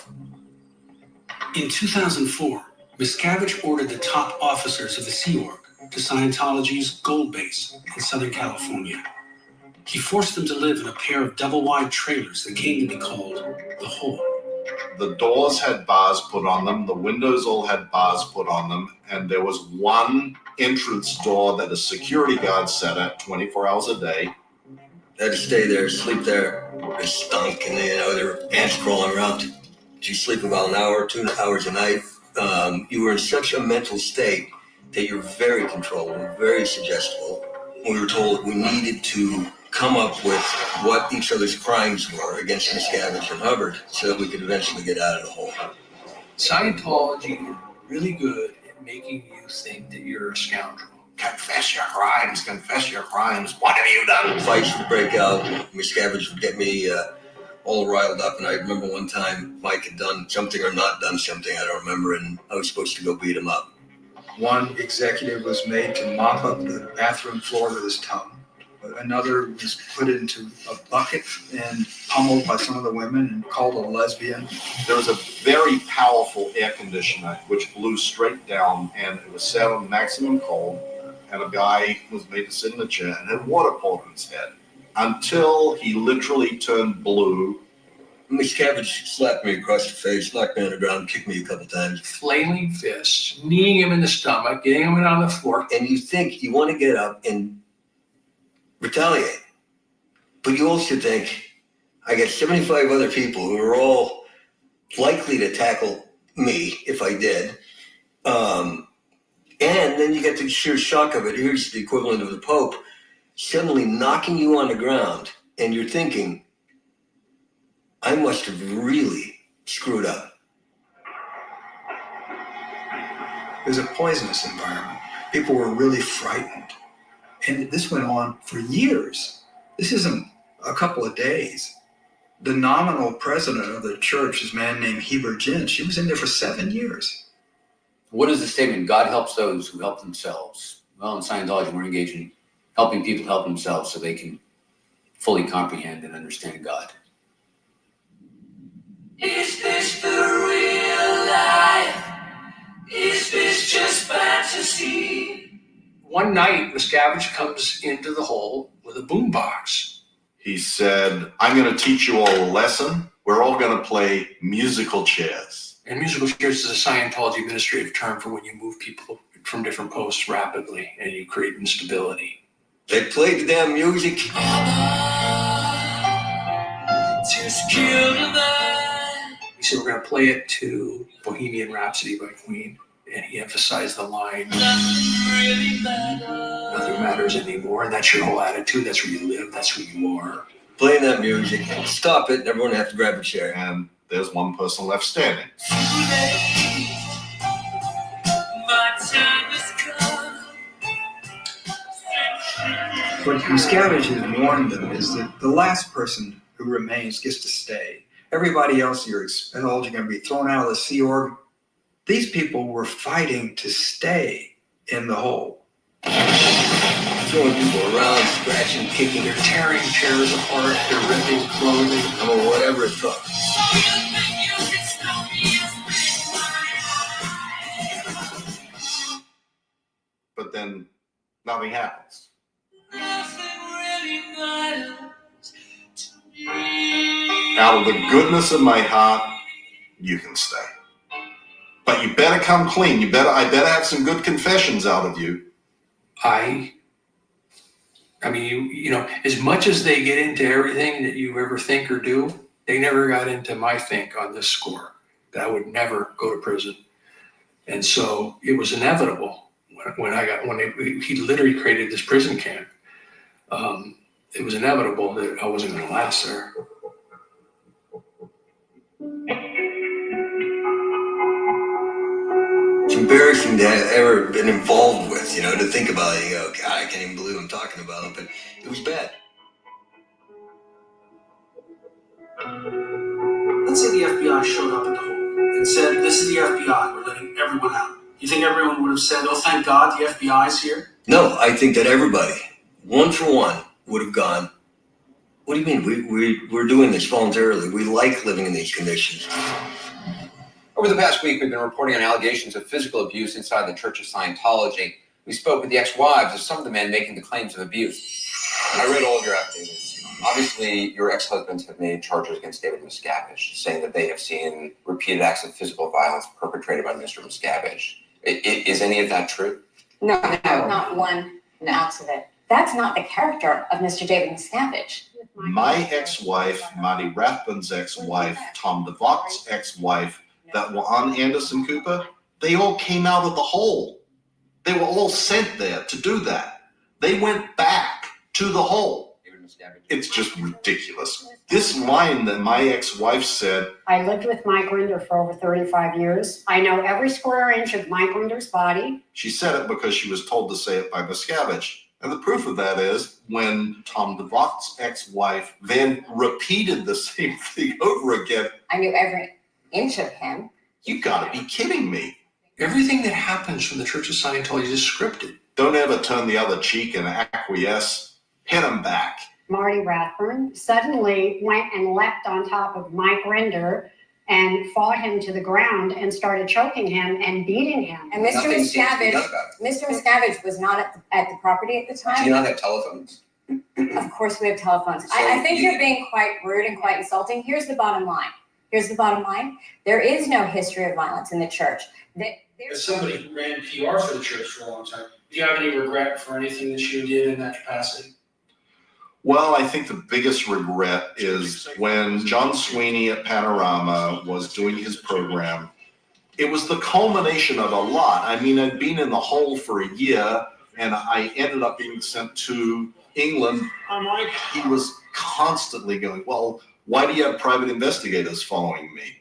[SPEAKER 5] In 2004, Miscavige ordered the top officers of the Sea Org to Scientology's Gold Base in Southern California. He forced them to live in a pair of double-wide trailers that came to be called the Hole.
[SPEAKER 9] The doors had bars put on them, the windows all had bars put on them, and there was one entrance door that a security guard sat at 24 hours a day.
[SPEAKER 22] They had to stay there, sleep there. They stunk, and there were ants crawling around. Did you sleep about an hour, 2 hours a night? You were in such a mental state that you're very controllable, very suggestible. We were told we needed to come up with what each other's crimes were against Miscavige and Hubbard so that we could eventually get out of the hole.
[SPEAKER 21] Scientology is really good at making you think that you're a scoundrel.
[SPEAKER 22] Confess your crimes, confess your crimes. What have you done? Fights would break out. Miscavige would get me all riled up. And I remember one time Mike had done something or not done something, I don't remember, and I was supposed to go beat him up.
[SPEAKER 7] One executive was made to mop up the bathroom floor with his tongue. Another was put into a bucket and pummeled by some of the women and called a lesbian.
[SPEAKER 9] There was a very powerful air conditioner which blew straight down, and it was set on maximum cold, and a guy was made to sit in a chair and had water poured on his head until he literally turned blue.
[SPEAKER 22] Miscavige slapped me across the face, knocked me on the ground, kicked me a couple times.
[SPEAKER 21] Flailing fists, kneeing him in the stomach, getting him on the floor.
[SPEAKER 22] And you think you want to get up and retaliate. But you also think, I got 75 other people who are all likely to tackle me if I did. And then you get the sheer shock of it. Here's the equivalent of the Pope suddenly knocking you on the ground, and you're thinking, I must have really screwed up.
[SPEAKER 7] It was a poisonous environment. People were really frightened. And this went on for years. This isn't a couple of days. The nominal president of the church is a man named Heber Jin. She was in there for 7 years.
[SPEAKER 23] What is the statement? God helps those who help themselves. Well, in Scientology, we're engaged in helping people help themselves so they can fully comprehend and understand God.
[SPEAKER 10] Is this the real life? Is this just fantasy?
[SPEAKER 21] One night, Miscavige comes into the hole with a boombox.
[SPEAKER 4] He said, I'm going to teach you all a lesson. We're all going to play musical chairs.
[SPEAKER 21] And musical chairs is a Scientology administrative term for when you move people from different posts rapidly and you create instability.
[SPEAKER 22] They played the damn music.
[SPEAKER 10] Just kill the man.
[SPEAKER 21] He said, we're going to play it to Bohemian Rhapsody by Queen. And he emphasized the line,
[SPEAKER 10] Really matter.
[SPEAKER 21] nothing matters anymore. And that's your whole attitude. That's where you live. That's who you are.
[SPEAKER 22] Playing that music. Stop it, and everyone have to grab a chair.
[SPEAKER 4] And there's one person left standing.
[SPEAKER 10] My time has come.
[SPEAKER 7] What Miscavige has warned them is that the last person who remains gets to stay. Everybody else, you're expelled, you're going to be thrown out of the Sea Org. These people were fighting to stay in the hole.
[SPEAKER 22] Throwing people around, scratching, kicking,
[SPEAKER 21] They're tearing chairs apart. They're ripping clothing.
[SPEAKER 22] or whatever it took.
[SPEAKER 4] But then nothing happens.
[SPEAKER 10] Nothing really matters to me.
[SPEAKER 4] Out of the goodness of my heart, you can stay. But you better come clean. I better have some good confessions out of you.
[SPEAKER 21] I mean, you know, as much as they get into everything that you ever think or do, they never got into my think on this score, that I would never go to prison. And so it was inevitable he literally created this prison camp. It was inevitable that I wasn't going to last there.
[SPEAKER 22] It's embarrassing to have ever been involved with, to think about it. You go, God, I can't even believe I'm talking about it, but it was bad.
[SPEAKER 5] Let's say the FBI showed up at the hole and said, this is the FBI, we're letting everyone out. You think everyone would have said, oh, thank God the FBI's here?
[SPEAKER 22] No, I think that everybody, one for one, would have gone, what do you mean? We're doing this voluntarily. We like living in these conditions.
[SPEAKER 12] Over the past week, we've been reporting on allegations of physical abuse inside the Church of Scientology. We spoke with the ex-wives of some of the men making the claims of abuse. I read all of your affidavits. Obviously, your ex-husbands have made charges against David Miscavige, saying that they have seen repeated acts of physical violence perpetrated by Mr. Miscavige. Is any of that true?
[SPEAKER 18] No, not one ounce of it. That's not the character of Mr. David Miscavige.
[SPEAKER 4] My ex-wife, Marty Rathbun's ex-wife, Tom DeVock's ex-wife, that were on Anderson Cooper, they all came out of the hole. They were all sent there to do that. They went back to the hole. It's just ridiculous. This line that my ex-wife said,
[SPEAKER 24] I lived with Mike Rinder for over 35 years. I know every square inch of Mike Rinder's body.
[SPEAKER 4] she said it because she was told to say it by Miscavige. And the proof of that is when Tom DeVock's ex-wife then repeated the same thing over again.
[SPEAKER 18] I knew every inch of him.
[SPEAKER 4] You gotta be kidding me.
[SPEAKER 21] Everything that happens from the Church of Scientology is scripted.
[SPEAKER 4] Don't ever turn the other cheek and acquiesce. Hit him back.
[SPEAKER 24] Marty Rathburn suddenly went and leapt on top of Mike Rinder and fought him to the ground and started choking him and beating him.
[SPEAKER 18] And Mr. Miscavige was not at the property at the time.
[SPEAKER 12] Do you not have telephones?
[SPEAKER 18] Of course we have telephones. I think you're being quite rude and quite insulting. Here's the bottom line. There is no history of violence in the church.
[SPEAKER 5] As somebody who ran PR for the church for a long time, do you have any regret for anything that you did in that capacity?
[SPEAKER 4] Well, I think the biggest regret is when John Sweeney at Panorama was doing his program. It was the culmination of a lot. I mean, I'd been in the hole for a year and I ended up being sent to England. He was constantly going, well, why do you have private investigators following me?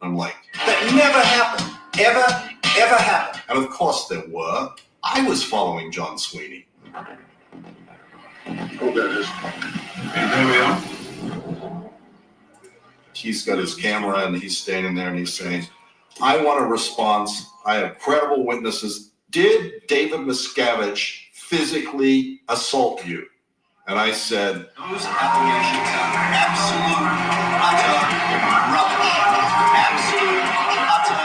[SPEAKER 4] I'm like,
[SPEAKER 19] That never happened. Ever happened.
[SPEAKER 4] and of course there were. I was following John Sweeney.
[SPEAKER 8] Oh, that is. And there we are.
[SPEAKER 4] He's got his camera and he's standing there and he's saying, I want a response. I have credible witnesses. Did David Miscavige physically assault you? And I said,
[SPEAKER 10] Those allegations are absolute, utter rubbish. Absolute, utter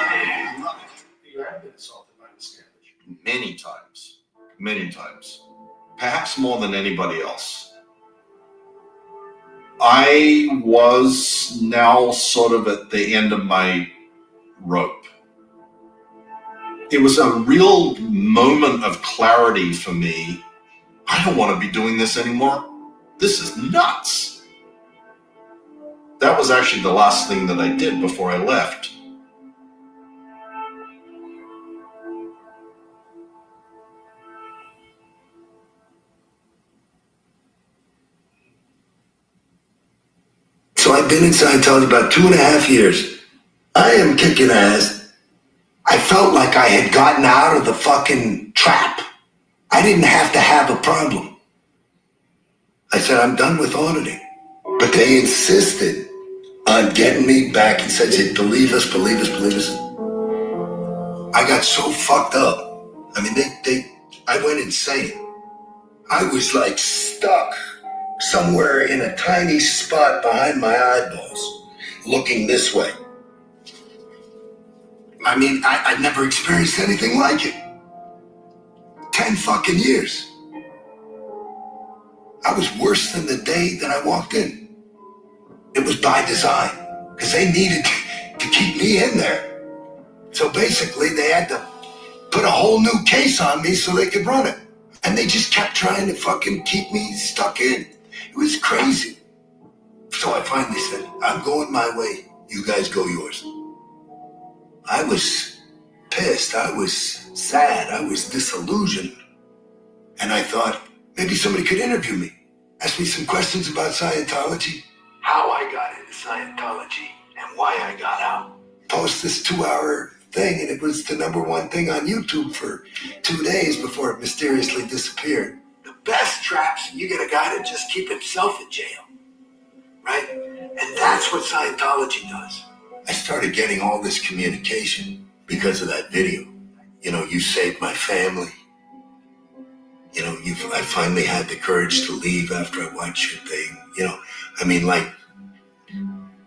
[SPEAKER 10] rubbish.
[SPEAKER 8] You have been assaulted by miscarriage.
[SPEAKER 4] many times, many times, perhaps more than anybody else. I was now sort of at the end of my rope. It was a real moment of clarity for me. I don't want to be doing this anymore. This is nuts. That was actually the last thing that I did before I left.
[SPEAKER 19] So I've been in Scientology about 2.5 years. I am kicking ass. I felt like I had gotten out of the fucking trap. I didn't have to have a problem. I said, I'm done with auditing. But they insisted on getting me back and said, believe us, believe us, believe us. I got so fucked up. I mean, I went insane. I was like stuck somewhere in a tiny spot behind my eyeballs, looking this way. I mean, I'd never experienced anything like it. 10 fucking years. I was worse than the day that I walked in. It was by design, because they needed to keep me in there. So basically, they had to put a whole new case on me so they could run it. And they just kept trying to fucking keep me stuck in. It was crazy. So I finally said, I'm going my way. You guys go yours. I was pissed. I was sad. I was disillusioned. And I thought, maybe somebody could interview me. Ask me some questions about Scientology. How I got into Scientology and why I got out. Post this 2-hour thing, and it was the #1 thing on YouTube for 2 days before it mysteriously disappeared. The best traps, you get a guy to just keep himself in jail, right? And that's what Scientology does. I started getting all this communication because of that video. You know, you saved my family. You know, I finally had the courage to leave after I watched your thing. You know, I mean, like,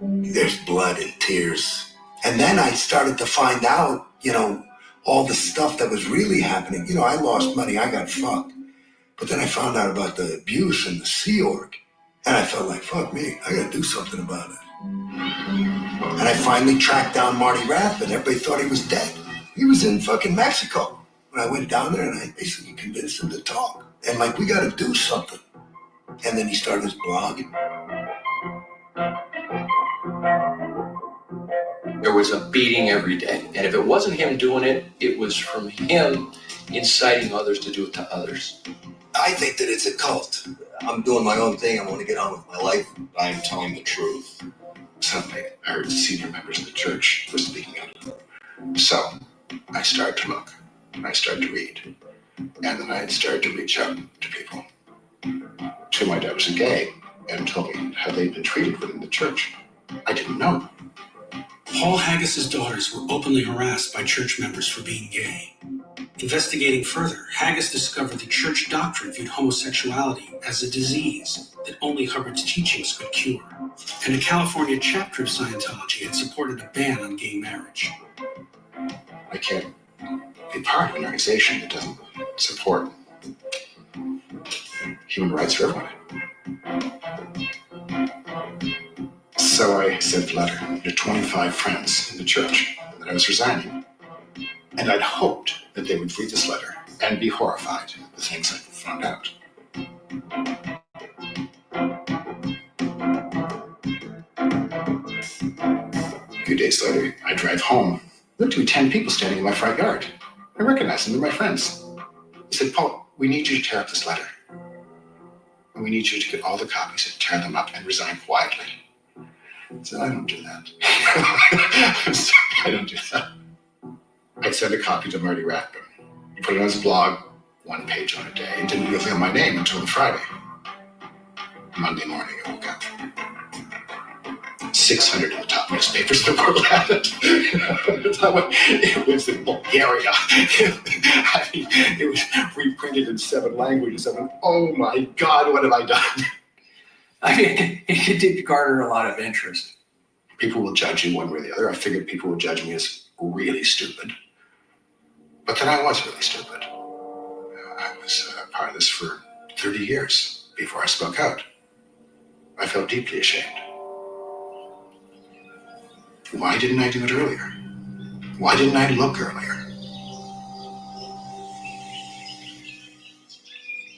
[SPEAKER 19] there's blood and tears. And then I started to find out, you know, all the stuff that was really happening. You know, I lost money, I got fucked. But then I found out about the abuse in the Sea Org. And I felt like, fuck me, I gotta do something about it. And I finally tracked down Marty Rathbun. Everybody thought he was dead. He was in fucking Mexico. When I went down there and I basically convinced him to talk. And like, we gotta do something. And then he started his blog.
[SPEAKER 11] There was a beating every day. And if it wasn't him doing it, it was from him inciting others to do it to others.
[SPEAKER 19] I think that it's a cult. I'm doing my own thing. I want to get on with my life.
[SPEAKER 8] I'm telling the truth. Suddenly, I heard senior members of the church were speaking out. So, I started to look, and I started to read, and then I started to reach out to people. To my dad was gay, and told me how they'd been treated within the church. I didn't know.
[SPEAKER 5] Paul Haggis's daughters were openly harassed by church members for being gay. Investigating further, Haggis discovered the church doctrine viewed homosexuality as a disease that only Hubbard's teachings could cure. And the California chapter of Scientology had supported a ban on gay marriage.
[SPEAKER 8] I can't be part of an organization that doesn't support human rights for everyone. So I sent a letter to 25 friends in the church that I was resigning. And I'd hoped that they would read this letter and be horrified at the things I found out. A few days later, I drive home. There were 10 people standing in my front yard. I recognized them, they're my friends. They said, Paul, we need you to tear up this letter. And we need you to get all the copies and tear them up and resign quietly. I said, I don't do that. I don't do that. I'd send a copy to Marty Rathbun. He put it on his blog, 1 page on a day, and didn't reveal my name until the Friday. Monday morning, I woke up. 600 of the top newspapers in the world had it. It was in Bulgaria. I mean, it was reprinted in 7 languages. I went, oh my God, what have I done?
[SPEAKER 21] I mean, it did garner a lot of interest.
[SPEAKER 8] People will judge you one way or the other. I figured people would judge me as really stupid. But then I was really stupid. I was part of this for 30 years before I spoke out. I felt deeply ashamed. Why didn't I do it earlier? Why didn't I look earlier?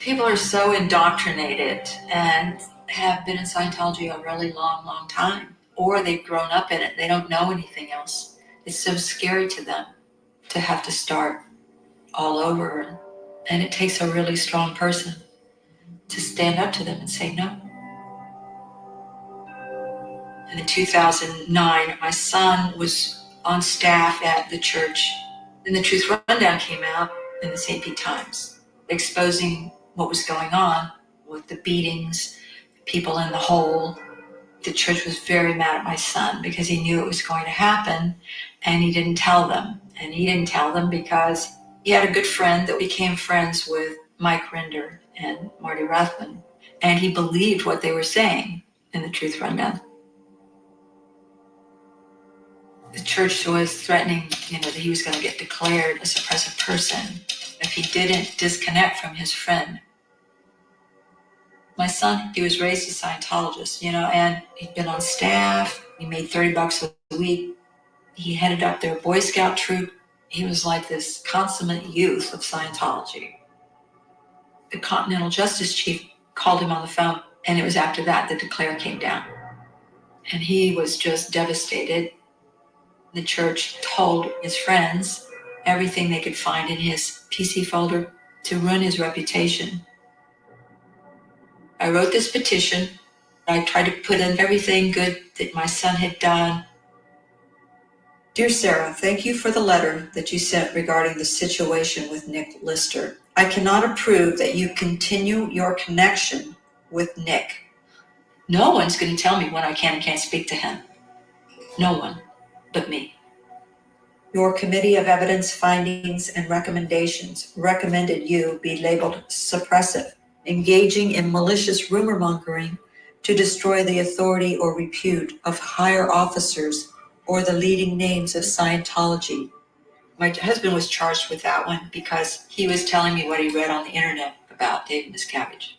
[SPEAKER 2] People are so indoctrinated and have been in Scientology a really long, long time, or they've grown up in it. They don't know anything else. It's so scary to them to have to start all over. And it takes a really strong person to stand up to them and say no. And in 2009, my son was on staff at the church, and the Truth Rundown came out in the St. Pete Times, exposing what was going on with the beatings, people in the hole. The church was very mad at my son because he knew it was going to happen, and he didn't tell them. And he didn't tell them because he had a good friend that became friends with Mike Rinder and Marty Rathman, and he believed what they were saying in the Truth Rundown. The church was threatening, that he was going to get declared a suppressive person if he didn't disconnect from his friend. My son, he was raised a Scientologist, and he'd been on staff. He made $30 a week. He headed up their Boy Scout troop. He was like this consummate youth of Scientology. The Continental Justice Chief called him on the phone, and it was after that the declare came down. And he was just devastated. The church told his friends everything they could find in his PC folder to ruin his reputation. I wrote this petition. I tried to put in everything good that my son had done. Dear Sarah, thank you for the letter that you sent regarding the situation with Nick Lister. I cannot approve that you continue your connection with Nick. No one's going to tell me when I can and can't speak to him. No one but me. Your Committee of Evidence Findings and Recommendations recommended you be labeled suppressive, engaging in malicious rumor mongering to destroy the authority or repute of higher officers or the leading names of Scientology. My husband was charged with that one because he was telling me what he read on the internet about David Miscavige.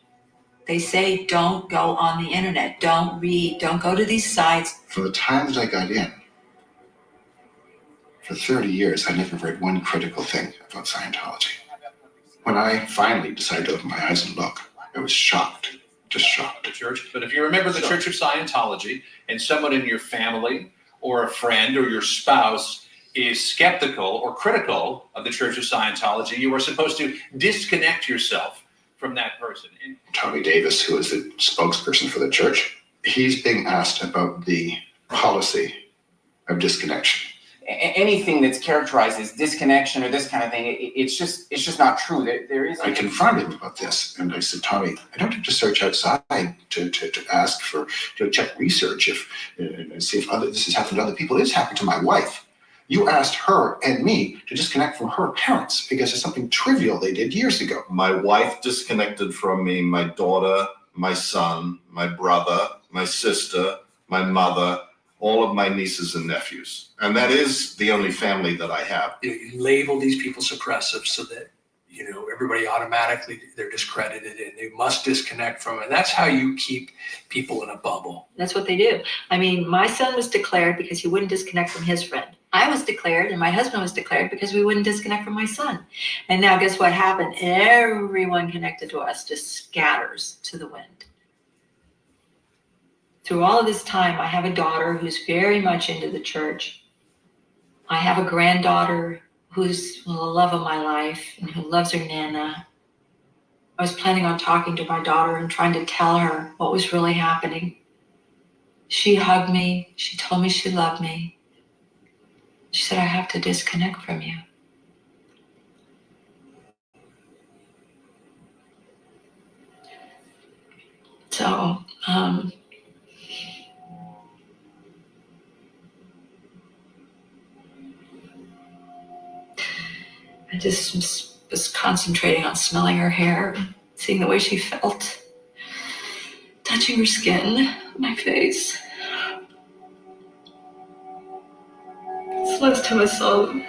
[SPEAKER 2] They say don't go on the internet, don't read, don't go to these sites.
[SPEAKER 8] For the time that I got in, for 30 years, I never read one critical thing about Scientology. When I finally decided to open my eyes and look, I was shocked, just shocked.
[SPEAKER 6] The church, but if you remember the Church of Scientology and someone in your family or a friend or your spouse is skeptical or critical of the Church of Scientology, you are supposed to disconnect yourself from that person. And
[SPEAKER 8] Tommy Davis, who is the spokesperson for the church, he's being asked about the policy of disconnection.
[SPEAKER 15] Anything that's characterized as disconnection or this kind of thing, it's just not true. There is.
[SPEAKER 8] I confronted him about this, and I said, Tommy, I don't have to search outside to ask for, to check research and see if this has happened to other people. It has happened to my wife. You asked her and me to disconnect from her parents because of something trivial they did years ago.
[SPEAKER 4] My wife disconnected from me, my daughter, my son, my brother, my sister, my mother, all of my nieces and nephews. And that is the only family that I have.
[SPEAKER 21] You label these people suppressive so that, everybody automatically, they're discredited and they must disconnect from it. And that's how you keep people in a bubble.
[SPEAKER 2] That's what they do. I mean, my son was declared because he wouldn't disconnect from his friend. I was declared and my husband was declared because we wouldn't disconnect from my son. And now guess what happened? Everyone connected to us just scatters to the wind. Through all of this time, I have a daughter who's very much into the church. I have a granddaughter who's the love of my life and who loves her Nana. I was planning on talking to my daughter and trying to tell her what was really happening. She hugged me. She told me she loved me. She said, I have to disconnect from you. So, I just was concentrating on smelling her hair, seeing the way she felt, touching her skin, my face. It's the last time I saw them.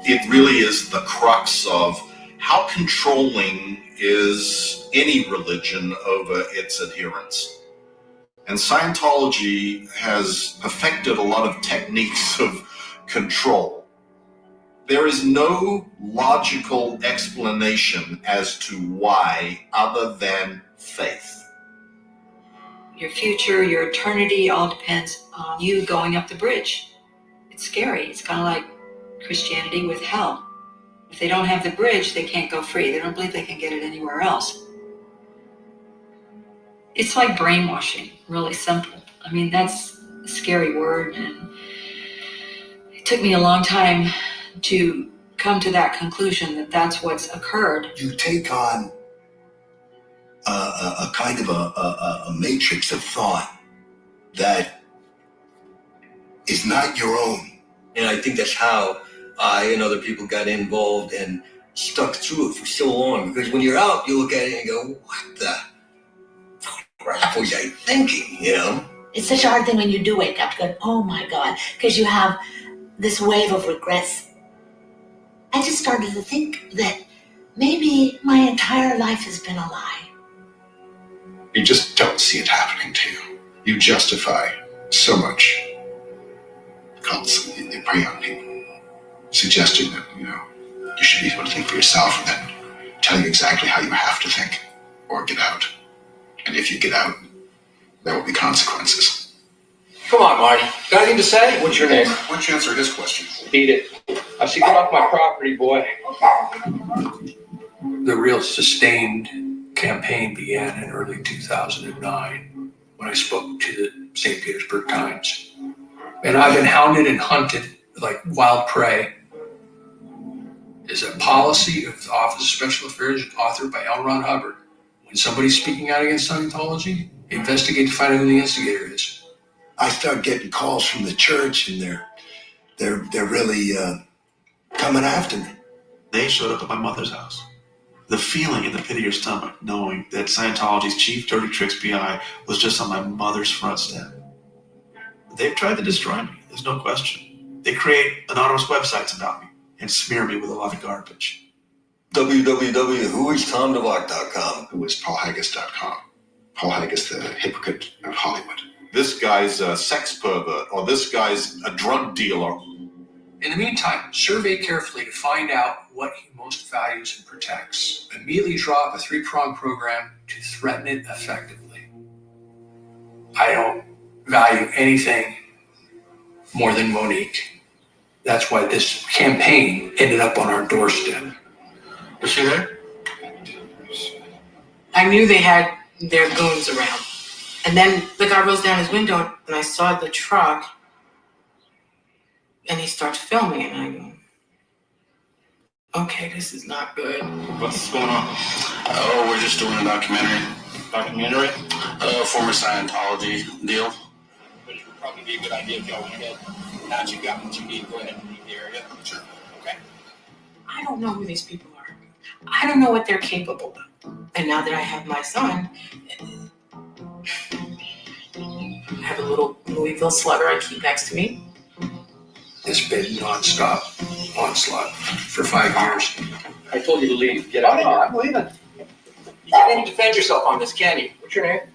[SPEAKER 4] It really is the crux of how controlling is any religion over its adherents. And Scientology has perfected a lot of techniques of control. There is no logical explanation as to why other than faith.
[SPEAKER 2] Your future, your eternity, all depends on you going up the bridge. It's scary. It's kind of like Christianity with hell. If they don't have the bridge, they can't go free. They don't believe they can get it anywhere else. It's like brainwashing, really simple. I mean, that's a scary word, and it took me a long time to come to that conclusion that that's what's occurred.
[SPEAKER 19] You take on a kind of a matrix of thought that is not your own.
[SPEAKER 22] And I think that's how I and other people got involved and stuck through it for so long. Because when you're out, you look at it and go, what the crap was I thinking, you know?
[SPEAKER 1] It's such a hard thing when you do wake up going, oh my God, because you have this wave of regrets. I just started to think that maybe my entire life has been a lie.
[SPEAKER 8] You just don't see it happening to you. You justify so much. Cults, they prey on people, suggesting that, you should be able to think for yourself, and then telling you exactly how you have to think or get out. And if you get out, there will be consequences.
[SPEAKER 11] Come on, Marty. Got anything to say? What's your name?
[SPEAKER 8] Why don't you answer his question?
[SPEAKER 11] Beat it. I see, get off my property, boy.
[SPEAKER 21] The real sustained campaign began in early 2009 when I spoke to the St. Petersburg Times. And I've been hounded and hunted like wild prey. Is a policy of the Office of Special Affairs authored by L. Ron Hubbard. When somebody's speaking out against Scientology, investigate to find out who the instigator is.
[SPEAKER 19] I start getting calls from the church, and they're really coming after me.
[SPEAKER 13] They showed up at my mother's house. The feeling in the pit of your stomach, knowing that Scientology's chief dirty tricks PI was just on my mother's front step. They've tried to destroy me, there's no question. They create anonymous websites about me and smear me with a lot of garbage.
[SPEAKER 22] www.whoistomdevok.com.
[SPEAKER 8] Who is paulhaggis.com. Paul Haggis, the hypocrite of Hollywood.
[SPEAKER 4] This guy's a sex pervert, or this guy's a drug dealer.
[SPEAKER 21] In the meantime, survey carefully to find out what he most values and protects. Immediately draw up a 3-pronged program to threaten it effectively. I don't value anything more than Monique. That's why this campaign ended up on our doorstep.
[SPEAKER 13] Was she there?
[SPEAKER 3] I knew they had their goons around. And then the guy rolls down his window and I saw the truck and he starts filming and I go, okay, this is not good.
[SPEAKER 14] What's going on? Oh, we're just doing a documentary. Documentary? Former Scientology deal. But it would probably be a good idea if y'all went ahead. Now that you got what you need, go ahead and leave the area. Sure. Okay.
[SPEAKER 3] I don't know who these people are. I don't know what they're capable of. And now that I have my son, I have a little Louisville slugger I keep next to me.
[SPEAKER 21] It's been nonstop onslaught for 5 years.
[SPEAKER 11] I told you to leave. Get out of here. I'm leaving. You can't even defend yourself on this, can you? What's your name?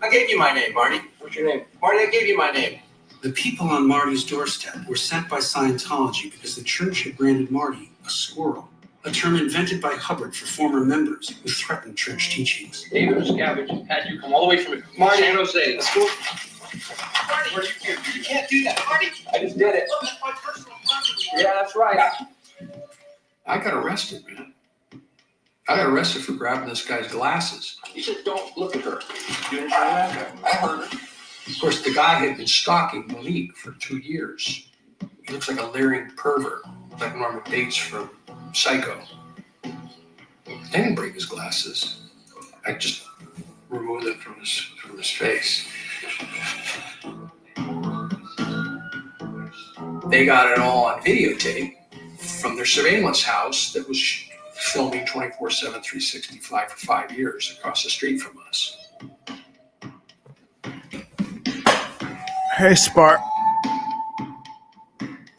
[SPEAKER 11] I gave you my name, Marty. What's your name? Marty, I gave you my name.
[SPEAKER 5] The people on Marty's doorstep were sent by Scientology because the church had branded Marty a squirrel, a term invented by Hubbard for former members who threatened church teachings.
[SPEAKER 11] David Miscavige had you come all the way from San Jose. Let's go. Marty, you can't do that. Marty, I just did it. Look, that's my personal property. Yeah, that's right.
[SPEAKER 21] I got arrested, man. I got arrested for grabbing this guy's glasses.
[SPEAKER 11] You said don't look at her. You understand that? I heard her.
[SPEAKER 21] Of course, the guy had been stalking Monique for 2 years. He looks like a leering pervert, like Norman Bates from Psycho. I didn't break his glasses. I just removed them from his face. They got it all on videotape from their surveillance house that was filming 24/7, 365 for 5 years across the street from us.
[SPEAKER 9] Hey, Spark.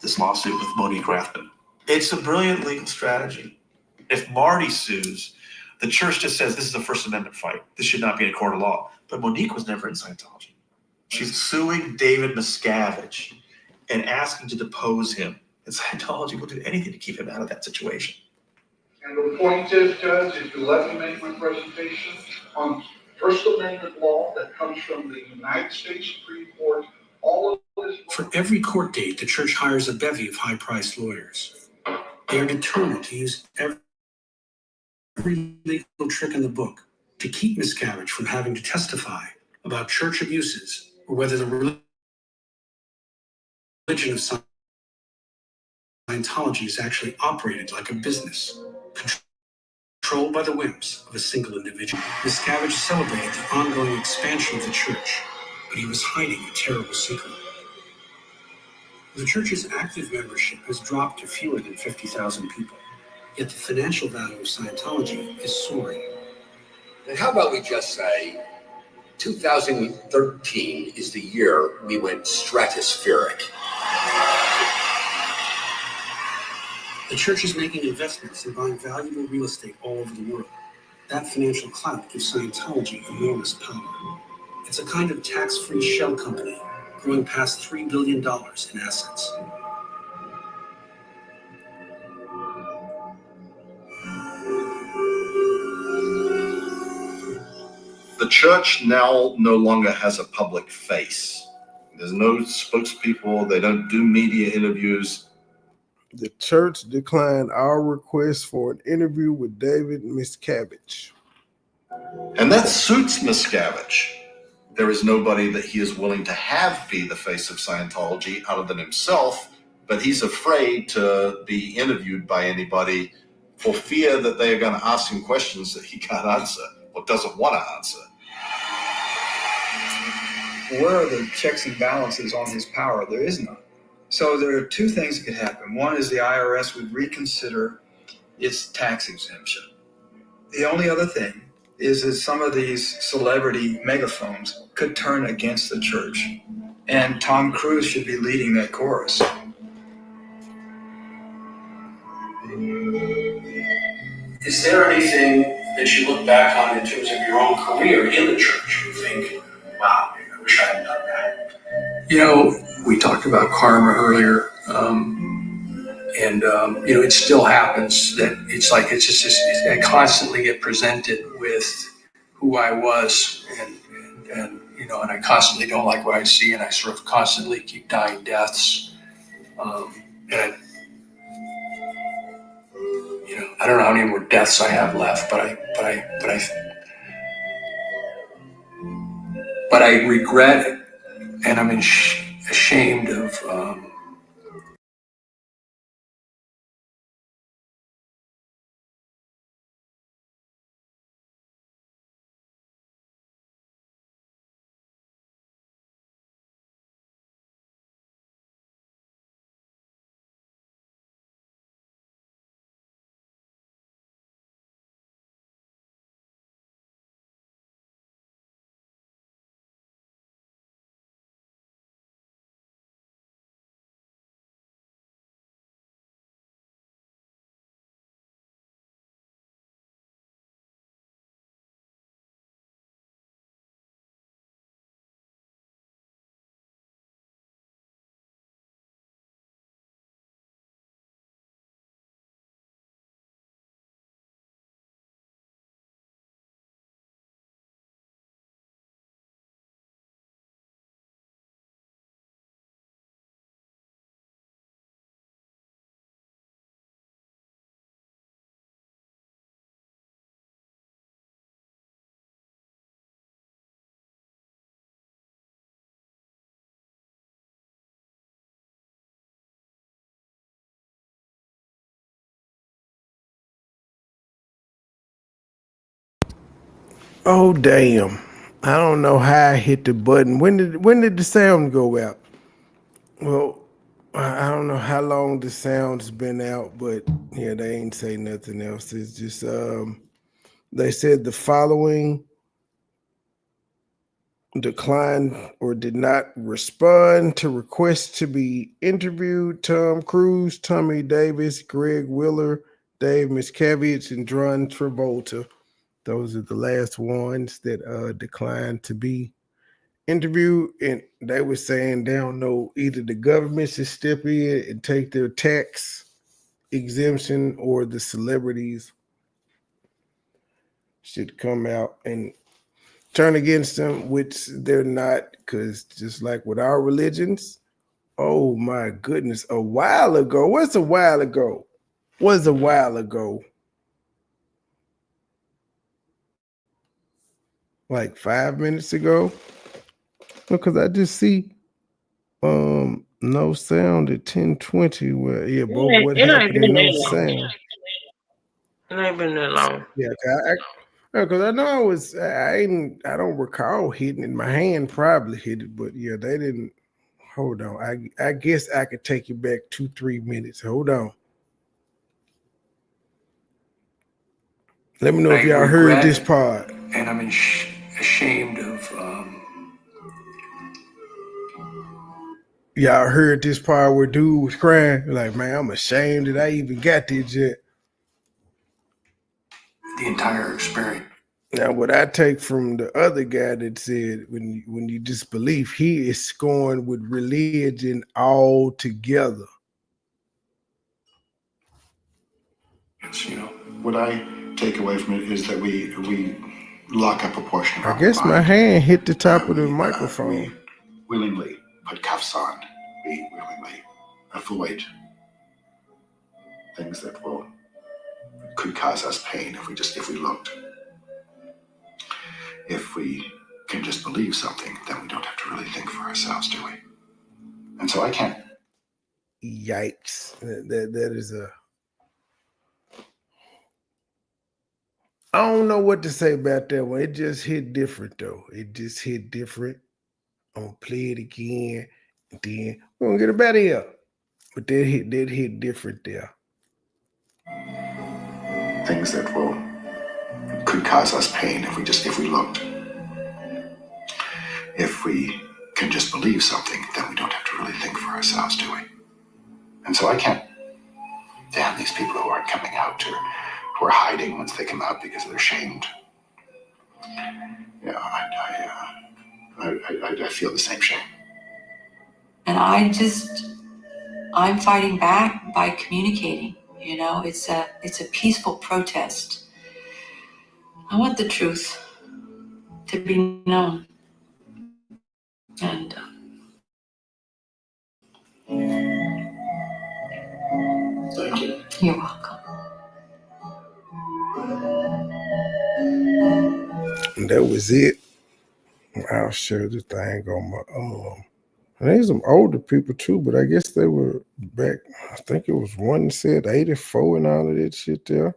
[SPEAKER 13] This lawsuit with Monique Rathman. It's a brilliant legal strategy. If Marty sues, the church just says this is a First Amendment fight. This should not be in a court of law. But Monique was never in Scientology. She's suing David Miscavige and asking to depose him. And Scientology will do anything to keep him out of that situation.
[SPEAKER 16] And the point is, Judge, if you let me make my presentation on First Amendment law that comes from the United States Supreme Court, all of this.
[SPEAKER 5] For every court date, the church hires a bevy of high-priced lawyers. They are determined to use every legal trick in the book to keep Miscavige from having to testify about church abuses or whether the religion of Scientology is actually operated like a business, controlled by the whims of a single individual. Miscavige celebrated the ongoing expansion of the church, but he was hiding a terrible secret. The church's active membership has dropped to fewer than 50,000 people, yet the financial value of Scientology is soaring.
[SPEAKER 17] And how about we just say 2013 is the year we went stratospheric.
[SPEAKER 5] The church is making investments and buying valuable real estate all over the world. That financial clout gives Scientology enormous power. It's a kind of tax-free shell company growing past $3 billion in assets.
[SPEAKER 4] The church now no longer has a public face. There's no spokespeople. They don't do media interviews.
[SPEAKER 9] The church declined our request for an interview with David Miscavige.
[SPEAKER 4] And that suits Miscavige. There is nobody that he is willing to have be the face of Scientology other than himself, but he's afraid to be interviewed by anybody for fear that they are going to ask him questions that he can't answer or doesn't want to answer.
[SPEAKER 7] Where are the checks and balances on his power? There is none. So there are two things that could happen. One is the IRS would reconsider its tax exemption. The only other thing is that some of these celebrity megaphones could turn against the church. And Tom Cruise should be leading that chorus.
[SPEAKER 5] Is there anything that you look back on in terms of your own career in the church and think, wow, I wish I had done that?
[SPEAKER 21] You know, we talked about karma earlier, it still happens that it's like I constantly get presented with who I was, and I constantly don't like what I see, and I sort of constantly keep dying deaths, I don't know how many more deaths I have left, but I regret it, and I'm ashamed of.
[SPEAKER 9] Oh damn. I don't know how I hit the button. When did the sound go out? Well, I don't know how long the sound's been out, but yeah, they ain't say nothing else. It's just they said the following declined or did not respond to requests to be interviewed: Tom Cruise, Tommy Davis, Greg Willer, Dave Miscavige, and John Travolta. Those are the last ones that declined to be interviewed, and they were saying they don't know, either the government should step in and take their tax exemption or the celebrities should come out and turn against them, which they're not, because just like with our religions, oh my goodness, a while ago, what's a while ago? Was a while ago? Like 5 minutes ago? Because I just see no sound at 10:20. Well, yeah, but what
[SPEAKER 12] It ain't
[SPEAKER 9] happened
[SPEAKER 12] been
[SPEAKER 9] and no
[SPEAKER 12] that long.
[SPEAKER 9] sound?
[SPEAKER 12] It ain't been that long.
[SPEAKER 9] Yeah, because I know I don't recall hitting it. My hand probably hit it, but yeah, they didn't. Hold on. I guess I could take you back 2-3 minutes. Hold on. Let me know if y'all heard this part.
[SPEAKER 21] And I'm ashamed of.
[SPEAKER 9] Y'all heard this part where dude was crying? Like, man, I'm ashamed that I even got this yet.
[SPEAKER 21] The entire experience.
[SPEAKER 9] Now, what I take from the other guy that said, when you disbelief, he is scoring with religion altogether.
[SPEAKER 8] What I take away from it is that we lock up a portion of our
[SPEAKER 9] I guess my
[SPEAKER 8] mind.
[SPEAKER 9] hand hit the top of the microphone.
[SPEAKER 8] We willingly put cuffs on. We willingly avoid things that could cause us pain if we looked. If we can just believe something, then we don't have to really think for ourselves, do we? And so I can't.
[SPEAKER 9] Yikes! That is a. I don't know what to say about that one. It just hit different though. It just hit different. I'm gonna play it again, and then we're gonna get it better here. But that hit different there.
[SPEAKER 8] Things that could cause us pain if we looked. If we can just believe something, then we don't have to really think for ourselves, do we? And so I can't. Damn these people who aren't coming out or who are hiding once they come out because they're ashamed. Yeah, I feel the same shame.
[SPEAKER 2] And I'm fighting back by communicating. You know, it's a peaceful protest. I want the truth to be known. And
[SPEAKER 8] thank you.
[SPEAKER 2] You're welcome.
[SPEAKER 9] And that was it. I'll share the thing on my I think some older people too, but I guess they were back. I think it was one that said 84 and all of that shit there.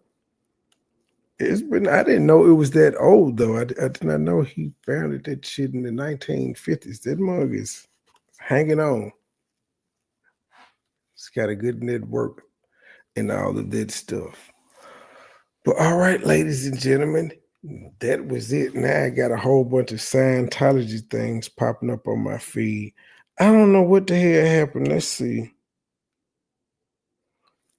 [SPEAKER 9] It's been, I didn't know it was that old though. I did not know he founded that shit in the 1950s. That mug is hanging on. It's got a good network and all of that stuff. But all right, ladies and gentlemen, that was it. Now I got a whole bunch of Scientology things popping up on my feed. I don't know what the hell happened. Let's see.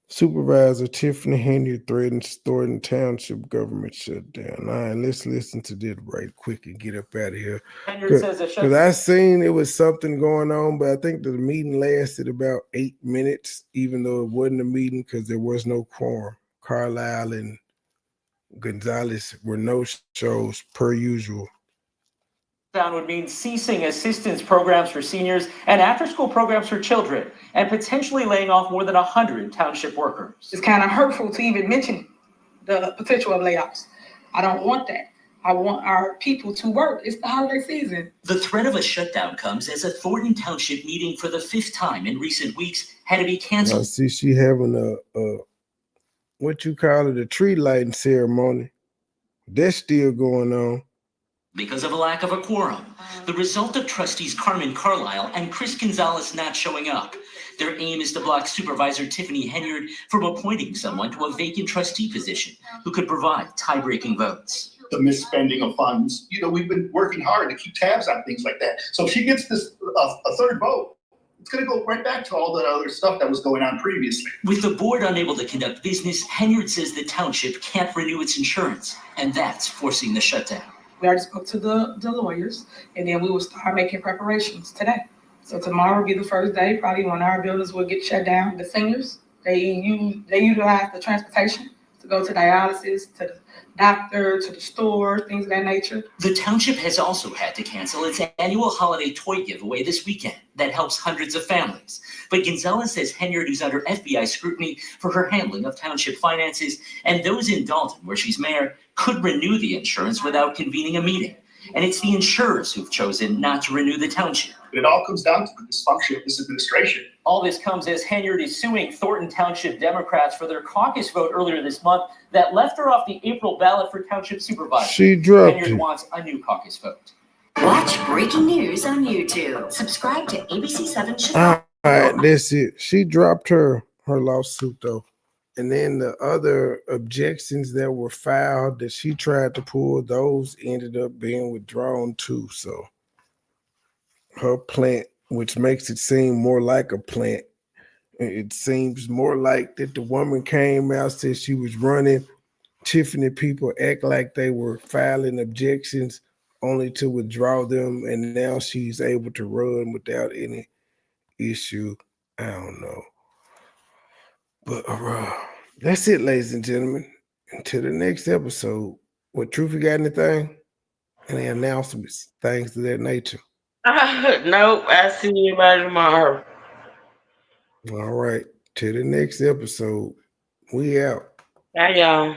[SPEAKER 9] Supervisor Tiffany Henry threatens Thornton Township government shutdown. All right, let's listen to this right quick and get up out of here. Because I seen it was something going on, but I think the meeting lasted about 8 minutes, even though it wasn't a meeting because there was no quorum. Carlisle and Gonzalez were no shows per usual.
[SPEAKER 20] Down would mean ceasing assistance programs for seniors and after-school programs for children, and potentially laying off more than 100 township workers.
[SPEAKER 3] It's kind of hurtful to even mention the potential of layoffs. I don't want that. I want our people to work. It's the holiday season.
[SPEAKER 23] The threat of a shutdown comes as a Thornton Township meeting for the 5th time in recent weeks had to be canceled.
[SPEAKER 9] I see she having a what you call it, a tree lighting ceremony. That's still going on.
[SPEAKER 23] Because of a lack of a quorum. The result of trustees Carmen Carlisle and Chris Gonzalez not showing up. Their aim is to block Supervisor Tiffany Henyard from appointing someone to a vacant trustee position who could provide tie-breaking votes.
[SPEAKER 6] The misspending of funds. We've been working hard to keep tabs on things like that. So if she gets this a third vote, it's going to go right back to all the other stuff that was going on previously.
[SPEAKER 23] With the board unable to conduct business, Henyard says the township can't renew its insurance, and that's forcing the shutdown.
[SPEAKER 3] We already spoke to the lawyers, and then we will start making preparations today. So tomorrow will be the first day, probably when our buildings will get shut down. The seniors, they utilize the transportation to go to dialysis, to the doctor, to the store, things of that nature.
[SPEAKER 23] The township has also had to cancel its annual holiday toy giveaway this weekend that helps hundreds of families. But Gonzalez says Henyard is under FBI scrutiny for her handling of township finances, and those in Dalton, where she's mayor, could renew the insurance without convening a meeting. And it's the insurers who've chosen not to renew the township.
[SPEAKER 6] It all comes down to the dysfunction of this administration.
[SPEAKER 20] All this comes as Henyard is suing Thornton Township Democrats for their caucus vote earlier this month that left her off the April ballot for township supervisor.
[SPEAKER 9] She dropped
[SPEAKER 20] Henyard
[SPEAKER 9] it.
[SPEAKER 20] wants a new caucus vote.
[SPEAKER 10] Watch breaking news on YouTube. Subscribe to ABC7
[SPEAKER 9] All
[SPEAKER 10] Chicago.
[SPEAKER 9] right, that's it. She dropped her lawsuit though. And then the other objections that were filed that she tried to pull, those ended up being withdrawn too. So her plant, which makes it seem more like a plant, it seems more like that the woman came out, said she was running. Tiffany people act like they were filing objections only to withdraw them, and now she's able to run without any issue. I don't know. But that's it, ladies and gentlemen. Until the next episode. What, Truth, you got anything? Any announcements? Things of that nature?
[SPEAKER 12] Nope, I'll see you tomorrow.
[SPEAKER 9] All right. Till the next episode. We out.
[SPEAKER 12] Bye, y'all.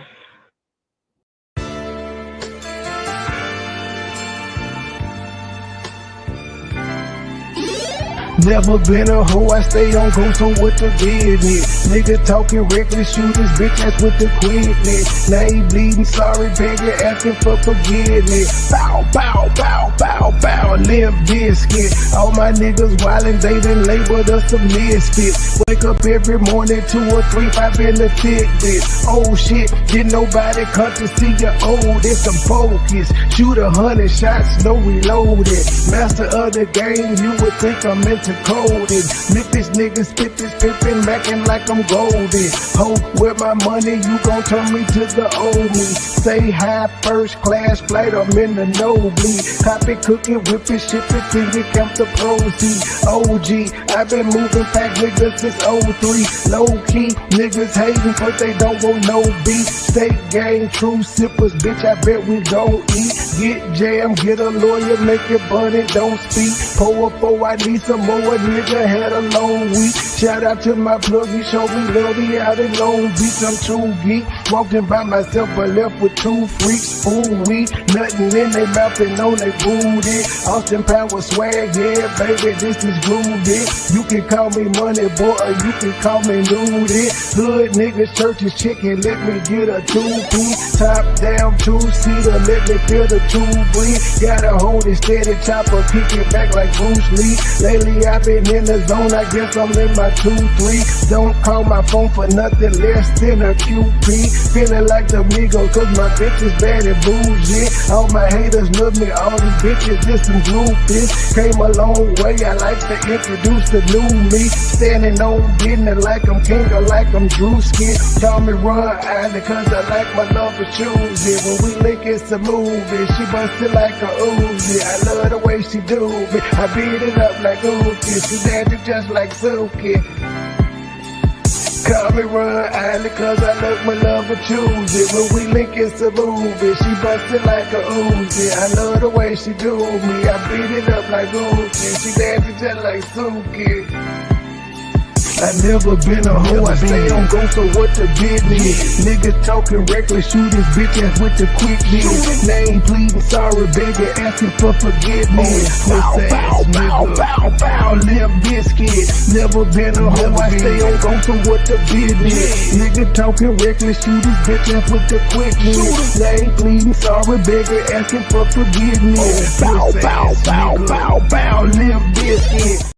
[SPEAKER 9] Never been a hoe, I stay on go, so what the business? Nigga talking reckless, shoot his bitch ass with the quickness. Now he bleeding, sorry, begging, asking for forgiveness. Bow, bow, bow, bow, bow, Limp Biscuit. All my niggas wildin', they done labeled us some misfits. Wake up every morning, 2 or 3, 5 in the Fitbit. Oh shit, didn't nobody come to see you old. It's some focus, shoot 100 shots, no reloaded. Master of the game, you would think I'm into coding. Memphis niggas spit this pimpin', mackin' like I'm golden. Ho, where my money, you gon' turn me to the old me. Stay high, first class flight, I'm in the nosebleed. Copy, cooking, whipping, shipping, till you count the proceeds. OG, I've been moving back niggas since 03. Low key, niggas hating, but they don't want no beef. State gang, true sippers, bitch, I bet we gon' eat. Get jammed, get a lawyer, make it bunny, don't speak. Pour up, I need some more, nigga had a long week. Shout out to my plug, he showed me love, he out in Long Beach. I'm too geek, walking by myself, but left with 2 freaks. Fool weed, nothing in their mouth and on they booty. Austin Power swag, yeah, baby, this is groovy. You can call me Money Boy, or you can call me Nudie. Hood niggas, churches, chicken, let me get a 2-piece. Top down, 2-seater, let me feel the 2 breathe. Gotta hold it steady, chopper, kick it back like Bruce Lee. Lately I've been in the zone, I guess I'm in my 2-3. Don't call my phone for nothing less than a QP. Feeling like the Migos, cause my bitch is bad and bougie. All my haters love me, all these bitches just some groupies. Came a long way, I like to introduce the new me. Standing on business like I'm king or like I'm Drewski. Call me Ron Island cause I like my love for choosy. When we link it's a movie, she busted like a Uzi. I love the way she do me, I beat it up like Uzi. She dancing just like Suki. Call me Ron Island cause I love my love for choosy. When we link it's a movie, she busted like a Uzi. I love the way she do me, I beat it up like Uzi. She dancing just like Suki. I never been a hoe, I stay on go, so what the business? Niggas talking reckless, shoot his bitch ass with the quickness. Name pleading, sorry, begging, asking for forgiveness. Bow, bow, bow, bow, bow, Limp Biscuit. Never been a hoe, I stay on go, so what the business? Nigga talking reckless, shoot his bitch ass with the quickness. Name pleading, sorry, begging, asking for forgiveness. Bow, bow, bow, bow, bow, Limp Biscuit.